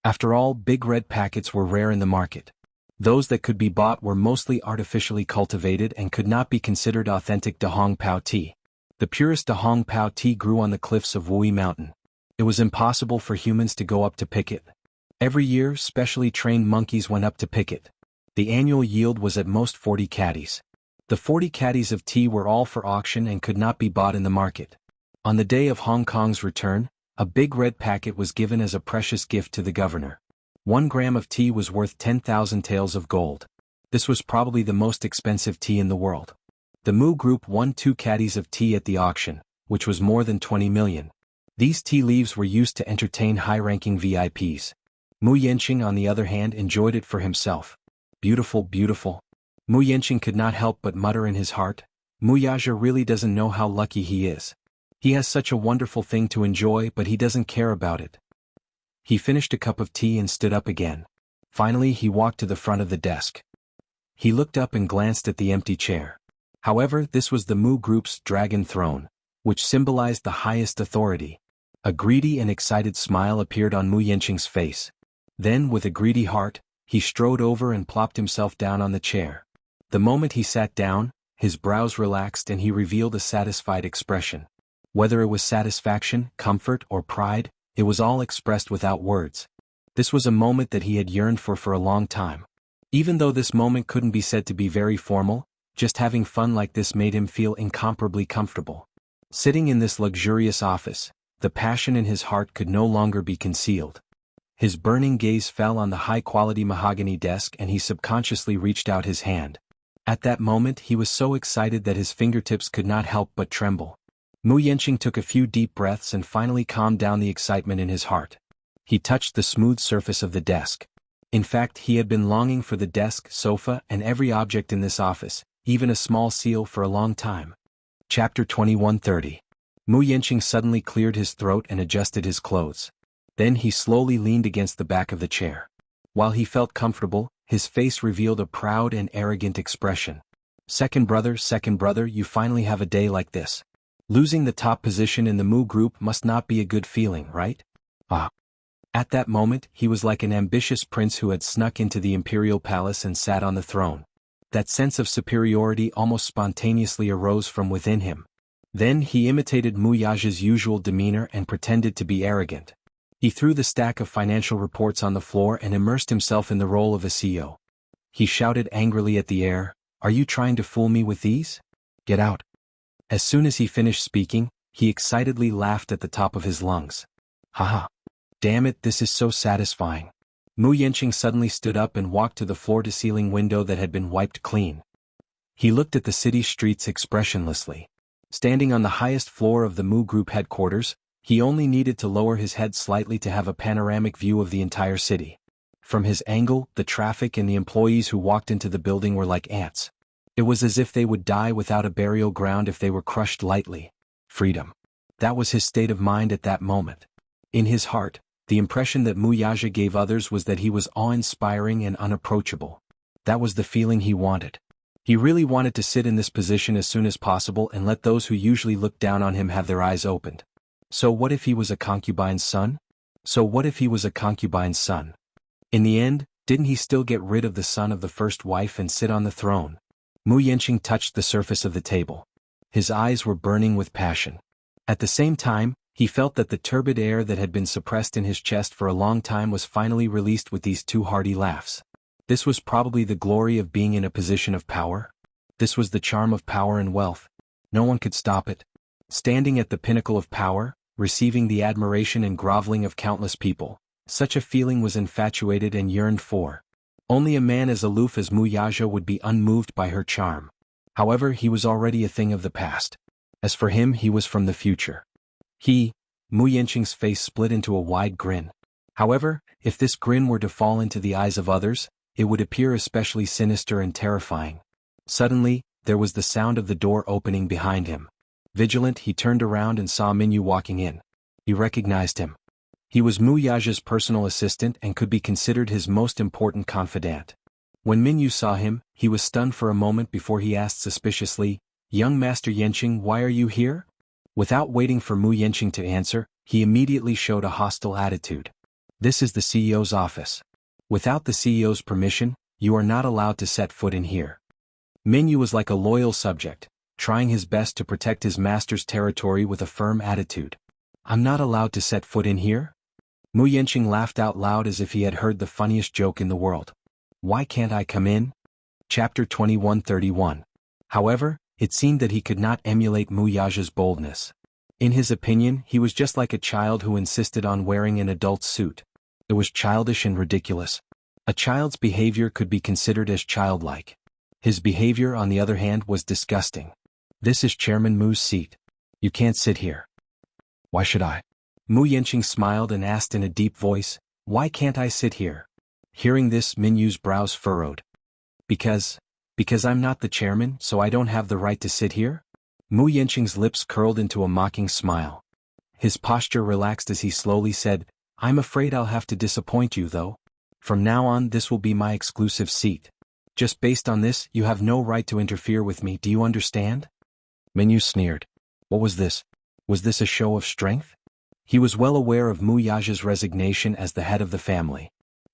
Speaker 1: After all, big red packets were rare in the market. Those that could be bought were mostly artificially cultivated and could not be considered authentic Dahong Pao tea. The purest Dahong Pao tea grew on the cliffs of Wui Mountain. It was impossible for humans to go up to pick it. Every year, specially trained monkeys went up to pick it. The annual yield was at most 40 caddies. The 40 caddies of tea were all for auction and could not be bought in the market. On the day of Hong Kong's return, a big red packet was given as a precious gift to the governor. 1 gram of tea was worth 10,000 taels of gold. This was probably the most expensive tea in the world. The Mu Group won 2 caddies of tea at the auction, which was more than 20 million. These tea leaves were used to entertain high-ranking VIPs. Mu Yanqing, on the other hand, enjoyed it for himself. Beautiful, beautiful. Mu Yanqing could not help but mutter in his heart, Mu Yaja really doesn't know how lucky he is. He has such a wonderful thing to enjoy, but he doesn't care about it. He finished a cup of tea and stood up again. Finally he walked to the front of the desk. He looked up and glanced at the empty chair. However, this was the Mu Group's dragon throne, which symbolized the highest authority. A greedy and excited smile appeared on Mu Yanqing's face. Then, with a greedy heart, he strode over and plopped himself down on the chair. The moment he sat down, his brows relaxed and he revealed a satisfied expression. Whether it was satisfaction, comfort, or pride, it was all expressed without words. This was a moment that he had yearned for a long time. Even though this moment couldn't be said to be very formal, just having fun like this made him feel incomparably comfortable. Sitting in this luxurious office, the passion in his heart could no longer be concealed. His burning gaze fell on the high-quality mahogany desk and he subconsciously reached out his hand. At that moment he was so excited that his fingertips could not help but tremble. Mu Yanqing took a few deep breaths and finally calmed down the excitement in his heart. He touched the smooth surface of the desk. In fact, he had been longing for the desk, sofa, and every object in this office, even a small seal, for a long time. Chapter 21-30. Mu Yanqing suddenly cleared his throat and adjusted his clothes. Then he slowly leaned against the back of the chair. While he felt comfortable, his face revealed a proud and arrogant expression. Second brother, you finally have a day like this. Losing the top position in the Mu Group must not be a good feeling, right? Ah. At that moment, he was like an ambitious prince who had snuck into the imperial palace and sat on the throne. That sense of superiority almost spontaneously arose from within him. Then he imitated Mu Yaja's usual demeanor and pretended to be arrogant. He threw the stack of financial reports on the floor and immersed himself in the role of a CEO. He shouted angrily at the air, "Are you trying to fool me with these? Get out." As soon as he finished speaking, he excitedly laughed at the top of his lungs. Haha. Damn it, this is so satisfying. Mu Yanqing suddenly stood up and walked to the floor-to-ceiling window that had been wiped clean. He looked at the city streets expressionlessly. Standing on the highest floor of the Mu Group headquarters, he only needed to lower his head slightly to have a panoramic view of the entire city. From his angle, the traffic and the employees who walked into the building were like ants. It was as if they would die without a burial ground if they were crushed lightly. Freedom. That was his state of mind at that moment. In his heart, the impression that Wuxia gave others was that he was awe-inspiring and unapproachable. That was the feeling he wanted. He really wanted to sit in this position as soon as possible and let those who usually looked down on him have their eyes opened. So what if he was a concubine's son? In the end, didn't he still get rid of the son of the first wife and sit on the throne? Mu Yanqing touched the surface of the table. His eyes were burning with passion. At the same time, he felt that the turbid air that had been suppressed in his chest for a long time was finally released with these two hearty laughs. This was probably the glory of being in a position of power. This was the charm of power and wealth. No one could stop it. Standing at the pinnacle of power, receiving the admiration and groveling of countless people, such a feeling was infatuated and yearned for. Only a man as aloof as Wuxia would be unmoved by her charm. However, he was already a thing of the past. As for him, he was from the future. Mu Yanqing's face split into a wide grin. However, if this grin were to fall into the eyes of others, it would appear especially sinister and terrifying. Suddenly, there was the sound of the door opening behind him. Vigilant, he turned around and saw Minyu walking in. He recognized him. He was Wuxia's personal assistant and could be considered his most important confidant. When Minyu saw him, he was stunned for a moment before he asked suspiciously, "Young Master Yanqing, why are you here?" Without waiting for Mu Yanqing to answer, he immediately showed a hostile attitude. "This is the CEO's office. Without the CEO's permission, you are not allowed to set foot in here." Minyu was like a loyal subject, trying his best to protect his master's territory with a firm attitude. "I'm not allowed to set foot in here?" Mu Yanqing laughed out loud as if he had heard the funniest joke in the world. "Why can't I come in?" Chapter 21:31. However, it seemed that he could not emulate Wuxia's boldness. In his opinion, he was just like a child who insisted on wearing an adult's suit. It was childish and ridiculous. A child's behavior could be considered as childlike. His behavior, on the other hand, was disgusting. "This is Chairman Mu's seat. You can't sit here." "Why should I?" Mu Yanqing smiled and asked in a deep voice, "Why can't I sit here?" Hearing this, Minyu's brows furrowed. Because I'm not the chairman, so I don't have the right to sit here?" Mu Yanqing's lips curled into a mocking smile. His posture relaxed as he slowly said, "I'm afraid I'll have to disappoint you though. From now on, this will be my exclusive seat. Just based on this, you have no right to interfere with me, do you understand?" Minyu sneered. What was this? Was this a show of strength? He was well aware of Wuxia's resignation as the head of the family.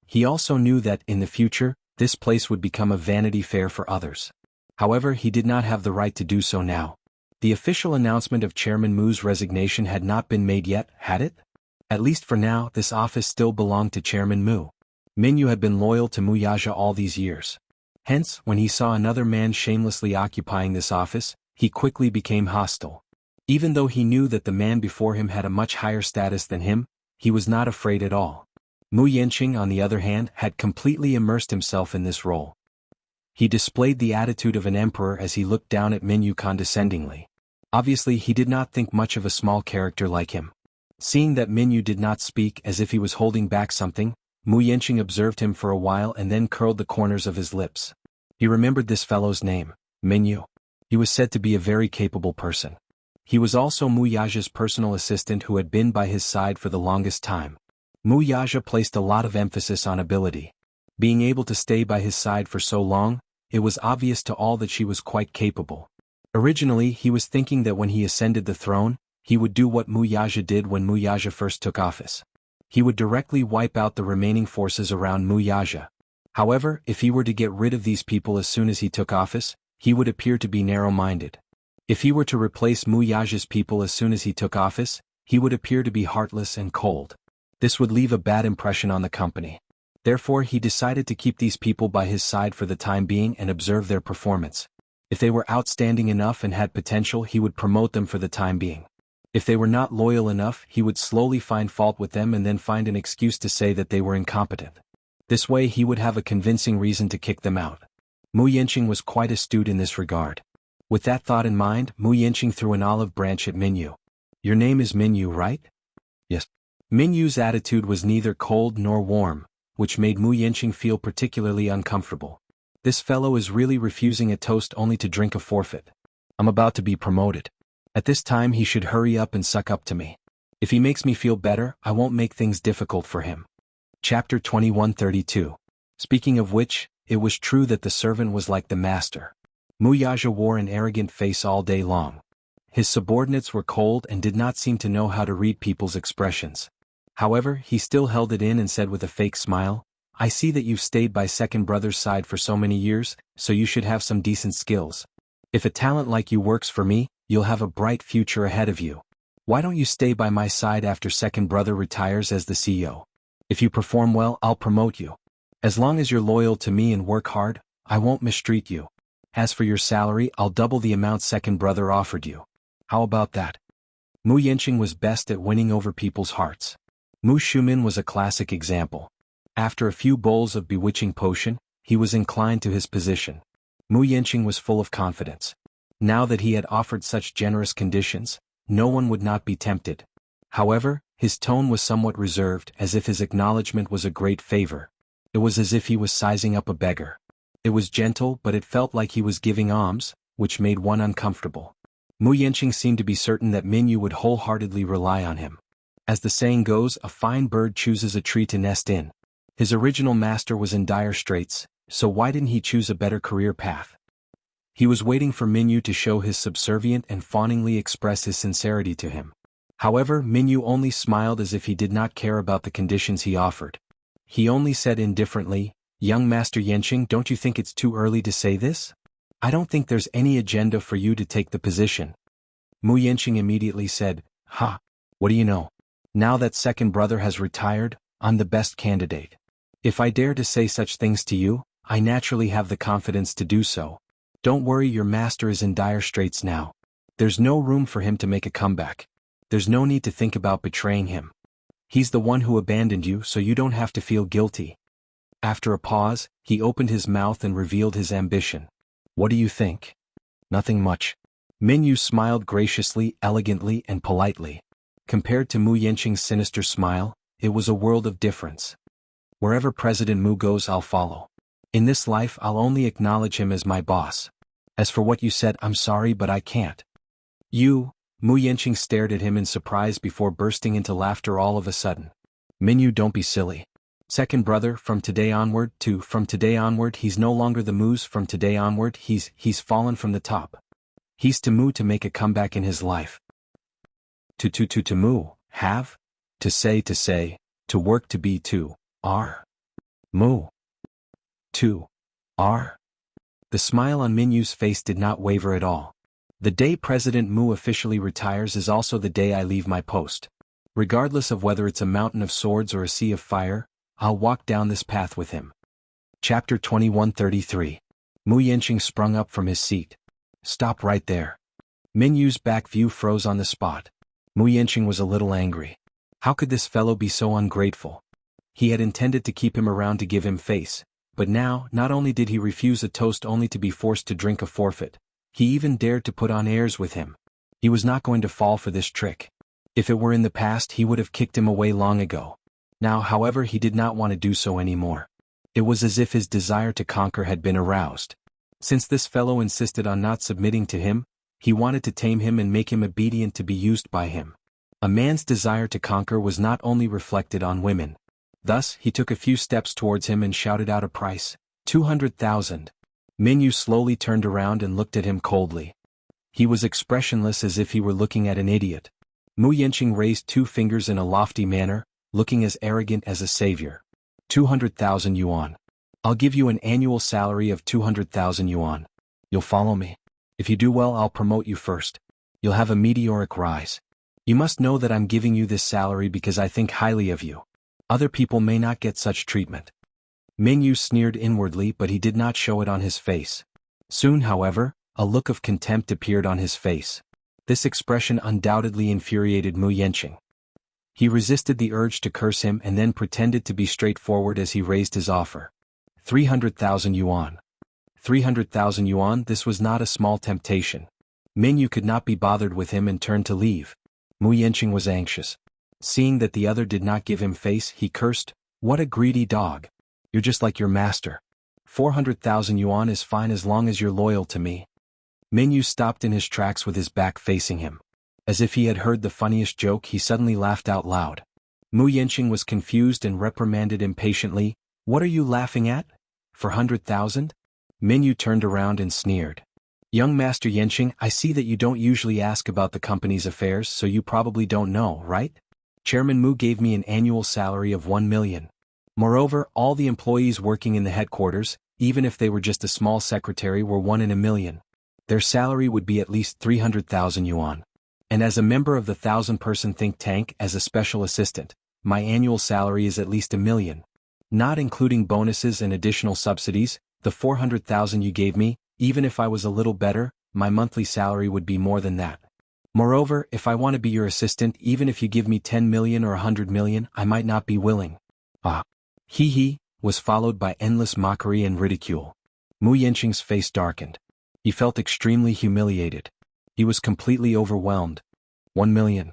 Speaker 1: He also knew that, in the future, this place would become a vanity fair for others. However, he did not have the right to do so now. The official announcement of Chairman Mu's resignation had not been made yet, had it? At least for now, this office still belonged to Chairman Mu. Minyu had been loyal to Wuxia all these years. Hence, when he saw another man shamelessly occupying this office, he quickly became hostile. Even though he knew that the man before him had a much higher status than him, he was not afraid at all. Mu Yanqing, on the other hand, had completely immersed himself in this role. He displayed the attitude of an emperor as he looked down at Minyu condescendingly. Obviously, he did not think much of a small character like him. Seeing that Minyu did not speak as if he was holding back something, Mu Yanqing observed him for a while and then curled the corners of his lips. He remembered this fellow's name, Minyu. He was said to be a very capable person. He was also Wuxia's personal assistant who had been by his side for the longest time. Wuxia placed a lot of emphasis on ability. Being able to stay by his side for so long, it was obvious to all that she was quite capable. Originally, he was thinking that when he ascended the throne, he would do what Wuxia did when Wuxia first took office. He would directly wipe out the remaining forces around Wuxia. However, if he were to get rid of these people as soon as he took office, he would appear to be narrow-minded. If he were to replace Wuxia's people as soon as he took office, he would appear to be heartless and cold. This would leave a bad impression on the company. Therefore, he decided to keep these people by his side for the time being and observe their performance. If they were outstanding enough and had potential, he would promote them for the time being. If they were not loyal enough, he would slowly find fault with them and then find an excuse to say that they were incompetent. This way he would have a convincing reason to kick them out. Mu Yanqing was quite astute in this regard. With that thought in mind, Mu Yanqing threw an olive branch at Minyu. "Your name is Minyu, right?" "Yes." Minyu's attitude was neither cold nor warm, which made Mu Yanqing feel particularly uncomfortable. This fellow is really refusing a toast only to drink a forfeit. I'm about to be promoted. At this time he should hurry up and suck up to me. If he makes me feel better, I won't make things difficult for him. Chapter 2132. Speaking of which, it was true that the servant was like the master. Mu Yaja wore an arrogant face all day long. His subordinates were cold and did not seem to know how to read people's expressions. However, he still held it in and said with a fake smile, I see that you've stayed by second brother's side for so many years, so you should have some decent skills. If a talent like you works for me, you'll have a bright future ahead of you. Why don't you stay by my side after second brother retires as the CEO? If you perform well, I'll promote you. As long as you're loyal to me and work hard, I won't mistreat you. As for your salary, I'll double the amount second brother offered you. How about that? Mu Yanqing was best at winning over people's hearts. Mu Shumin was a classic example. After a few bowls of bewitching potion, he was inclined to his position. Mu Yanqing was full of confidence. Now that he had offered such generous conditions, no one would not be tempted. However, his tone was somewhat reserved, as if his acknowledgement was a great favor. It was as if he was sizing up a beggar. It was gentle, but it felt like he was giving alms, which made one uncomfortable. Mu Yanqing seemed to be certain that Minyu would wholeheartedly rely on him. As the saying goes, a fine bird chooses a tree to nest in. His original master was in dire straits, so why didn't he choose a better career path? He was waiting for Minyu to show his subservient and fawningly express his sincerity to him. However, Minyu only smiled as if he did not care about the conditions he offered. He only said indifferently, Young Master Yanqing, don't you think it's too early to say this? I don't think there's any agenda for you to take the position. Mu Yanqing immediately said, Ha! What do you know? Now that second brother has retired, I'm the best candidate. If I dare to say such things to you, I naturally have the confidence to do so. Don't worry, your master is in dire straits now. There's no room for him to make a comeback. There's no need to think about betraying him. He's the one who abandoned you, so you don't have to feel guilty. After a pause, he opened his mouth and revealed his ambition. What do you think? Nothing much. Minyu smiled graciously, elegantly, and politely. Compared to Mu Yanqing's sinister smile, it was a world of difference. Wherever President Mu goes, I'll follow. In this life, I'll only acknowledge him as my boss. As for what you said, I'm sorry, but I can't. You, Mu Yanqing stared at him in surprise before bursting into laughter all of a sudden. Minyu, don't be silly. Second brother, from today onward, he's no longer the Mu's. From today onward, he's fallen from the top. He's to Mu to make a comeback in his life. To Mu, have? To say, to work to be to, are. Mu. To, are. The smile on Minyu's face did not waver at all. The day President Mu officially retires is also the day I leave my post. Regardless of whether it's a mountain of swords or a sea of fire, I'll walk down this path with him. Chapter 2133. Mu Yanqing sprung up from his seat. Stop right there. Minyu's back view froze on the spot. Mu Yanqing was a little angry. How could this fellow be so ungrateful? He had intended to keep him around to give him face, but now, not only did he refuse a toast only to be forced to drink a forfeit, he even dared to put on airs with him. He was not going to fall for this trick. If it were in the past, he would have kicked him away long ago. Now, however, he did not want to do so anymore. It was as if his desire to conquer had been aroused. Since this fellow insisted on not submitting to him, he wanted to tame him and make him obedient to be used by him. A man's desire to conquer was not only reflected on women. Thus, he took a few steps towards him and shouted out a price, 200,000. Minyu slowly turned around and looked at him coldly. He was expressionless, as if he were looking at an idiot. Mu Yanqing raised two fingers in a lofty manner, looking as arrogant as a savior. 200,000 yuan. I'll give you an annual salary of 200,000 yuan. You'll follow me. If you do well, I'll promote you first. You'll have a meteoric rise. You must know that I'm giving you this salary because I think highly of you. Other people may not get such treatment. Minyu sneered inwardly, but he did not show it on his face. Soon, however, a look of contempt appeared on his face. This expression undoubtedly infuriated Mu Yanqing. He resisted the urge to curse him and then pretended to be straightforward as he raised his offer. 300,000 yuan. 300,000 yuan, this was not a small temptation. Minyu could not be bothered with him and turned to leave. Mu Yanqing was anxious. Seeing that the other did not give him face, he cursed, What a greedy dog. You're just like your master. 400,000 yuan is fine as long as you're loyal to me. Minyu stopped in his tracks with his back facing him. As if he had heard the funniest joke, he suddenly laughed out loud. Mu Yanqing was confused and reprimanded impatiently. What are you laughing at? 400,000? Minyu turned around and sneered. Young Master Yanqing, I see that you don't usually ask about the company's affairs, so you probably don't know, right? Chairman Mu gave me an annual salary of 1 million. Moreover, all the employees working in the headquarters, even if they were just a small secretary, were 1 in a million. Their salary would be at least 300,000 yuan. And as a member of the 1,000-person think tank as a special assistant, my annual salary is at least 1 million. Not including bonuses and additional subsidies, the 400,000 you gave me, even if I was a little better, my monthly salary would be more than that. Moreover, if I want to be your assistant, even if you give me 10 million or 100 million, I might not be willing. Ah. Hee, was followed by endless mockery and ridicule. Mu Yanqing's face darkened. He felt extremely humiliated. He was completely overwhelmed. 1 million.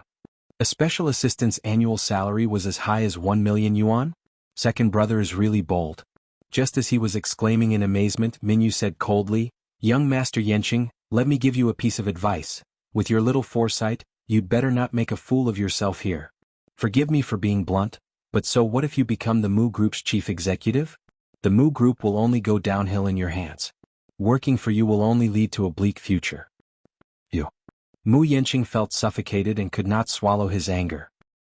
Speaker 1: A special assistant's annual salary was as high as 1 million yuan? Second brother is really bold. Just as he was exclaiming in amazement, Minyu said coldly, Young Master Yanqing, let me give you a piece of advice. With your little foresight, you'd better not make a fool of yourself here. Forgive me for being blunt, but so what if you become the Mu Group's chief executive? The Mu Group will only go downhill in your hands. Working for you will only lead to a bleak future. Mu Yanqing felt suffocated and could not swallow his anger.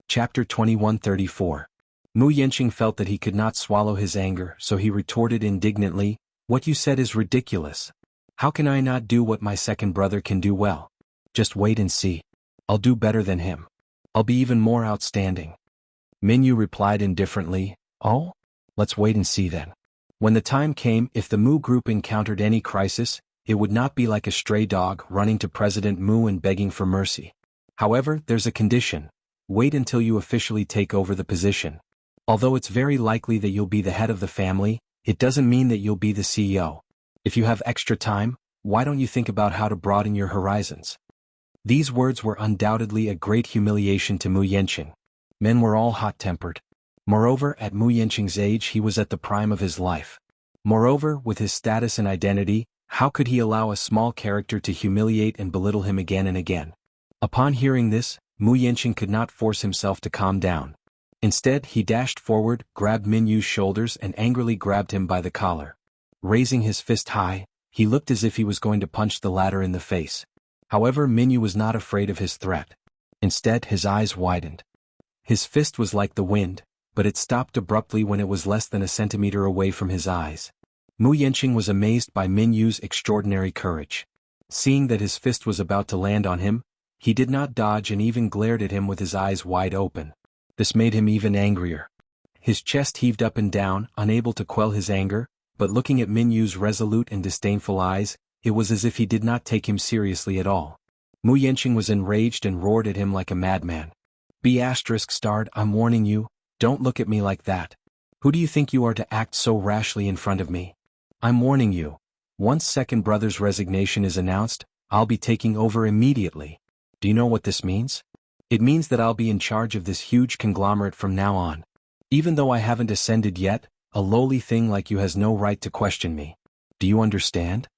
Speaker 1: Chapter 2134. Mu Yanqing felt that he could not swallow his anger, so he retorted indignantly, What you said is ridiculous. How can I not do what my second brother can do well? Just wait and see. I'll do better than him. I'll be even more outstanding. Minyu replied indifferently, Oh? Let's wait and see then. When the time came, if the Mu Group encountered any crisis, it would not be like a stray dog running to President Mu and begging for mercy. However, there's a condition. Wait until you officially take over the position. Although it's very likely that you'll be the head of the family, it doesn't mean that you'll be the CEO. If you have extra time, why don't you think about how to broaden your horizons? These words were undoubtedly a great humiliation to Mu Yanqing. Men were all hot-tempered. Moreover, at Mu Yanqing's age he was at the prime of his life. Moreover, with his status and identity, how could he allow a small character to humiliate and belittle him again and again? Upon hearing this, Mu Yanqing could not force himself to calm down. Instead, he dashed forward, grabbed Minyu's shoulders and angrily grabbed him by the collar. Raising his fist high, he looked as if he was going to punch the latter in the face. However, Minyu was not afraid of his threat. Instead, his eyes widened. His fist was like the wind, but it stopped abruptly when it was less than a centimeter away from his eyes. Mu Yanqing was amazed by Minyu's extraordinary courage. Seeing that his fist was about to land on him, he did not dodge and even glared at him with his eyes wide open. This made him even angrier. His chest heaved up and down, unable to quell his anger, but looking at Minyu's resolute and disdainful eyes, it was as if he did not take him seriously at all. Mu Yanqing was enraged and roared at him like a madman. B****, I'm warning you, don't look at me like that. Who do you think you are to act so rashly in front of me? I'm warning you. Once second brother's resignation is announced, I'll be taking over immediately. Do you know what this means? It means that I'll be in charge of this huge conglomerate from now on. Even though I haven't ascended yet, a lowly thing like you has no right to question me. Do you understand?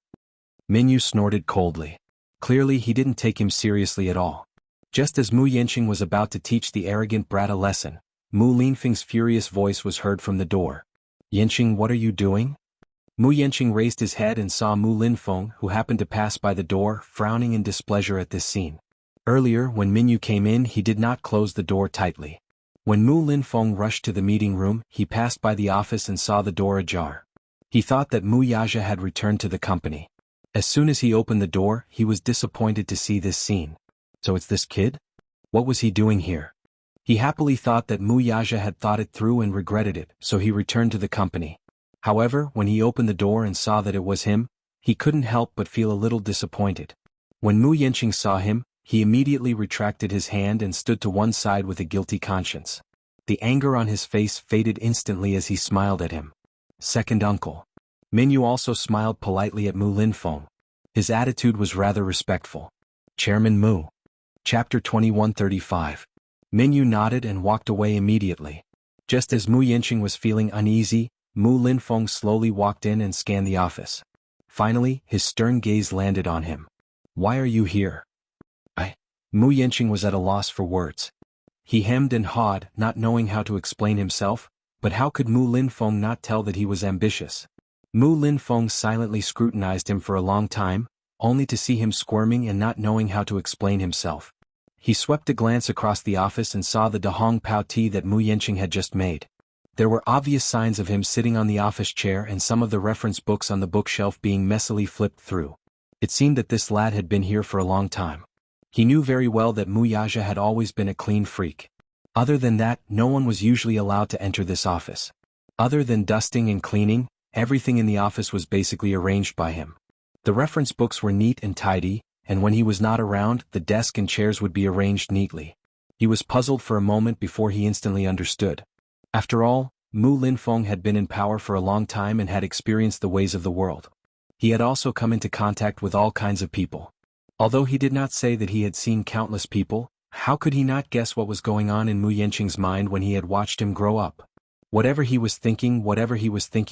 Speaker 1: Minyu snorted coldly. Clearly he didn't take him seriously at all. Just as Mu Yanqing was about to teach the arrogant brat a lesson, Mu Linfeng's furious voice was heard from the door. Yanqing, what are you doing? Mu Yanqing raised his head and saw Mu Linfeng, who happened to pass by the door, frowning in displeasure at this scene. Earlier, when Minyu came in, he did not close the door tightly. When Mu Linfeng rushed to the meeting room, he passed by the office and saw the door ajar. He thought that Mu Yaja had returned to the company. As soon as he opened the door, he was disappointed to see this scene. So it's this kid? What was he doing here? He happily thought that Mu Yaja had thought it through and regretted it, so he returned to the company. However, when he opened the door and saw that it was him, he couldn't help but feel a little disappointed. When Mu Yanqing saw him, he immediately retracted his hand and stood to one side with a guilty conscience. The anger on his face faded instantly as he smiled at him. Second uncle. Minyu also smiled politely at Mu Linfeng. His attitude was rather respectful. Chairman Mu. Chapter 2135. Minyu nodded and walked away immediately. Just as Mu Yanqing was feeling uneasy, Mu Linfeng slowly walked in and scanned the office. Finally, his stern gaze landed on him. "Why are you here?" Mu Yanqing was at a loss for words. He hemmed and hawed, not knowing how to explain himself, but how could Mu Linfeng not tell that he was ambitious? Mu Linfeng silently scrutinized him for a long time, only to see him squirming and not knowing how to explain himself. He swept a glance across the office and saw the Dahong Pao tea that Mu Yanqing had just made. There were obvious signs of him sitting on the office chair and some of the reference books on the bookshelf being messily flipped through. It seemed that this lad had been here for a long time. He knew very well that Mu Yaja had always been a clean freak. Other than that, no one was usually allowed to enter this office. Other than dusting and cleaning, everything in the office was basically arranged by him. The reference books were neat and tidy, and when he was not around, the desk and chairs would be arranged neatly. He was puzzled for a moment before he instantly understood. After all, Mu Linfeng had been in power for a long time and had experienced the ways of the world. He had also come into contact with all kinds of people. Although he did not say that he had seen countless people, how could he not guess what was going on in Mu Yanqing's mind when he had watched him grow up? Whatever he was thinking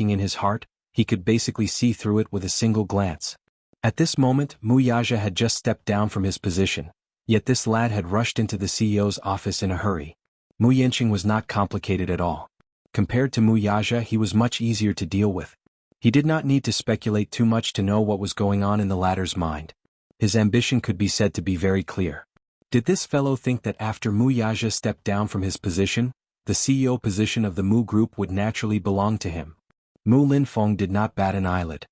Speaker 1: in his heart, he could basically see through it with a single glance. At this moment, Mu Yaja had just stepped down from his position, yet this lad had rushed into the CEO's office in a hurry. Mu Yanqing was not complicated at all. Compared to Mu Yaja, he was much easier to deal with. He did not need to speculate too much to know what was going on in the latter's mind. His ambition could be said to be very clear. Did this fellow think that after Mu Yaja stepped down from his position, the CEO position of the Mu Group would naturally belong to him? Mu Linfeng did not bat an eyelid.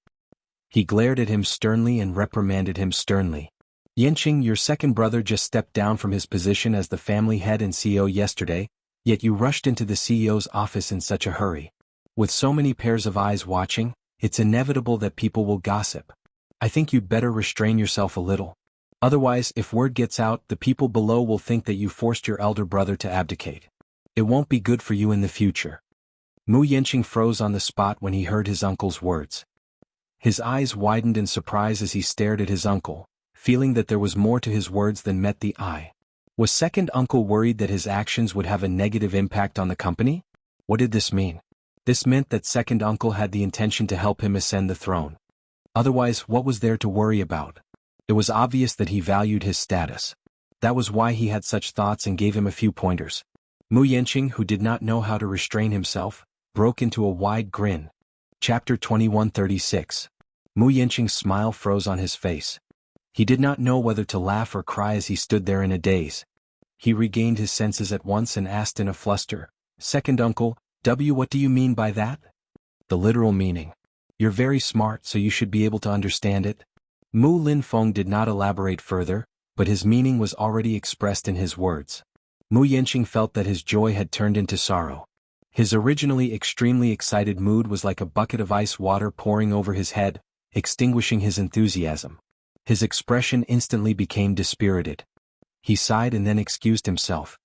Speaker 1: He glared at him sternly and reprimanded him sternly. "Yanqing, your second brother just stepped down from his position as the family head and CEO yesterday, yet you rushed into the CEO's office in such a hurry. With so many pairs of eyes watching, it's inevitable that people will gossip. I think you'd better restrain yourself a little. Otherwise, if word gets out, the people below will think that you forced your elder brother to abdicate. It won't be good for you in the future." Mu Yanqing froze on the spot when he heard his uncle's words. His eyes widened in surprise as he stared at his uncle, feeling that there was more to his words than met the eye. Was second uncle worried that his actions would have a negative impact on the company? What did this mean? This meant that second uncle had the intention to help him ascend the throne. Otherwise, what was there to worry about? It was obvious that he valued his status. That was why he had such thoughts and gave him a few pointers. Mu Yanqing, who did not know how to restrain himself, broke into a wide grin. Chapter 2136. Mu Yanqing's smile froze on his face. He did not know whether to laugh or cry as he stood there in a daze. He regained his senses at once and asked in a fluster, "Second uncle, what do you mean by that?" "The literal meaning. You're very smart, so you should be able to understand it." Mu Linfeng did not elaborate further, but his meaning was already expressed in his words. Mu Yanqing felt that his joy had turned into sorrow. His originally extremely excited mood was like a bucket of ice water pouring over his head, extinguishing his enthusiasm. His expression instantly became dispirited. He sighed and then excused himself.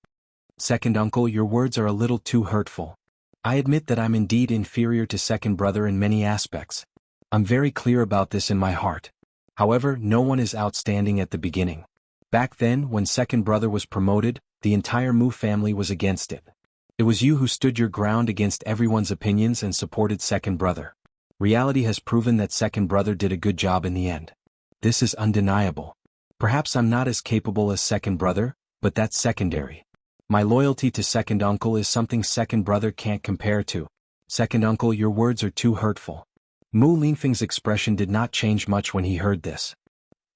Speaker 1: "Second uncle, your words are a little too hurtful. I admit that I'm indeed inferior to second brother in many aspects. I'm very clear about this in my heart. However, no one is outstanding at the beginning. Back then, when second brother was promoted, the entire Mu family was against it. It was you who stood your ground against everyone's opinions and supported second brother. Reality has proven that second brother did a good job in the end. This is undeniable. Perhaps I'm not as capable as second brother, but that's secondary. My loyalty to second uncle is something second brother can't compare to. Second uncle, your words are too hurtful." Mu Linfeng's expression did not change much when he heard this.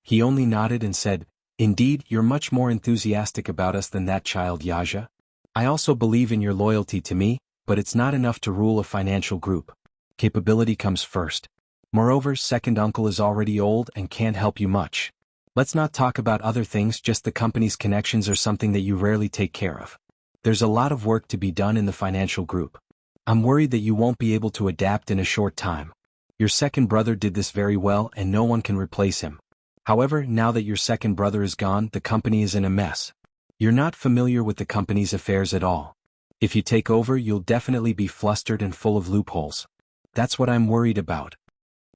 Speaker 1: He only nodded and said, "Indeed, you're much more enthusiastic about us than that child Yaja. I also believe in your loyalty to me, but it's not enough to rule a financial group. Capability comes first. Moreover, second uncle is already old and can't help you much. Let's not talk about other things, just the company's connections are something that you rarely take care of. There's a lot of work to be done in the financial group. I'm worried that you won't be able to adapt in a short time. Your second brother did this very well and no one can replace him. However, now that your second brother is gone, the company is in a mess. You're not familiar with the company's affairs at all. If you take over, you'll definitely be flustered and full of loopholes. That's what I'm worried about."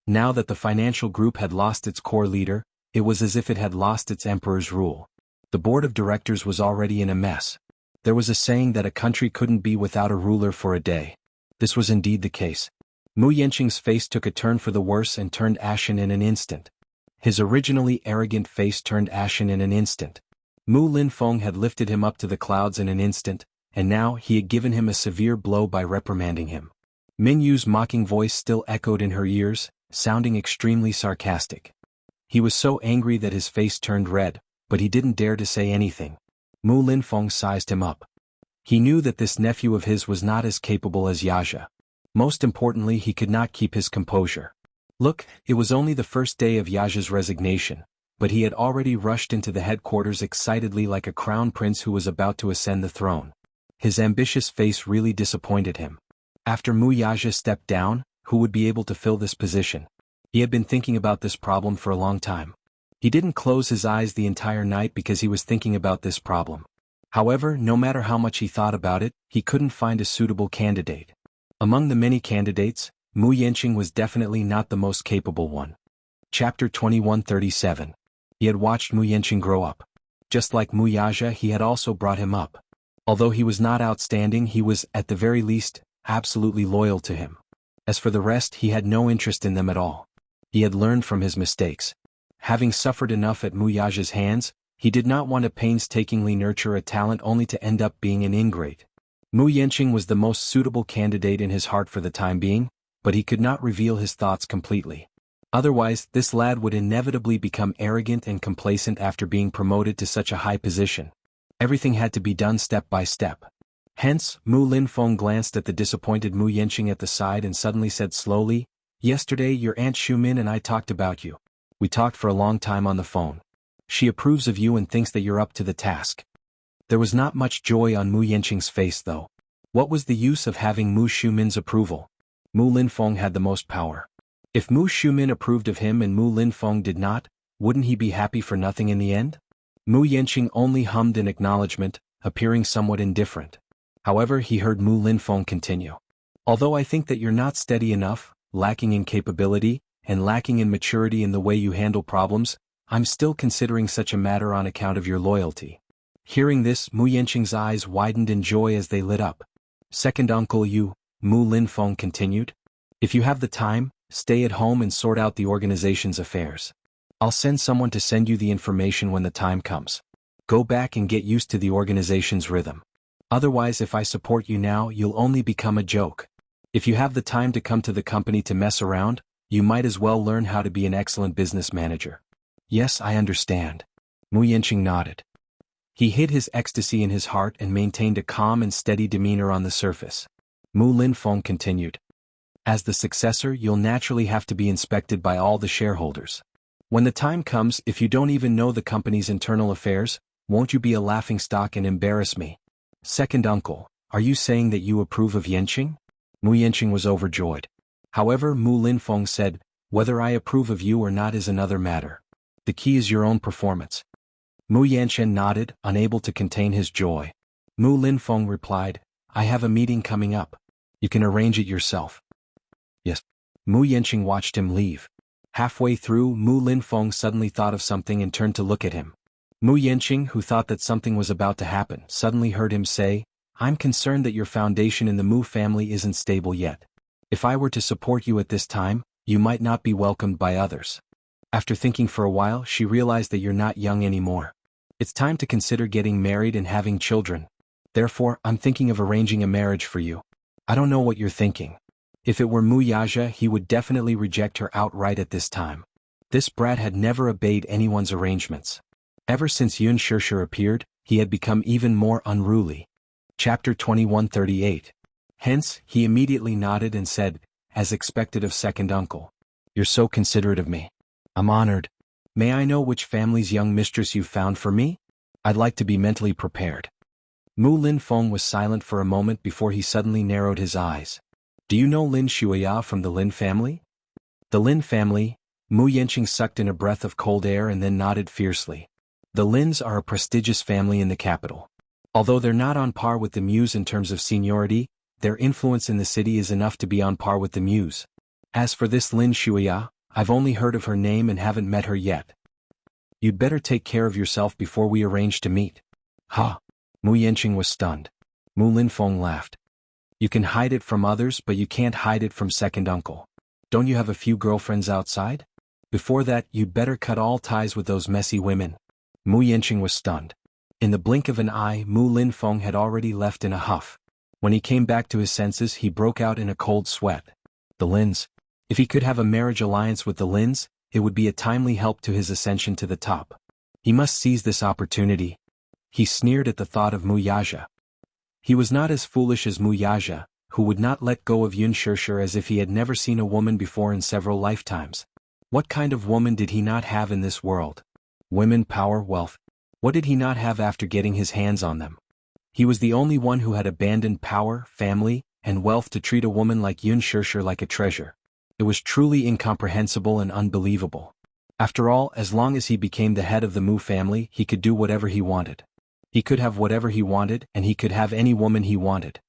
Speaker 1: Now that the financial group had lost its core leader, it was as if it had lost its emperor's rule. The board of directors was already in a mess. There was a saying that a country couldn't be without a ruler for a day. This was indeed the case. Mu Yanqing's face took a turn for the worse and turned ashen in an instant. His originally arrogant face turned ashen in an instant. Mu Linfeng had lifted him up to the clouds in an instant, and now he had given him a severe blow by reprimanding him. Min Yu's mocking voice still echoed in her ears, sounding extremely sarcastic. He was so angry that his face turned red, but he didn't dare to say anything. Mu Linfeng sized him up. He knew that this nephew of his was not as capable as Yaja. Most importantly, he could not keep his composure. Look, it was only the first day of Yaja's resignation, but he had already rushed into the headquarters excitedly like a crown prince who was about to ascend the throne. His ambitious face really disappointed him. After Mu Yaja stepped down, who would be able to fill this position? He had been thinking about this problem for a long time. He didn't close his eyes the entire night because he was thinking about this problem. However, no matter how much he thought about it, he couldn't find a suitable candidate. Among the many candidates, Mu Yanqing was definitely not the most capable one. Chapter 2137. He had watched Mu Yanqing grow up. Just like Mu Yaja, he had also brought him up. Although he was not outstanding, he was, at the very least, absolutely loyal to him. As for the rest, he had no interest in them at all. He had learned from his mistakes. Having suffered enough at Mu Yaja's hands, he did not want to painstakingly nurture a talent only to end up being an ingrate. Mu Yanqing was the most suitable candidate in his heart for the time being, but he could not reveal his thoughts completely. Otherwise, this lad would inevitably become arrogant and complacent after being promoted to such a high position. Everything had to be done step by step. Hence, Mu Linfeng glanced at the disappointed Mu Yanqing at the side and suddenly said slowly, "Yesterday your Aunt Shumin and I talked about you. We talked for a long time on the phone. She approves of you and thinks that you're up to the task." There was not much joy on Mu Yanqing's face though. What was the use of having Mu Shumin's approval? Mu Linfeng had the most power. If Mu Shumin approved of him and Mu Linfeng did not, wouldn't he be happy for nothing in the end? Mu Yanqing only hummed in acknowledgement, appearing somewhat indifferent. However, he heard Mu Linfeng continue. "Although I think that you're not steady enough, lacking in capability, and lacking in maturity in the way you handle problems, I'm still considering such a matter on account of your loyalty." Hearing this, Mu Yanqing's eyes widened in joy as they lit up. "Second uncle you," Mu Linfeng continued. "If you have the time, stay at home and sort out the organization's affairs. I'll send someone to send you the information when the time comes. Go back and get used to the organization's rhythm. Otherwise, if I support you now, you'll only become a joke. If you have the time to come to the company to mess around, you might as well learn how to be an excellent business manager." "Yes, I understand." Mu Yanqing nodded. He hid his ecstasy in his heart and maintained a calm and steady demeanor on the surface. Mu Linfeng continued. "As the successor, you'll naturally have to be inspected by all the shareholders. When the time comes, if you don't even know the company's internal affairs, won't you be a laughingstock and embarrass me?" "Second uncle, are you saying that you approve of Yanqing?" Mu Yanqing was overjoyed. However, Mu Linfeng said, "Whether I approve of you or not is another matter. The key is your own performance." Mu Yanqing nodded, unable to contain his joy. Mu Linfeng replied, "I have a meeting coming up. You can arrange it yourself." "Yes." Mu Yanqing watched him leave. Halfway through, Mu Linfeng suddenly thought of something and turned to look at him. Mu Yanqing, who thought that something was about to happen, suddenly heard him say, "I'm concerned that your foundation in the Mu family isn't stable yet. If I were to support you at this time, you might not be welcomed by others." After thinking for a while, she realized that you're not young anymore. It's time to consider getting married and having children. Therefore, I'm thinking of arranging a marriage for you. I don't know what you're thinking. If it were Mu Yaja, he would definitely reject her outright at this time. This brat had never obeyed anyone's arrangements. Ever since Yun Shirshir appeared, he had become even more unruly. Chapter 2138. Hence, he immediately nodded and said, as expected of second uncle, "You're so considerate of me. I'm honored. May I know which family's young mistress you've found for me? I'd like to be mentally prepared." Mu Linfeng was silent for a moment before he suddenly narrowed his eyes. "Do you know Lin Shuya from the Lin family?" "The Lin family?" Mu Yanqing sucked in a breath of cold air and then nodded fiercely. "The Lins are a prestigious family in the capital. Although they're not on par with the Muse in terms of seniority, their influence in the city is enough to be on par with the Muse. As for this Lin Shuya, I've only heard of her name and haven't met her yet. You'd better take care of yourself before we arrange to meet." "Ha!" Mu Yanqing was stunned. Mu Linfeng laughed. You can hide it from others, but you can't hide it from second uncle. Don't you have a few girlfriends outside? Before that, you'd better cut all ties with those messy women. Mu Yanqing was stunned. In the blink of an eye, Mu Linfeng had already left in a huff. When he came back to his senses, he broke out in a cold sweat. The Lins. If he could have a marriage alliance with the Lins, it would be a timely help to his ascension to the top. He must seize this opportunity. He sneered at the thought of Mu Yaja. He was not as foolish as Mu Yaja, who would not let go of Yun Shirshir as if he had never seen a woman before in several lifetimes. What kind of woman did he not have in this world? Women, power, wealth. What did he not have after getting his hands on them? He was the only one who had abandoned power, family, and wealth to treat a woman like Yun Shirshir like a treasure. It was truly incomprehensible and unbelievable. After all, as long as he became the head of the Mu family, he could do whatever he wanted. He could have whatever he wanted, and he could have any woman he wanted.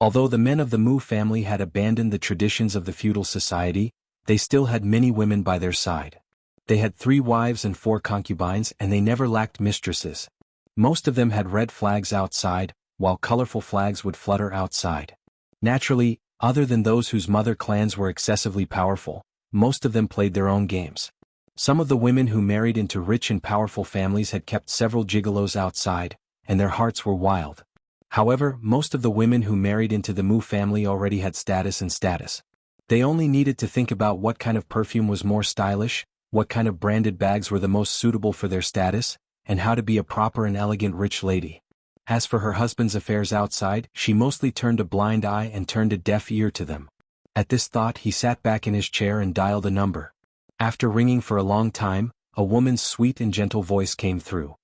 Speaker 1: Although the men of the Mu family had abandoned the traditions of the feudal society, they still had many women by their side. They had 3 wives and 4 concubines, and they never lacked mistresses. Most of them had red flags outside, while colorful flags would flutter outside. Naturally, other than those whose mother clans were excessively powerful, most of them played their own games. Some of the women who married into rich and powerful families had kept several gigolos outside, and their hearts were wild. However, most of the women who married into the Mu family already had status. They only needed to think about what kind of perfume was more stylish, what kind of branded bags were the most suitable for their status, and how to be a proper and elegant rich lady. As for her husband's affairs outside, she mostly turned a blind eye and turned a deaf ear to them. At this thought, he sat back in his chair and dialed a number. After ringing for a long time, a woman's sweet and gentle voice came through.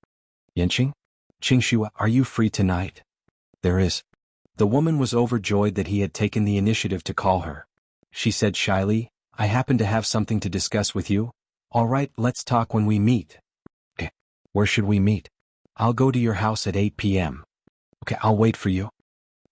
Speaker 1: Yanqing? Qingxue, are you free tonight? There is. The woman was overjoyed that he had taken the initiative to call her. She said shyly, I happen to have something to discuss with you. All right, let's talk when we meet. Okay. Where should we meet? I'll go to your house at 8 p.m. Okay, I'll wait for you.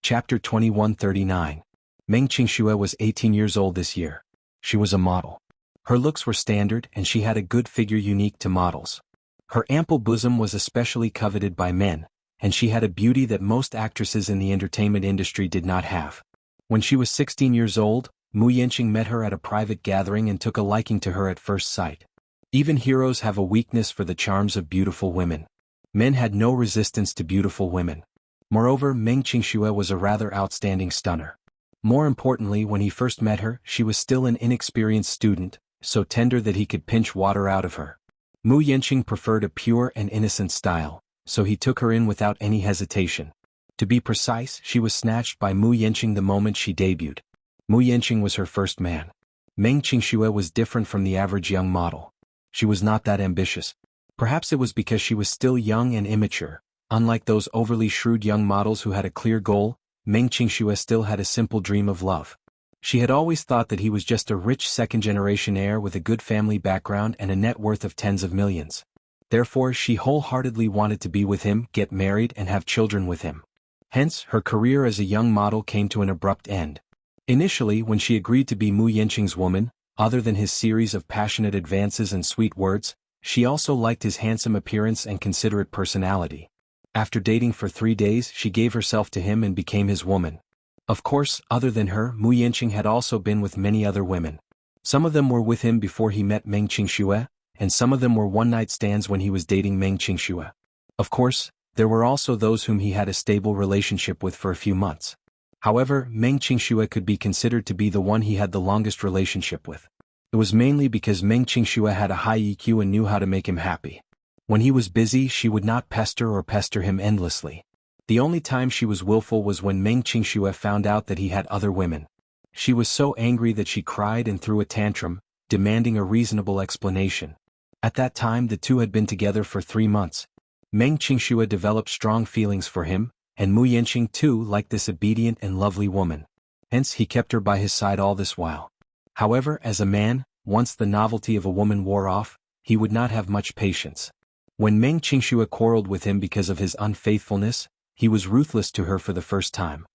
Speaker 1: Chapter 2139. Meng Qingxue was 18 years old this year. She was a model. Her looks were standard and she had a good figure unique to models. Her ample bosom was especially coveted by men, and she had a beauty that most actresses in the entertainment industry did not have. When she was 16 years old, Mu Yanqing met her at a private gathering and took a liking to her at first sight. Even heroes have a weakness for the charms of beautiful women. Men had no resistance to beautiful women. Moreover, Meng Qingxue was a rather outstanding stunner. More importantly, when he first met her, she was still an inexperienced student, so tender that he could pinch water out of her. Mu Yanqing preferred a pure and innocent style, so he took her in without any hesitation. To be precise, she was snatched by Mu Yanqing the moment she debuted. Mu Yanqing was her first man. Meng Qingxue was different from the average young model. She was not that ambitious. Perhaps it was because she was still young and immature. Unlike those overly shrewd young models who had a clear goal, Meng Qingxue still had a simple dream of love. She had always thought that he was just a rich second-generation heir with a good family background and a net worth of tens of millions. Therefore, she wholeheartedly wanted to be with him, get married and have children with him. Hence, her career as a young model came to an abrupt end. Initially, when she agreed to be Mu Yanqing's woman, other than his series of passionate advances and sweet words, she also liked his handsome appearance and considerate personality. After dating for 3 days, she gave herself to him and became his woman. Of course, other than her, Mu Yanqing had also been with many other women. Some of them were with him before he met Meng Qingxue, and some of them were one-night stands when he was dating Meng Qingxue. Of course, there were also those whom he had a stable relationship with for a few months. However, Meng Qingxue could be considered to be the one he had the longest relationship with. It was mainly because Meng Qingxue had a high EQ and knew how to make him happy. When he was busy, she would not pester him endlessly. The only time she was willful was when Meng Qingxue found out that he had other women. She was so angry that she cried and threw a tantrum, demanding a reasonable explanation. At that time the two had been together for 3 months. Meng Qingxue developed strong feelings for him, and Mu Yanqing too liked this obedient and lovely woman. Hence he kept her by his side all this while. However, as a man, once the novelty of a woman wore off, he would not have much patience. When Meng Qingxue quarreled with him because of his unfaithfulness, he was ruthless to her for the first time.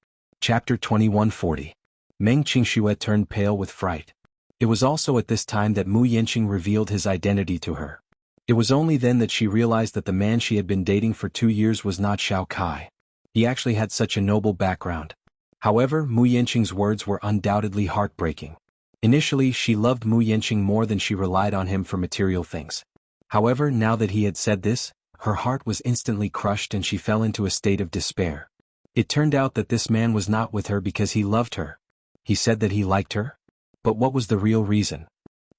Speaker 1: Chapter 2140. Meng Qingxue turned pale with fright. It was also at this time that Mu Yanqing revealed his identity to her. It was only then that she realized that the man she had been dating for 2 years was not Xiao Kai. He actually had such a noble background. However, Mu Yanqing's words were undoubtedly heartbreaking. Initially, she loved Mu Yanqing more than she relied on him for material things. However, now that he had said this, her heart was instantly crushed and she fell into a state of despair. It turned out that this man was not with her because he loved her. He said that he liked her? But what was the real reason?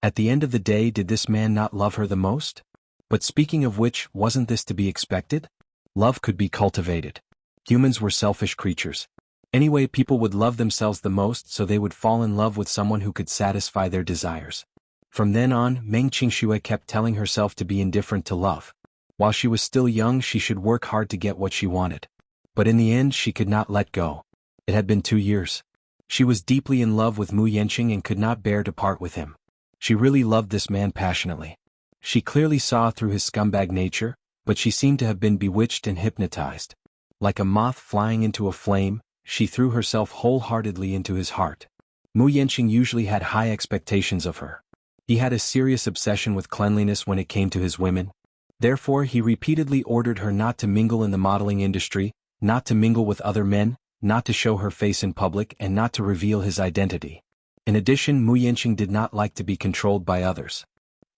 Speaker 1: At the end of the day, did this man not love her the most? But speaking of which, wasn't this to be expected? Love could be cultivated. Humans were selfish creatures. Anyway, people would love themselves the most, so they would fall in love with someone who could satisfy their desires. From then on, Meng Qingxue kept telling herself to be indifferent to love. While she was still young, she should work hard to get what she wanted. But in the end, she could not let go. It had been 2 years. She was deeply in love with Mu Yanqing and could not bear to part with him. She really loved this man passionately. She clearly saw through his scumbag nature, but she seemed to have been bewitched and hypnotized. Like a moth flying into a flame, she threw herself wholeheartedly into his heart. Mu Yanqing usually had high expectations of her. He had a serious obsession with cleanliness when it came to his women. Therefore, he repeatedly ordered her not to mingle in the modeling industry, not to mingle with other men, not to show her face in public, and not to reveal his identity. In addition, Mu Yanqing did not like to be controlled by others.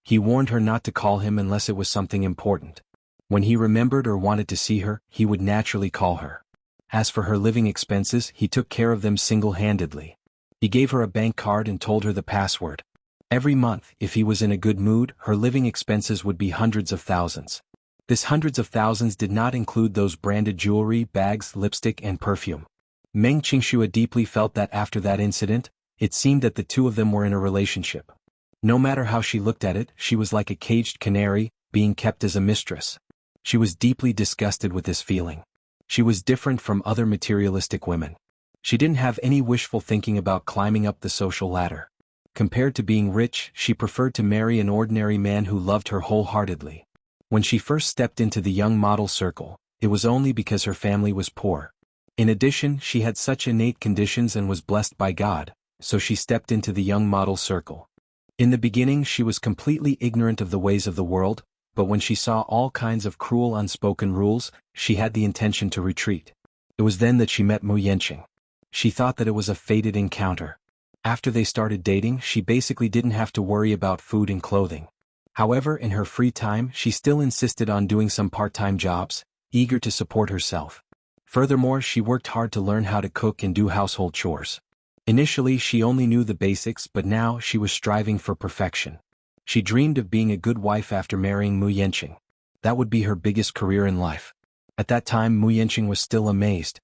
Speaker 1: He warned her not to call him unless it was something important. When he remembered or wanted to see her, he would naturally call her. As for her living expenses, he took care of them single-handedly. He gave her a bank card and told her the password. Every month, if he was in a good mood, her living expenses would be hundreds of thousands. This hundreds of thousands did not include those branded jewelry, bags, lipstick, and perfume. Meng Qingxue deeply felt that after that incident, it seemed that the two of them were in a relationship. No matter how she looked at it, she was like a caged canary, being kept as a mistress. She was deeply disgusted with this feeling. She was different from other materialistic women. She didn't have any wishful thinking about climbing up the social ladder. Compared to being rich, she preferred to marry an ordinary man who loved her wholeheartedly. When she first stepped into the young model circle, it was only because her family was poor. In addition, she had such innate conditions and was blessed by God, so she stepped into the young model circle. In the beginning, she was completely ignorant of the ways of the world, but when she saw all kinds of cruel unspoken rules, she had the intention to retreat. It was then that she met Mu Yanqing. She thought that it was a fated encounter. After they started dating, she basically didn't have to worry about food and clothing. However, in her free time, she still insisted on doing some part-time jobs, eager to support herself. Furthermore, she worked hard to learn how to cook and do household chores. Initially, she only knew the basics, but now she was striving for perfection. She dreamed of being a good wife after marrying Mu Yanqing. That would be her biggest career in life. At that time, Mu Yanqing was still amazed.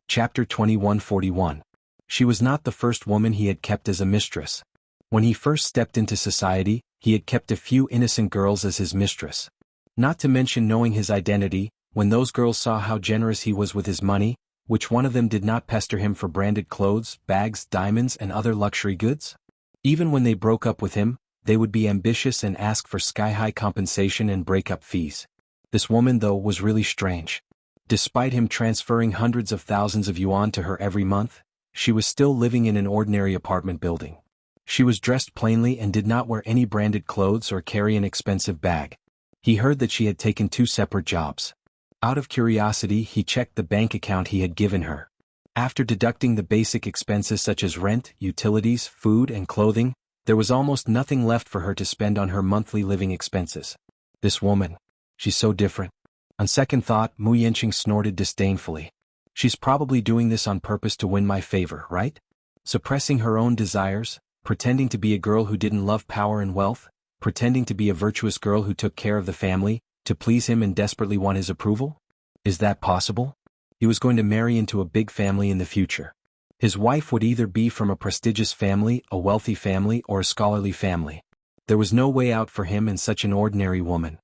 Speaker 1: Chapter 2141. She was not the first woman he had kept as a mistress. When he first stepped into society, he had kept a few innocent girls as his mistress. Not to mention knowing his identity, when those girls saw how generous he was with his money, which one of them did not pester him for branded clothes, bags, diamonds, and other luxury goods? Even when they broke up with him, they would be ambitious and ask for sky-high compensation and breakup fees. This woman, though, was really strange. Despite him transferring hundreds of thousands of yuan to her every month, she was still living in an ordinary apartment building. She was dressed plainly and did not wear any branded clothes or carry an expensive bag. He heard that she had taken 2 separate jobs. Out of curiosity, he checked the bank account he had given her. After deducting the basic expenses such as rent, utilities, food, and clothing, there was almost nothing left for her to spend on her monthly living expenses. This woman. She's so different. On second thought, Mu Yanqing snorted disdainfully. She's probably doing this on purpose to win my favor, right? Suppressing her own desires, pretending to be a girl who didn't love power and wealth, pretending to be a virtuous girl who took care of the family, to please him and desperately want his approval? Is that possible? He was going to marry into a big family in the future. His wife would either be from a prestigious family, a wealthy family, or a scholarly family. There was no way out for him in such an ordinary woman.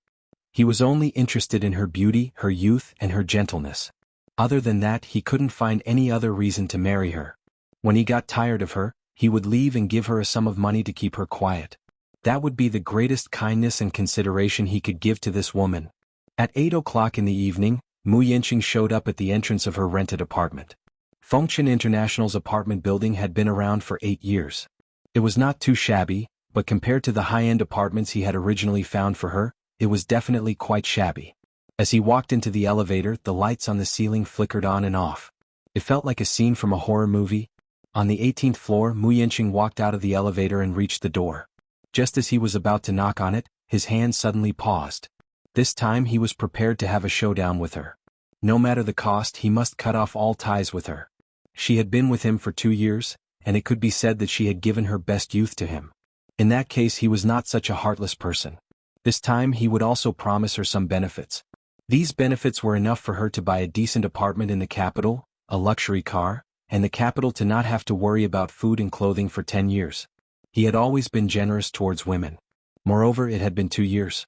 Speaker 1: He was only interested in her beauty, her youth, and her gentleness. Other than that, he couldn't find any other reason to marry her. When he got tired of her, he would leave and give her a sum of money to keep her quiet. That would be the greatest kindness and consideration he could give to this woman. At 8 o'clock in the evening, Mu Yanqing showed up at the entrance of her rented apartment. Fengchen International's apartment building had been around for 8 years. It was not too shabby, but compared to the high-end apartments he had originally found for her, it was definitely quite shabby. As he walked into the elevator, the lights on the ceiling flickered on and off. It felt like a scene from a horror movie. On the 18th floor, Mu Yanqing walked out of the elevator and reached the door. Just as he was about to knock on it, his hand suddenly paused. This time he was prepared to have a showdown with her. No matter the cost, he must cut off all ties with her. She had been with him for 2 years, and it could be said that she had given her best youth to him. In that case, he was not such a heartless person. This time he would also promise her some benefits. These benefits were enough for her to buy a decent apartment in the capital, a luxury car, and the capital to not have to worry about food and clothing for 10 years. He had always been generous towards women. Moreover, it had been 2 years.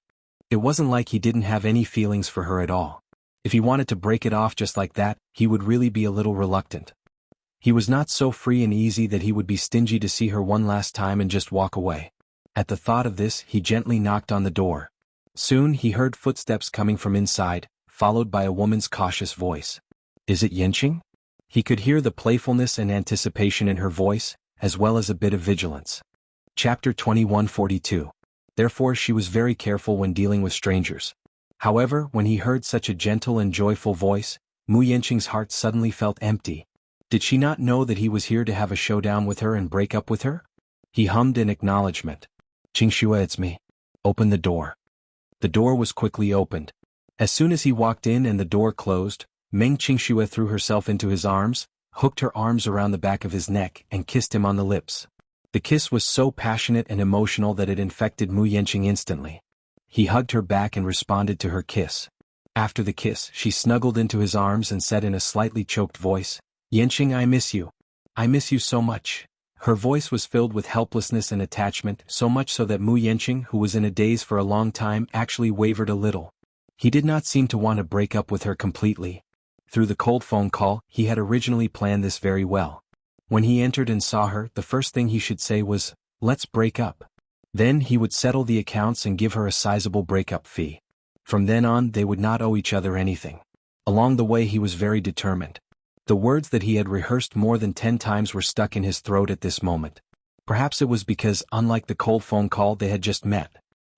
Speaker 1: It wasn't like he didn't have any feelings for her at all. If he wanted to break it off just like that, he would really be a little reluctant. He was not so free and easy that he would be stingy to see her one last time and just walk away. At the thought of this, he gently knocked on the door. Soon he heard footsteps coming from inside, followed by a woman's cautious voice. "Is it Yanqing?" He could hear the playfulness and anticipation in her voice, as well as a bit of vigilance. Chapter 2142. Therefore she was very careful when dealing with strangers. However, when he heard such a gentle and joyful voice, Mu Yanqing's heart suddenly felt empty. Did she not know that he was here to have a showdown with her and break up with her? He hummed in acknowledgement. "Qingxue, it's me. Open the door." The door was quickly opened. As soon as he walked in and the door closed, Meng Qingxue threw herself into his arms, hooked her arms around the back of his neck and kissed him on the lips. The kiss was so passionate and emotional that it infected Mu Yanqing instantly. He hugged her back and responded to her kiss. After the kiss, she snuggled into his arms and said in a slightly choked voice, "Yanqing, I miss you. I miss you so much." Her voice was filled with helplessness and attachment, so much so that Mu Yanqing, who was in a daze for a long time, actually wavered a little. He did not seem to want to break up with her completely. Through the cold phone call, he had originally planned this very well. When he entered and saw her, the first thing he should say was, "Let's break up." Then he would settle the accounts and give her a sizable breakup fee. From then on, they would not owe each other anything. Along the way he was very determined. The words that he had rehearsed more than 10 times were stuck in his throat at this moment. Perhaps it was because, unlike the cold phone call, they had just met.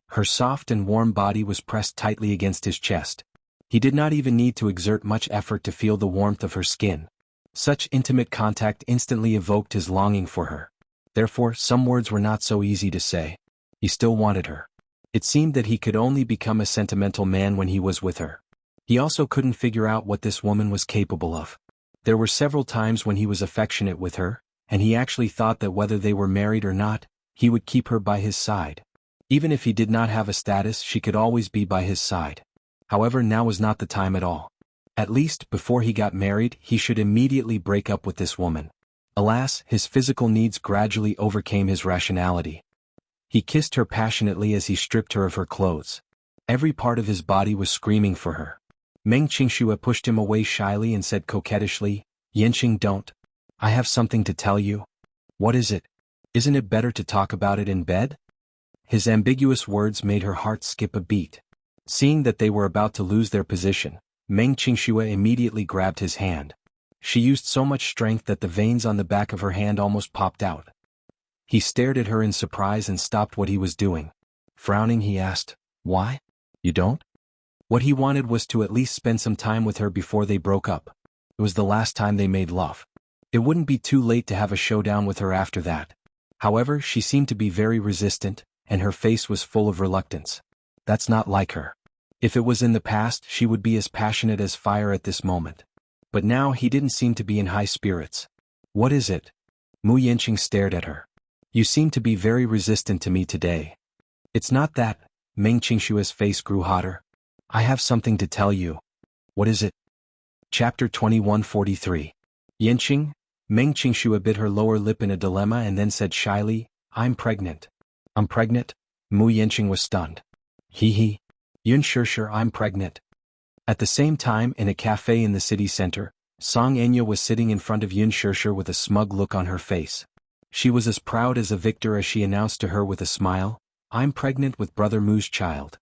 Speaker 1: Her soft and warm body was pressed tightly against his chest. He did not even need to exert much effort to feel the warmth of her skin. Such intimate contact instantly evoked his longing for her. Therefore, some words were not so easy to say. He still wanted her. It seemed that he could only become a sentimental man when he was with her. He also couldn't figure out what this woman was capable of. There were several times when he was affectionate with her, and he actually thought that whether they were married or not, he would keep her by his side. Even if he did not have a status, she could always be by his side. However, now was not the time at all. At least, before he got married, he should immediately break up with this woman. Alas, his physical needs gradually overcame his rationality. He kissed her passionately as he stripped her of her clothes. Every part of his body was screaming for her. Meng Qingxue pushed him away shyly and said coquettishly, "Yanqing, don't. I have something to tell you." "What is it? Isn't it better to talk about it in bed?" His ambiguous words made her heart skip a beat. Seeing that they were about to lose their position, Meng Qingxue immediately grabbed his hand. She used so much strength that the veins on the back of her hand almost popped out. He stared at her in surprise and stopped what he was doing. Frowning, he asked, "Why? You don't?" What he wanted was to at least spend some time with her before they broke up. It was the last time they made love. It wouldn't be too late to have a showdown with her after that. However, she seemed to be very resistant, and her face was full of reluctance. That's not like her. If it was in the past, she would be as passionate as fire at this moment. But now he didn't seem to be in high spirits. "What is it?" Mu Yanqing stared at her. "You seem to be very resistant to me today." "It's not that." Meng Qingshue's face grew hotter. "I have something to tell you." "What is it?" Chapter 2143. Yanqing. Meng Qingxue bit her lower lip in a dilemma and then said shyly, "I'm pregnant." "I'm pregnant?" Mu Yanqing was stunned. He. Sure, I'm pregnant." At the same time, in a cafe in the city center, Song Enya was sitting in front of Sure with a smug look on her face. She was as proud as a victor as she announced to her with a smile, "I'm pregnant with Brother Mu's child."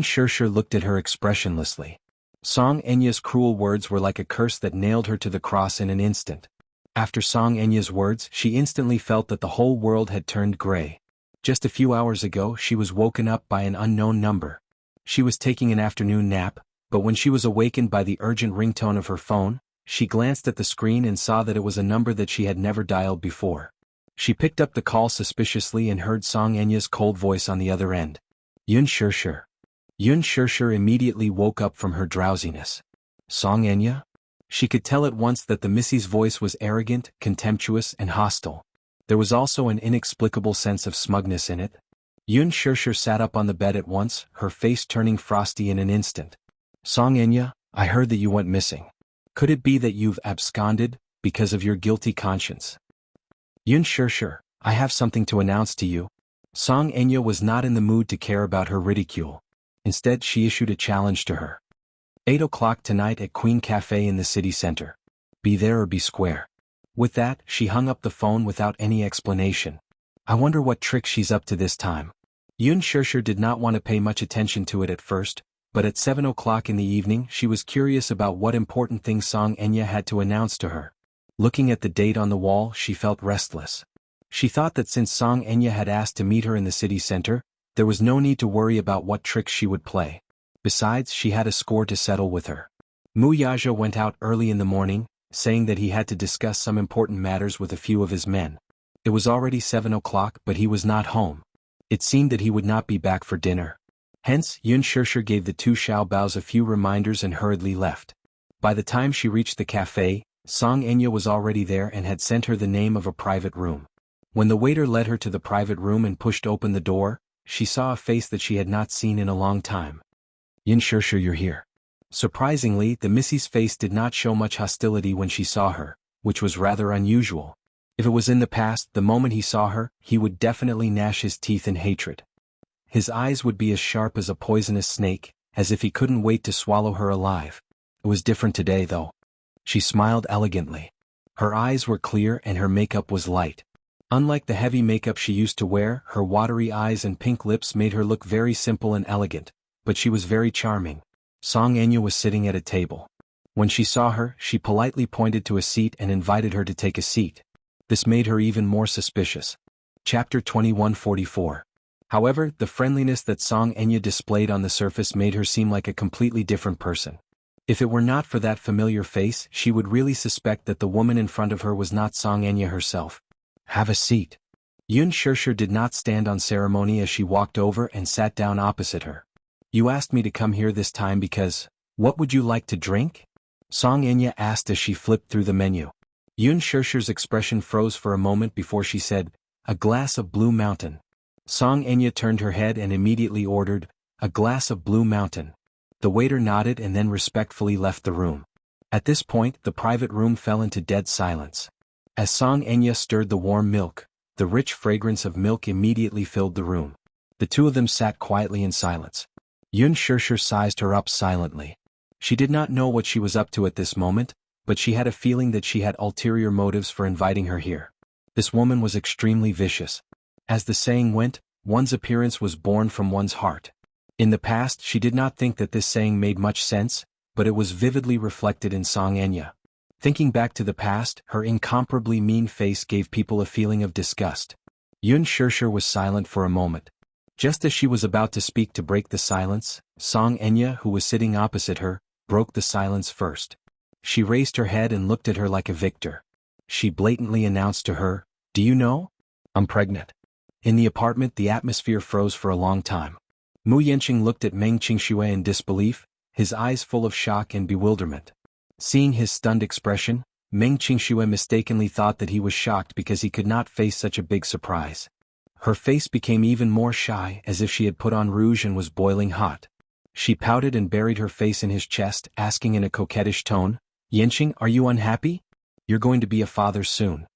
Speaker 1: Sure looked at her expressionlessly. Song Enya's cruel words were like a curse that nailed her to the cross in an instant. After Song Enya's words, she instantly felt that the whole world had turned gray. Just a few hours ago, she was woken up by an unknown number. She was taking an afternoon nap, but when she was awakened by the urgent ringtone of her phone, she glanced at the screen and saw that it was a number that she had never dialed before. She picked up the call suspiciously and heard Song Enya's cold voice on the other end. Yun Shirshir. Yun Shirshir immediately woke up from her drowsiness. Song Enya? She could tell at once that the Missy's voice was arrogant, contemptuous, and hostile. There was also an inexplicable sense of smugness in it. Yun Shirshir sat up on the bed at once, her face turning frosty in an instant. Song Enya, I heard that you went missing. Could it be that you've absconded, because of your guilty conscience? Yun Shirshir, I have something to announce to you. Song Enya was not in the mood to care about her ridicule. Instead, she issued a challenge to her. 8 o'clock tonight at Queen Cafe in the city center. Be there or be square. With that, she hung up the phone without any explanation. I wonder what trick she's up to this time. Yun Shirshir did not want to pay much attention to it at first, but at 7 o'clock in the evening she was curious about what important thing Song Enya had to announce to her. Looking at the date on the wall, she felt restless. She thought that since Song Enya had asked to meet her in the city center, there was no need to worry about what tricks she would play. Besides, she had a score to settle with her. Mu Yaja went out early in the morning, saying that he had to discuss some important matters with a few of his men. It was already 7 o'clock, but he was not home. It seemed that he would not be back for dinner. Hence, Yun Shirshir gave the two Xiaobaos a few reminders and hurriedly left. By the time she reached the cafe, Song Enya was already there and had sent her the name of a private room. When the waiter led her to the private room and pushed open the door, she saw a face that she had not seen in a long time. Yun Shirshir, you're here. Surprisingly, the Missy's face did not show much hostility when she saw her, which was rather unusual. If it was in the past, the moment he saw her, he would definitely gnash his teeth in hatred. His eyes would be as sharp as a poisonous snake, as if he couldn't wait to swallow her alive. It was different today, though. She smiled elegantly. Her eyes were clear and her makeup was light. Unlike the heavy makeup she used to wear, her watery eyes and pink lips made her look very simple and elegant, but she was very charming. Song Enya was sitting at a table. When she saw her, she politely pointed to a seat and invited her to take a seat. This made her even more suspicious. Chapter 2144. However, the friendliness that Song Enya displayed on the surface made her seem like a completely different person. If it were not for that familiar face, she would really suspect that the woman in front of her was not Song Enya herself. Have a seat. Yun Shirshir did not stand on ceremony as she walked over and sat down opposite her. You asked me to come here this time because, what would you like to drink? Song Enya asked as she flipped through the menu. Yun Shirshir's expression froze for a moment before she said, a glass of Blue Mountain. Song Enya turned her head and immediately ordered, a glass of Blue Mountain. The waiter nodded and then respectfully left the room. At this point, the private room fell into dead silence. As Song Enya stirred the warm milk, the rich fragrance of milk immediately filled the room. The two of them sat quietly in silence. Yun Shirshir sized her up silently. She did not know what she was up to at this moment, but she had a feeling that she had ulterior motives for inviting her here. This woman was extremely vicious. As the saying went, one's appearance was born from one's heart. In the past, she did not think that this saying made much sense, but it was vividly reflected in Song Enya. Thinking back to the past, her incomparably mean face gave people a feeling of disgust. Yun Shirshir was silent for a moment. Just as she was about to speak to break the silence, Song Enya, who was sitting opposite her, broke the silence first. She raised her head and looked at her like a victor. She blatantly announced to her, do you know? I'm pregnant. In the apartment, the atmosphere froze for a long time. Mu Yanqing looked at Meng Qingxue in disbelief, his eyes full of shock and bewilderment. Seeing his stunned expression, Meng Qingxue mistakenly thought that he was shocked because he could not face such a big surprise. Her face became even more shy, as if she had put on rouge and was boiling hot. She pouted and buried her face in his chest, asking in a coquettish tone, Yanqing, are you unhappy? You're going to be a father soon.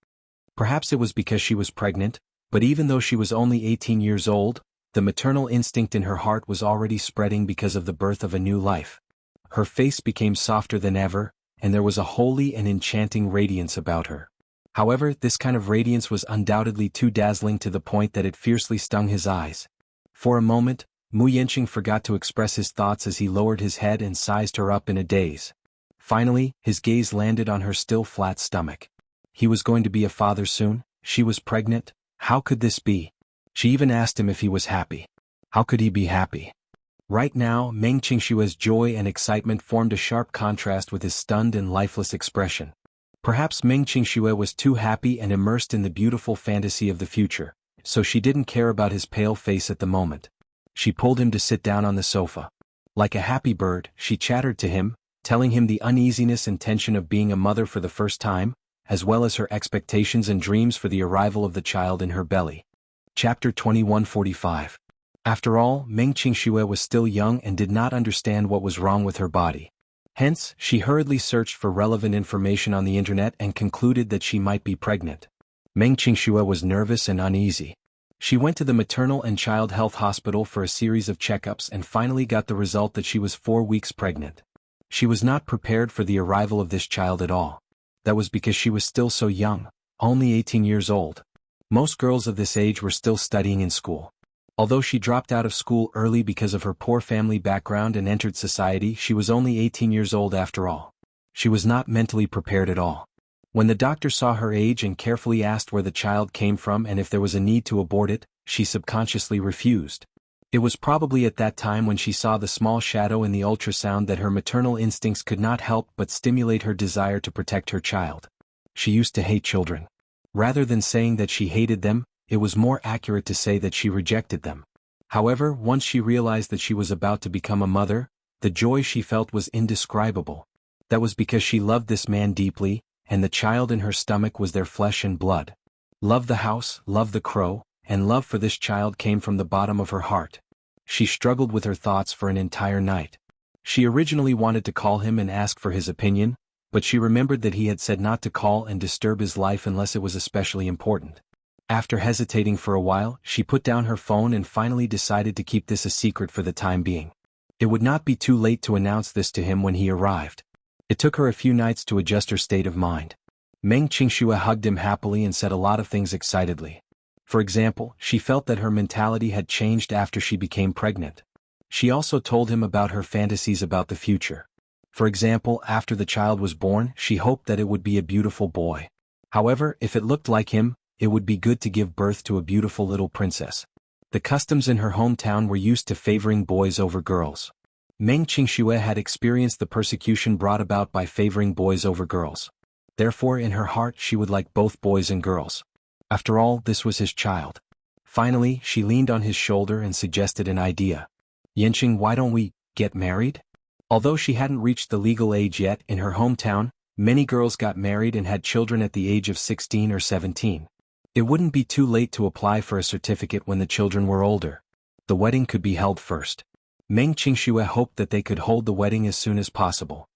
Speaker 1: Perhaps it was because she was pregnant, but even though she was only 18 years old, the maternal instinct in her heart was already spreading because of the birth of a new life. Her face became softer than ever, and there was a holy and enchanting radiance about her. However, this kind of radiance was undoubtedly too dazzling to the point that it fiercely stung his eyes. For a moment, Mu Yanqing forgot to express his thoughts as he lowered his head and sized her up in a daze. Finally, his gaze landed on her still flat stomach. He was going to be a father soon, she was pregnant, how could this be? She even asked him if he was happy. How could he be happy? Right now, Meng Qingshue's joy and excitement formed a sharp contrast with his stunned and lifeless expression. Perhaps Meng Qingxue was too happy and immersed in the beautiful fantasy of the future, so she didn't care about his pale face at the moment. She pulled him to sit down on the sofa. Like a happy bird, she chattered to him, telling him the uneasiness and tension of being a mother for the first time, as well as her expectations and dreams for the arrival of the child in her belly. Chapter 2145. After all, Meng Qingxue was still young and did not understand what was wrong with her body. Hence, she hurriedly searched for relevant information on the internet and concluded that she might be pregnant. Meng Qingxue was nervous and uneasy. She went to the maternal and child health hospital for a series of checkups and finally got the result that she was 4 weeks pregnant. She was not prepared for the arrival of this child at all. That was because she was still so young, only 18 years old. Most girls of this age were still studying in school. Although she dropped out of school early because of her poor family background and entered society, she was only 18 years old after all. She was not mentally prepared at all. When the doctor saw her age and carefully asked where the child came from and if there was a need to abort it, she subconsciously refused. It was probably at that time when she saw the small shadow in the ultrasound that her maternal instincts could not help but stimulate her desire to protect her child. She used to hate children. Rather than saying that she hated them, it was more accurate to say that she rejected them. However, once she realized that she was about to become a mother, the joy she felt was indescribable. That was because she loved this man deeply, and the child in her stomach was their flesh and blood. Love the house, love the crow, and love for this child came from the bottom of her heart. She struggled with her thoughts for an entire night. She originally wanted to call him and ask for his opinion, but she remembered that he had said not to call and disturb his life unless it was especially important. After hesitating for a while, she put down her phone and finally decided to keep this a secret for the time being. It would not be too late to announce this to him when he arrived. It took her a few nights to adjust her state of mind. Meng Qingxue hugged him happily and said a lot of things excitedly. For example, she felt that her mentality had changed after she became pregnant. She also told him about her fantasies about the future. For example, after the child was born, she hoped that it would be a beautiful boy. However, if it looked like him, it would be good to give birth to a beautiful little princess. The customs in her hometown were used to favoring boys over girls. Meng Qingxue had experienced the persecution brought about by favoring boys over girls. Therefore, in her heart she would like both boys and girls. After all, this was his child. Finally, she leaned on his shoulder and suggested an idea. "Yanqing, why don't we get married?" Although she hadn't reached the legal age yet, in her hometown, many girls got married and had children at the age of 16 or 17. It wouldn't be too late to apply for a certificate when the children were older. The wedding could be held first. Meng Qingxue hoped that they could hold the wedding as soon as possible.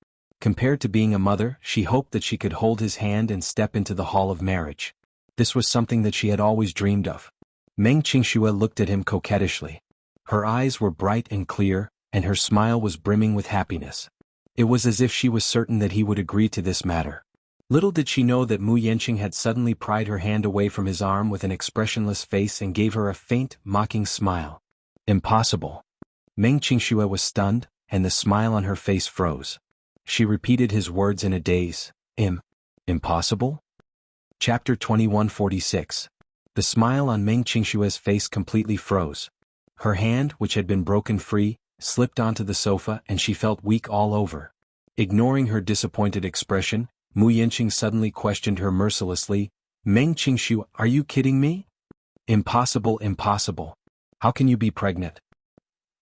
Speaker 1: Compared to being a mother, she hoped that she could hold his hand and step into the hall of marriage. This was something that she had always dreamed of. Meng Qingxue looked at him coquettishly. Her eyes were bright and clear, and her smile was brimming with happiness. It was as if she was certain that he would agree to this matter. Little did she know that Mu Yanqing had suddenly pried her hand away from his arm with an expressionless face and gave her a faint, mocking smile. Impossible. Meng Qingxue was stunned, and the smile on her face froze. She repeated his words in a daze. Impossible? Chapter 2146. The smile on Meng Qingshue's face completely froze. Her hand, which had been broken free, slipped onto the sofa and she felt weak all over. Ignoring her disappointed expression, Mu Yanqing suddenly questioned her mercilessly, "Meng Qingxue, are you kidding me?" "Impossible, impossible. How can you be pregnant?"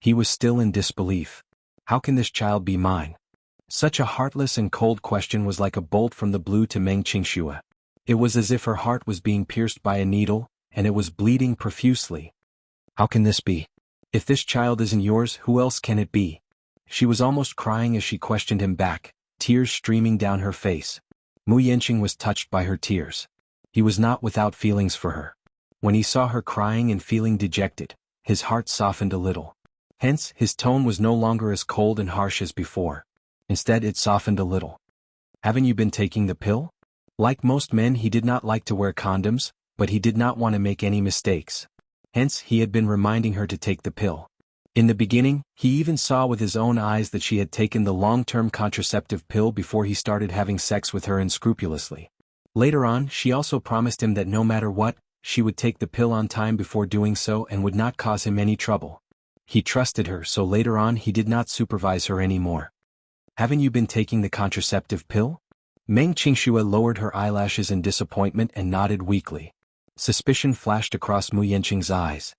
Speaker 1: He was still in disbelief. "How can this child be mine?" Such a heartless and cold question was like a bolt from the blue to Meng Qingxue. It was as if her heart was being pierced by a needle, and it was bleeding profusely. "How can this be? If this child isn't yours, who else can it be?" She was almost crying as she questioned him back, tears streaming down her face. Mu Yanqing was touched by her tears. He was not without feelings for her. When he saw her crying and feeling dejected, his heart softened a little. Hence, his tone was no longer as cold and harsh as before. Instead, it softened a little. "Haven't you been taking the pill?" Like most men, he did not like to wear condoms, but he did not want to make any mistakes. Hence, he had been reminding her to take the pill. In the beginning, he even saw with his own eyes that she had taken the long-term contraceptive pill before he started having sex with her unscrupulously. Later on, she also promised him that no matter what, she would take the pill on time before doing so and would not cause him any trouble. He trusted her, so later on he did not supervise her anymore. Haven't you been taking the contraceptive pill? Meng Qingxue lowered her eyelashes in disappointment and nodded weakly. Suspicion flashed across Mu Yanqing's eyes.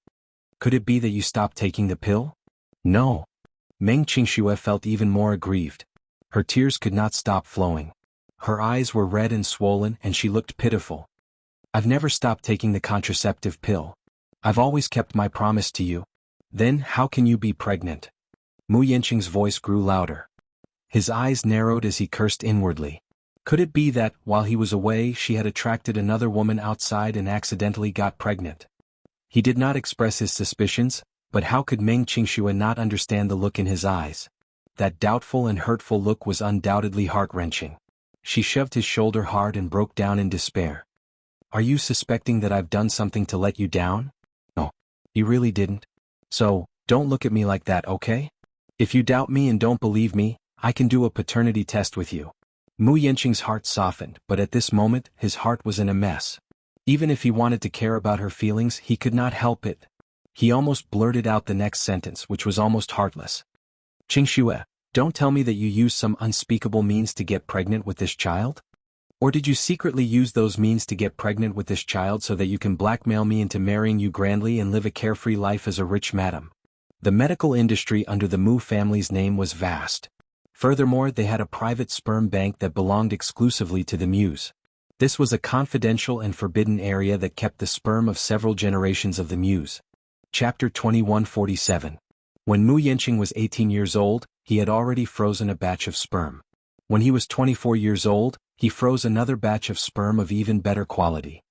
Speaker 1: Could it be that you stopped taking the pill? No. Meng Qingxue felt even more aggrieved. Her tears could not stop flowing. Her eyes were red and swollen and she looked pitiful. I've never stopped taking the contraceptive pill. I've always kept my promise to you. Then how can you be pregnant? Mu Yanqing's voice grew louder. His eyes narrowed as he cursed inwardly. Could it be that, while he was away, she had attracted another woman outside and accidentally got pregnant? He did not express his suspicions, but how could Meng Qingxue not understand the look in his eyes? That doubtful and hurtful look was undoubtedly heart-wrenching. She shoved his shoulder hard and broke down in despair. Are you suspecting that I've done something to let you down? No. You really didn't? So, don't look at me like that, okay? If you doubt me and don't believe me, I can do a paternity test with you. Mu Yanqing's heart softened, but at this moment, his heart was in a mess. Even if he wanted to care about her feelings, he could not help it. He almost blurted out the next sentence, which was almost heartless. Qingxue, don't tell me that you used some unspeakable means to get pregnant with this child? Or did you secretly use those means to get pregnant with this child so that you can blackmail me into marrying you grandly and live a carefree life as a rich madam? The medical industry under the Mu family's name was vast. Furthermore, they had a private sperm bank that belonged exclusively to the Muse. This was a confidential and forbidden area that kept the sperm of several generations of the Muse. Chapter 2147. When Mu Yanqing was 18 years old, he had already frozen a batch of sperm. When he was 24 years old, he froze another batch of sperm of even better quality.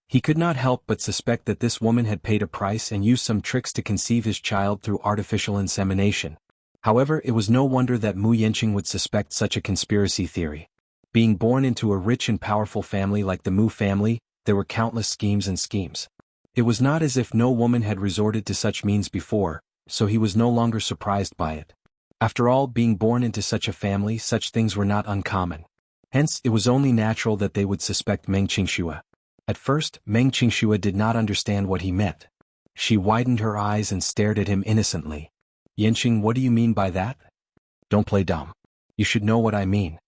Speaker 1: He could not help but suspect that this woman had paid a price and used some tricks to conceive his child through artificial insemination. However, it was no wonder that Mu Yanqing would suspect such a conspiracy theory. Being born into a rich and powerful family like the Mu family, there were countless schemes and schemes. It was not as if no woman had resorted to such means before, so he was no longer surprised by it. After all, being born into such a family, such things were not uncommon. Hence, it was only natural that they would suspect Meng Qingxue. At first, Meng Qingxue did not understand what he meant. She widened her eyes and stared at him innocently. Yanqing, what do you mean by that? Don't play dumb. You should know what I mean.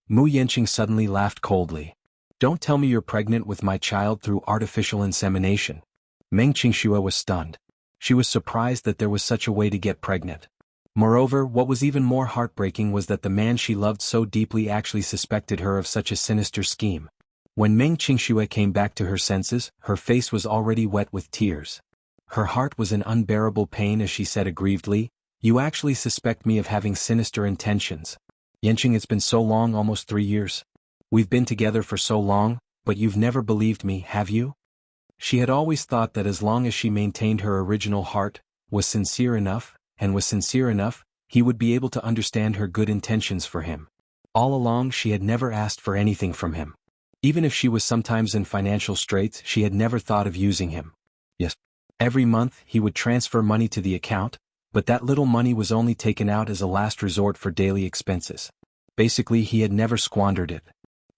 Speaker 1: Mu Yanqing suddenly laughed coldly. Don't tell me you're pregnant with my child through artificial insemination. Meng Qingxue was stunned. She was surprised that there was such a way to get pregnant. Moreover, what was even more heartbreaking was that the man she loved so deeply actually suspected her of such a sinister scheme. When Meng Qingxue came back to her senses, her face was already wet with tears. Her heart was in unbearable pain as she said aggrievedly, You actually suspect me of having sinister intentions. Yanqing, it's been so long, almost 3 years. We've been together for so long, but you've never believed me, have you? She had always thought that as long as she maintained her original heart, was sincere enough, he would be able to understand her good intentions for him. All along she had never asked for anything from him. Even if she was sometimes in financial straits, she had never thought of using him. Yes. Every month he would transfer money to the account, but that little money was only taken out as a last resort for daily expenses. Basically, he had never squandered it.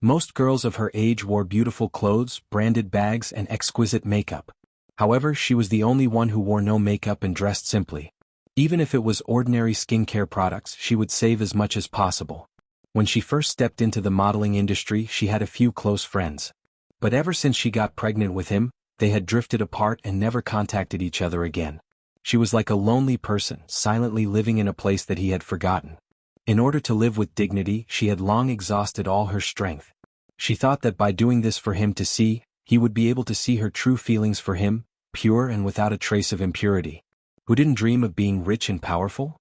Speaker 1: Most girls of her age wore beautiful clothes, branded bags, and exquisite makeup. However, she was the only one who wore no makeup and dressed simply. Even if it was ordinary skincare products, she would save as much as possible. When she first stepped into the modeling industry, she had a few close friends. But ever since she got pregnant with him, they had drifted apart and never contacted each other again. She was like a lonely person, silently living in a place that he had forgotten. In order to live with dignity, she had long exhausted all her strength. She thought that by doing this for him to see, he would be able to see her true feelings for him, pure and without a trace of impurity. Who didn't dream of being rich and powerful?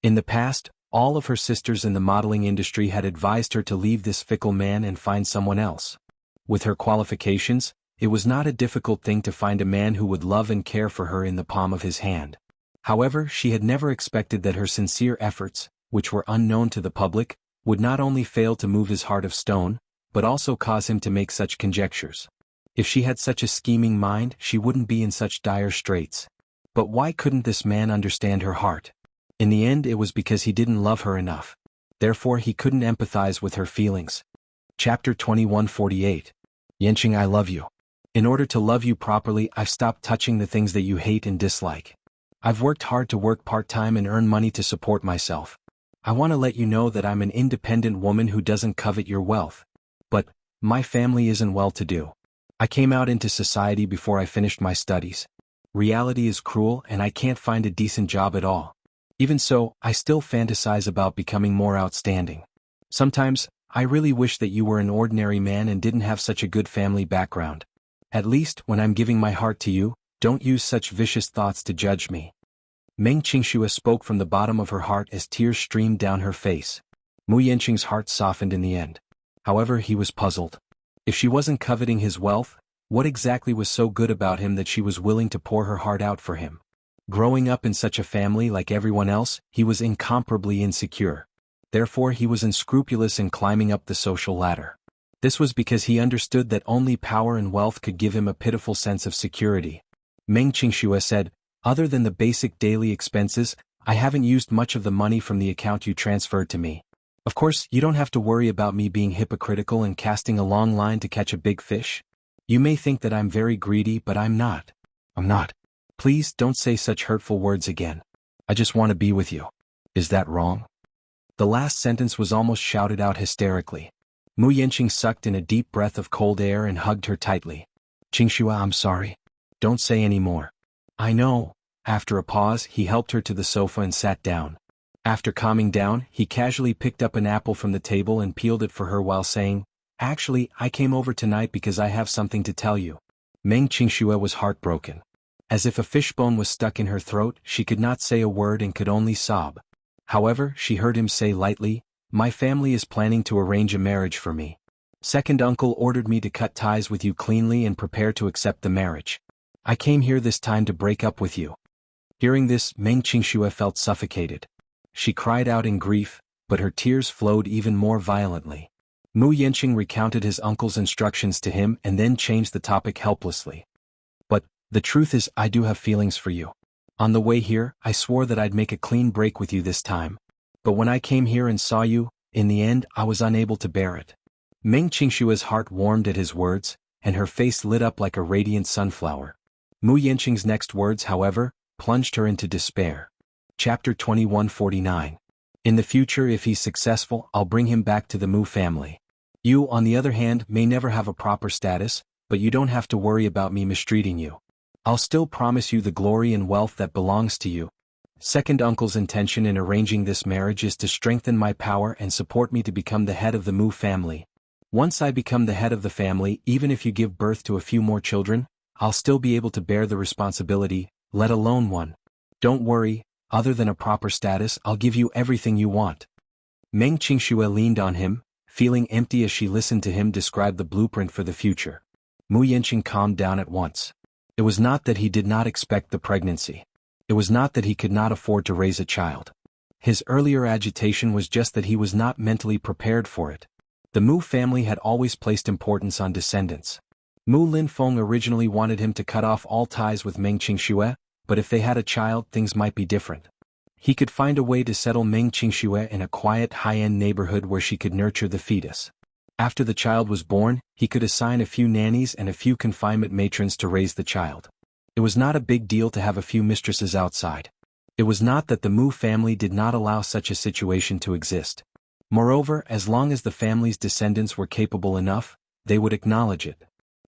Speaker 1: In the past, all of her sisters in the modeling industry had advised her to leave this fickle man and find someone else. With her qualifications, it was not a difficult thing to find a man who would love and care for her in the palm of his hand. However, she had never expected that her sincere efforts, which were unknown to the public, would not only fail to move his heart of stone, but also cause him to make such conjectures. If she had such a scheming mind, she wouldn't be in such dire straits. But why couldn't this man understand her heart? In the end, it was because he didn't love her enough. Therefore, he couldn't empathize with her feelings. Chapter 2148. Yanqing, I love you. In order to love you properly, I've stopped touching the things that you hate and dislike. I've worked hard to work part-time and earn money to support myself. I want to let you know that I'm an independent woman who doesn't covet your wealth. But my family isn't well-to-do. I came out into society before I finished my studies. Reality is cruel and I can't find a decent job at all. Even so, I still fantasize about becoming more outstanding. Sometimes, I really wish that you were an ordinary man and didn't have such a good family background. At least, when I'm giving my heart to you, don't use such vicious thoughts to judge me. Meng Qingxue spoke from the bottom of her heart as tears streamed down her face. Mu Yanqing's heart softened in the end. However, he was puzzled. If she wasn't coveting his wealth, what exactly was so good about him that she was willing to pour her heart out for him? Growing up in such a family like everyone else, he was incomparably insecure. Therefore he was unscrupulous in climbing up the social ladder. This was because he understood that only power and wealth could give him a pitiful sense of security. Meng Qingxue said, "Other than the basic daily expenses, I haven't used much of the money from the account you transferred to me. Of course, you don't have to worry about me being hypocritical and casting a long line to catch a big fish. You may think that I'm very greedy, but I'm not. I'm not. Please don't say such hurtful words again. I just want to be with you. Is that wrong?" The last sentence was almost shouted out hysterically. Mu Yanqing sucked in a deep breath of cold air and hugged her tightly. "Qingxue, I'm sorry. Don't say any more." "I know." After a pause, he helped her to the sofa and sat down. After calming down, he casually picked up an apple from the table and peeled it for her while saying, "Actually, I came over tonight because I have something to tell you." Meng Qingxue was heartbroken. As if a fishbone was stuck in her throat, she could not say a word and could only sob. However, she heard him say lightly, "My family is planning to arrange a marriage for me. Second uncle ordered me to cut ties with you cleanly and prepare to accept the marriage. I came here this time to break up with you." Hearing this, Meng Qingxue felt suffocated. She cried out in grief, but her tears flowed even more violently. Mu Yanqing recounted his uncle's instructions to him and then changed the topic helplessly. "But the truth is, I do have feelings for you. On the way here, I swore that I'd make a clean break with you this time. But when I came here and saw you, in the end I was unable to bear it." Meng Qingshue's heart warmed at his words, and her face lit up like a radiant sunflower. Mu Yanqing's next words, however, plunged her into despair. Chapter 2149. In the future, if he's successful, I'll bring him back to the Mu family. You, on the other hand, may never have a proper status, but you don't have to worry about me mistreating you. I'll still promise you the glory and wealth that belongs to you. Second uncle's intention in arranging this marriage is to strengthen my power and support me to become the head of the Mu family. Once I become the head of the family, even if you give birth to a few more children, I'll still be able to bear the responsibility, let alone one. Don't worry, other than a proper status, I'll give you everything you want." Meng Qingxue leaned on him, feeling empty as she listened to him describe the blueprint for the future. Mu Yanqing calmed down at once. It was not that he did not expect the pregnancy. It was not that he could not afford to raise a child. His earlier agitation was just that he was not mentally prepared for it. The Mu family had always placed importance on descendants. Mu Linfeng originally wanted him to cut off all ties with Meng Qingxue, but if they had a child, things might be different. He could find a way to settle Meng Qingxue in a quiet, high-end neighborhood where she could nurture the fetus. After the child was born, he could assign a few nannies and a few confinement matrons to raise the child. It was not a big deal to have a few mistresses outside. It was not that the Mu family did not allow such a situation to exist. Moreover, as long as the family's descendants were capable enough, they would acknowledge it.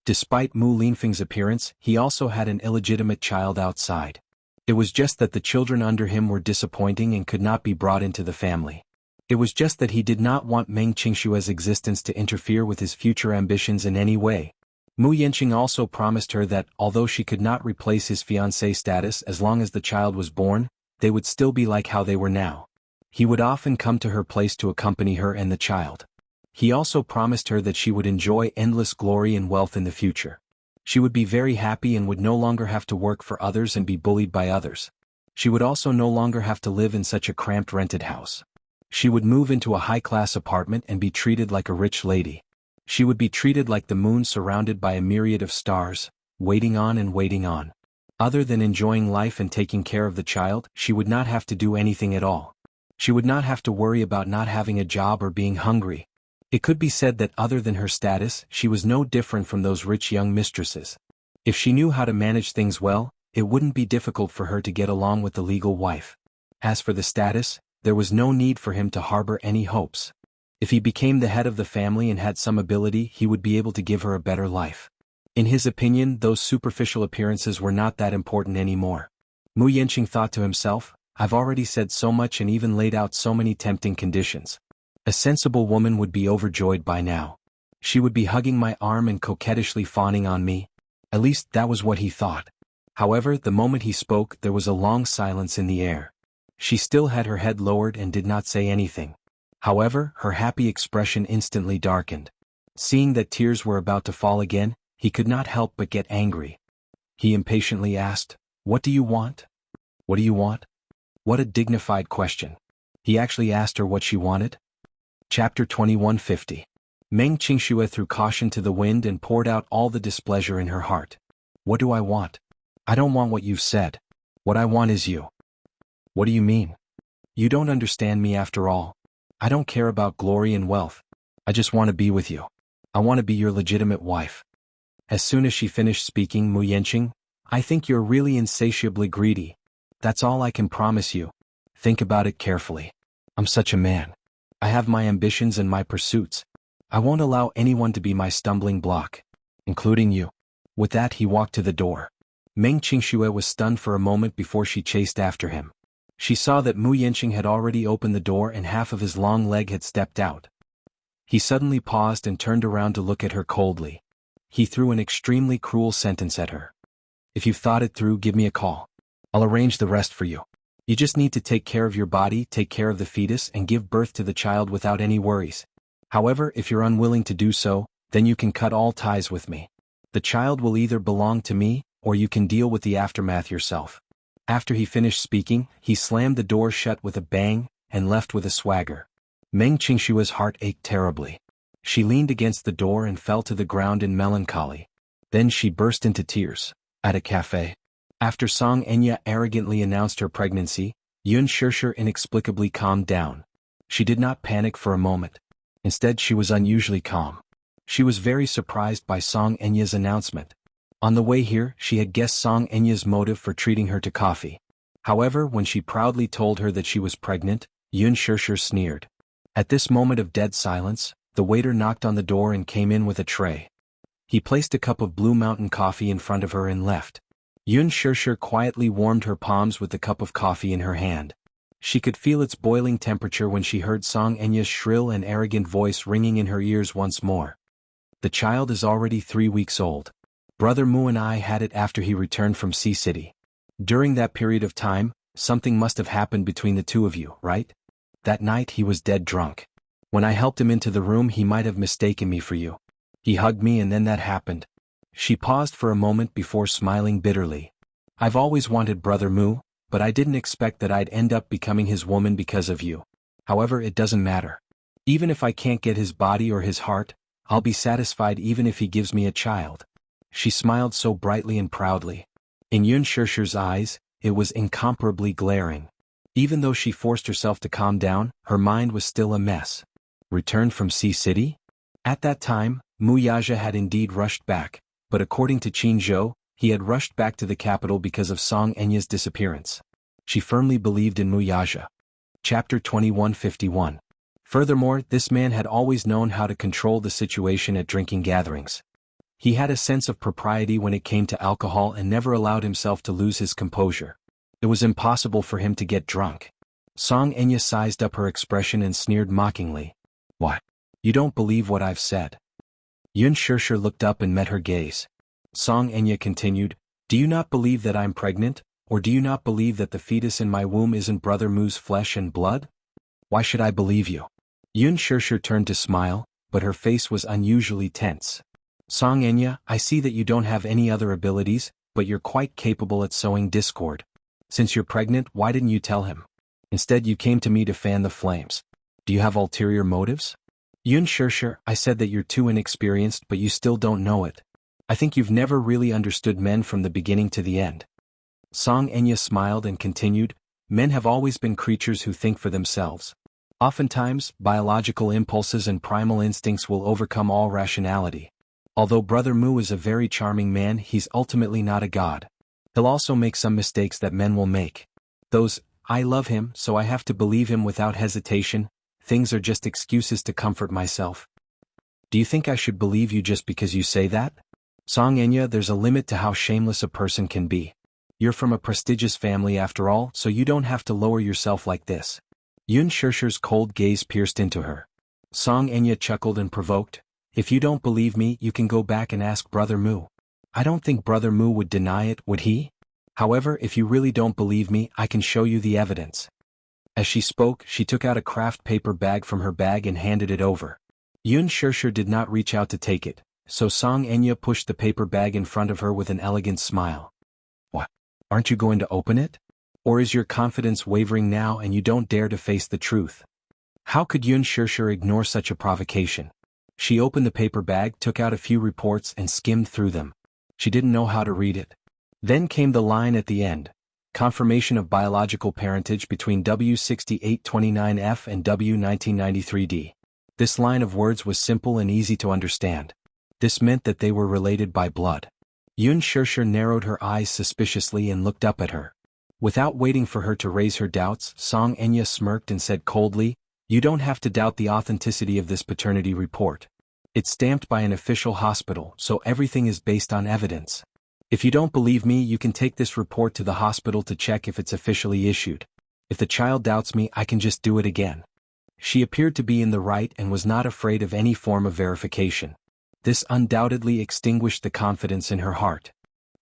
Speaker 1: Despite Mu Linfeng's appearance, he also had an illegitimate child outside. It was just that the children under him were disappointing and could not be brought into the family. It was just that he did not want Meng Qingshue's existence to interfere with his future ambitions in any way. Mu Yanqing also promised her that, although she could not replace his fiancé status as long as the child was born, they would still be like how they were now. He would often come to her place to accompany her and the child. He also promised her that she would enjoy endless glory and wealth in the future. She would be very happy and would no longer have to work for others and be bullied by others. She would also no longer have to live in such a cramped rented house. She would move into a high-class apartment and be treated like a rich lady. She would be treated like the moon surrounded by a myriad of stars, waiting on and waiting on. Other than enjoying life and taking care of the child, she would not have to do anything at all. She would not have to worry about not having a job or being hungry. It could be said that other than her status, she was no different from those rich young mistresses. If she knew how to manage things well, it wouldn't be difficult for her to get along with the legal wife. As for the status, there was no need for him to harbor any hopes. If he became the head of the family and had some ability, he would be able to give her a better life. In his opinion, those superficial appearances were not that important anymore. Mu Yanqing thought to himself, I've already said so much and even laid out so many tempting conditions. A sensible woman would be overjoyed by now. She would be hugging my arm and coquettishly fawning on me. At least that was what he thought. However, the moment he spoke, there was a long silence in the air. She still had her head lowered and did not say anything. However, her happy expression instantly darkened. Seeing that tears were about to fall again, he could not help but get angry. He impatiently asked, What do you want? What do you want? What a dignified question. He actually asked her what she wanted? Chapter 2150. Meng Qingxue threw caution to the wind and poured out all the displeasure in her heart. What do I want? I don't want what you've said. What I want is you. What do you mean? You don't understand me after all. I don't care about glory and wealth. I just want to be with you. I want to be your legitimate wife. As soon as she finished speaking, Mu Yanqing, I think you're really insatiably greedy. That's all I can promise you. Think about it carefully. I'm such a man. I have my ambitions and my pursuits. I won't allow anyone to be my stumbling block, including you. With that, he walked to the door. Meng Qingxue was stunned for a moment before she chased after him. She saw that Mu Yanqing had already opened the door and half of his long leg had stepped out. He suddenly paused and turned around to look at her coldly. He threw an extremely cruel sentence at her. If you've thought it through, give me a call. I'll arrange the rest for you. You just need to take care of your body, take care of the fetus, and give birth to the child without any worries. However, if you're unwilling to do so, then you can cut all ties with me. The child will either belong to me, or you can deal with the aftermath yourself. After he finished speaking, he slammed the door shut with a bang, and left with a swagger. Meng Qingshue's heart ached terribly. She leaned against the door and fell to the ground in melancholy. Then she burst into tears. At a cafe. After Song Enya arrogantly announced her pregnancy, Yun Shishir inexplicably calmed down. She did not panic for a moment. Instead, she was unusually calm. She was very surprised by Song Enya's announcement. On the way here, she had guessed Song Enya's motive for treating her to coffee. However, when she proudly told her that she was pregnant, Yun Shishir sneered. At this moment of dead silence, the waiter knocked on the door and came in with a tray. He placed a cup of Blue Mountain coffee in front of her and left. Yun Shishir quietly warmed her palms with the cup of coffee in her hand. She could feel its boiling temperature when she heard Song Enya's shrill and arrogant voice ringing in her ears once more. The child is already 3 weeks old. Brother Mu and I had it after he returned from Sea City. During that period of time, something must have happened between the two of you, right? That night he was dead drunk. When I helped him into the room, he might have mistaken me for you. He hugged me and then that happened. She paused for a moment before smiling bitterly. I've always wanted Brother Mu, but I didn't expect that I'd end up becoming his woman because of you. However, it doesn't matter. Even if I can't get his body or his heart, I'll be satisfied even if he gives me a child. She smiled so brightly and proudly. In Yun Shishir's eyes, it was incomparably glaring. Even though she forced herself to calm down, her mind was still a mess. Returned from Sea City? At that time, Mu Yaja had indeed rushed back, but according to Qin Zhou, he had rushed back to the capital because of Song Enya's disappearance. She firmly believed in Mu Yaja. Chapter 2151. Furthermore, this man had always known how to control the situation at drinking gatherings. He had a sense of propriety when it came to alcohol and never allowed himself to lose his composure. It was impossible for him to get drunk. Song Enya sized up her expression and sneered mockingly. What? You don't believe what I've said? Yun Shishir looked up and met her gaze. Song Enya continued, Do you not believe that I'm pregnant, or do you not believe that the fetus in my womb isn't Brother Mu's flesh and blood? Why should I believe you? Yun Shishir turned to smile, but her face was unusually tense. Song Enya, I see that you don't have any other abilities, but you're quite capable at sowing discord. Since you're pregnant, why didn't you tell him? Instead, you came to me to fan the flames. Do you have ulterior motives? Yun Shishir, I said that you're too inexperienced, but you still don't know it. I think you've never really understood men from the beginning to the end. Song Enya smiled and continued, Men have always been creatures who think for themselves. Oftentimes, biological impulses and primal instincts will overcome all rationality. Although Brother Mu is a very charming man, he's ultimately not a god. He'll also make some mistakes that men will make. Those, I love him so I have to believe him without hesitation, things are just excuses to comfort myself. Do you think I should believe you just because you say that? Song Enya, there's a limit to how shameless a person can be. You're from a prestigious family after all, so you don't have to lower yourself like this. Yun Shirshi's cold gaze pierced into her. Song Enya chuckled and provoked. If you don't believe me, you can go back and ask Brother Mu. I don't think Brother Mu would deny it, would he? However, if you really don't believe me, I can show you the evidence. As she spoke, she took out a craft paper bag from her bag and handed it over. Yun Shirshir did not reach out to take it, so Song Enya pushed the paper bag in front of her with an elegant smile. What? Aren't you going to open it? Or is your confidence wavering now and you don't dare to face the truth? How could Yun Shirshir ignore such a provocation? She opened the paper bag, took out a few reports and skimmed through them. She didn't know how to read it. Then came the line at the end. Confirmation of biological parentage between W6829F and W1993D. This line of words was simple and easy to understand. This meant that they were related by blood. Yun Shirshir narrowed her eyes suspiciously and looked up at her. Without waiting for her to raise her doubts, Song Enya smirked and said coldly, "You don't have to doubt the authenticity of this paternity report. It's stamped by an official hospital, so everything is based on evidence. If you don't believe me, you can take this report to the hospital to check if it's officially issued. If the child doubts me, I can just do it again." She appeared to be in the right and was not afraid of any form of verification. This undoubtedly extinguished the confidence in her heart.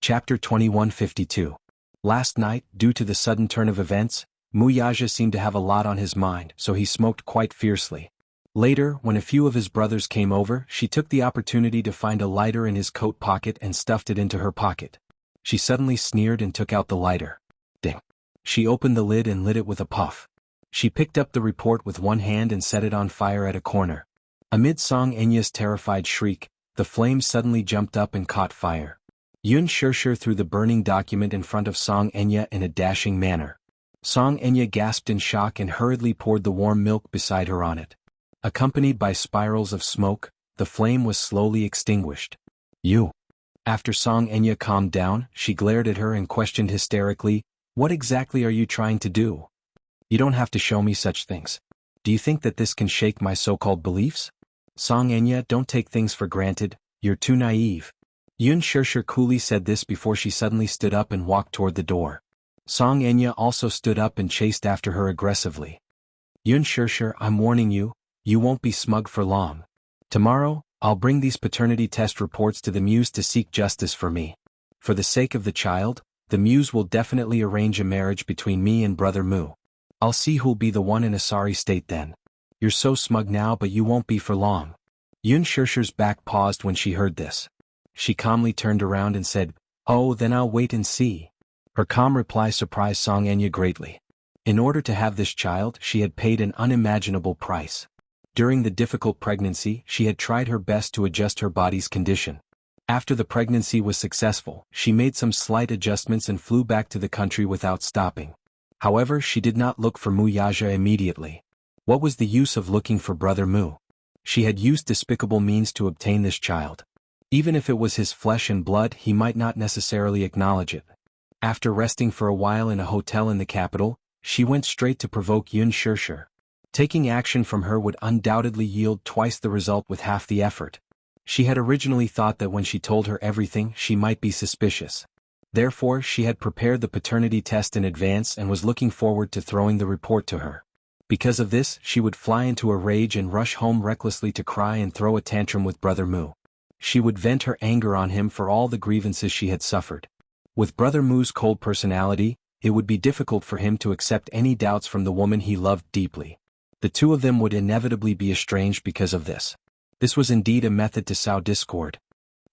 Speaker 1: Chapter 2152. Last night, due to the sudden turn of events, Muyaja seemed to have a lot on his mind, so he smoked quite fiercely. Later, when a few of his brothers came over, she took the opportunity to find a lighter in his coat pocket and stuffed it into her pocket. She suddenly sneered and took out the lighter. Ding. She opened the lid and lit it with a puff. She picked up the report with one hand and set it on fire at a corner. Amid Song Enya's terrified shriek, the flames suddenly jumped up and caught fire. Yun Shirshir threw the burning document in front of Song Enya in a dashing manner. Song Enya gasped in shock and hurriedly poured the warm milk beside her on it. Accompanied by spirals of smoke, the flame was slowly extinguished. You. After Song Enya calmed down, she glared at her and questioned hysterically, "What exactly are you trying to do? You don't have to show me such things. Do you think that this can shake my so-called beliefs? Song Enya, don't take things for granted, you're too naive." Yun Shirshir coolly said this before she suddenly stood up and walked toward the door. Song Enya also stood up and chased after her aggressively. Yun Shirshir, I'm warning you, you won't be smug for long. Tomorrow, I'll bring these paternity test reports to the Muse to seek justice for me. For the sake of the child, the Muse will definitely arrange a marriage between me and Brother Mu. I'll see who'll be the one in a sorry state then. You're so smug now, but you won't be for long. Yun Shirshir's back paused when she heard this. She calmly turned around and said, "Oh, then I'll wait and see." Her calm reply surprised Song Enya greatly. In order to have this child, she had paid an unimaginable price. During the difficult pregnancy, she had tried her best to adjust her body's condition. After the pregnancy was successful, she made some slight adjustments and flew back to the country without stopping. However, she did not look for Muyaja immediately. What was the use of looking for Brother Mu? She had used despicable means to obtain this child. Even if it was his flesh and blood, he might not necessarily acknowledge it. After resting for a while in a hotel in the capital, she went straight to provoke Yun Shirshir. Taking action from her would undoubtedly yield twice the result with half the effort. She had originally thought that when she told her everything, she might be suspicious. Therefore, she had prepared the paternity test in advance and was looking forward to throwing the report to her. Because of this, she would fly into a rage and rush home recklessly to cry and throw a tantrum with Brother Mu. She would vent her anger on him for all the grievances she had suffered. With Brother Mu's cold personality, it would be difficult for him to accept any doubts from the woman he loved deeply. The two of them would inevitably be estranged because of this. This was indeed a method to sow discord.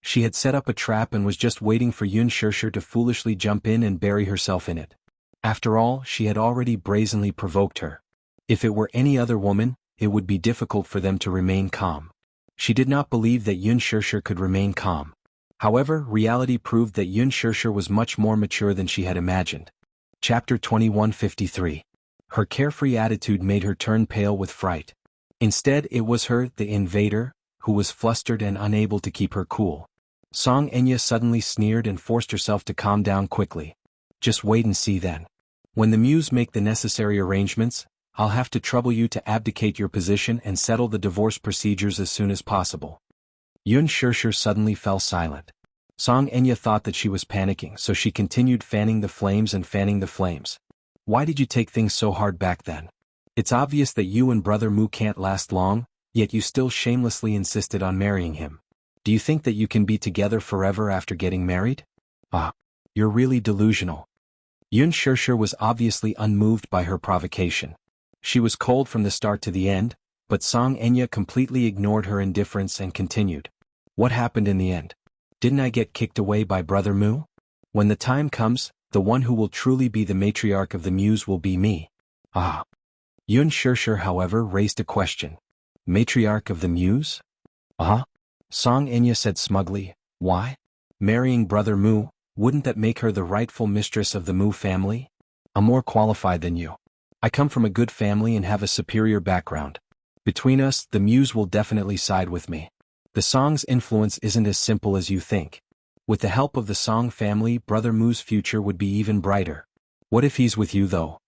Speaker 1: She had set up a trap and was just waiting for Yun Shirshir to foolishly jump in and bury herself in it. After all, she had already brazenly provoked her. If it were any other woman, it would be difficult for them to remain calm. She did not believe that Yun Shirshir could remain calm. However, reality proved that Yun Shirshir was much more mature than she had imagined. Chapter 2153. Her carefree attitude made her turn pale with fright. Instead, it was her, the invader, who was flustered and unable to keep her cool. Song Enya suddenly sneered and forced herself to calm down quickly. Just wait and see then. When the Muse make the necessary arrangements, I'll have to trouble you to abdicate your position and settle the divorce procedures as soon as possible. Yun Shirshir suddenly fell silent. Song Enya thought that she was panicking, so she continued fanning the flames and fanning the flames. Why did you take things so hard back then? It's obvious that you and Brother Mu can't last long, yet you still shamelessly insisted on marrying him. Do you think that you can be together forever after getting married? Ah, you're really delusional. Yun Shirshir was obviously unmoved by her provocation. She was cold from the start to the end, but Song Enya completely ignored her indifference and continued. What happened in the end? Didn't I get kicked away by Brother Mu? When the time comes, the one who will truly be the matriarch of the Muse will be me. Ah. Yun Shirshir, however, raised a question. Matriarch of the Muse? Song Enya said smugly. Why? Marrying Brother Mu, wouldn't that make her the rightful mistress of the Mu family? I'm more qualified than you. I come from a good family and have a superior background. Between us, the Muse will definitely side with me. The Song's influence isn't as simple as you think. With the help of the Song family, Brother Mu's future would be even brighter. What if he's with you though?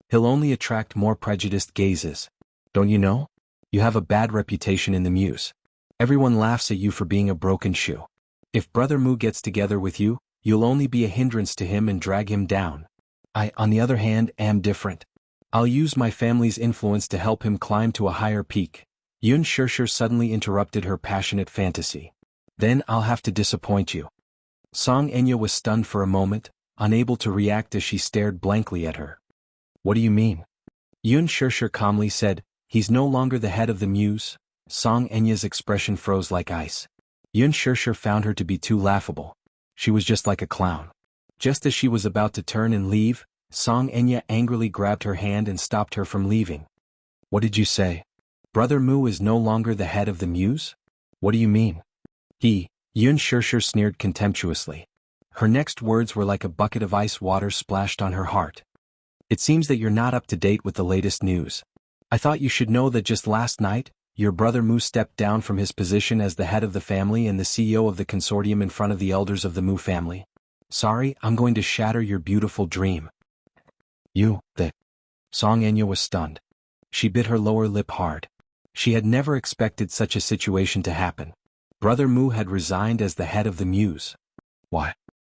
Speaker 1: He'll only attract more prejudiced gazes. Don't you know? You have a bad reputation in the Muse. Everyone laughs at you for being a broken shoe. If Brother Mu gets together with you, you'll only be a hindrance to him and drag him down. I, on the other hand, am different. I'll use my family's influence to help him climb to a higher peak. Yun Shirshir suddenly interrupted her passionate fantasy. Then I'll have to disappoint you. Song Enya was stunned for a moment, unable to react as she stared blankly at her. What do you mean? Yun Shirshir calmly said, he's no longer the head of the Muse. Song Enya's expression froze like ice. Yun Shirshir found her to be too laughable. She was just like a clown. Just as she was about to turn and leave, Song Enya angrily grabbed her hand and stopped her from leaving. What did you say? Brother Mu is no longer the head of the Muse? What do you mean? Yun Shirshir sneered contemptuously. Her next words were like a bucket of ice water splashed on her heart. It seems that you're not up to date with the latest news. I thought you should know that just last night, your brother Mu stepped down from his position as the head of the family and the CEO of the consortium in front of the elders of the Mu family. Sorry, I'm going to shatter your beautiful dream. Song Enya was stunned. She bit her lower lip hard. She had never expected such a situation to happen. Brother Mu had resigned as the head of the Muse. Why?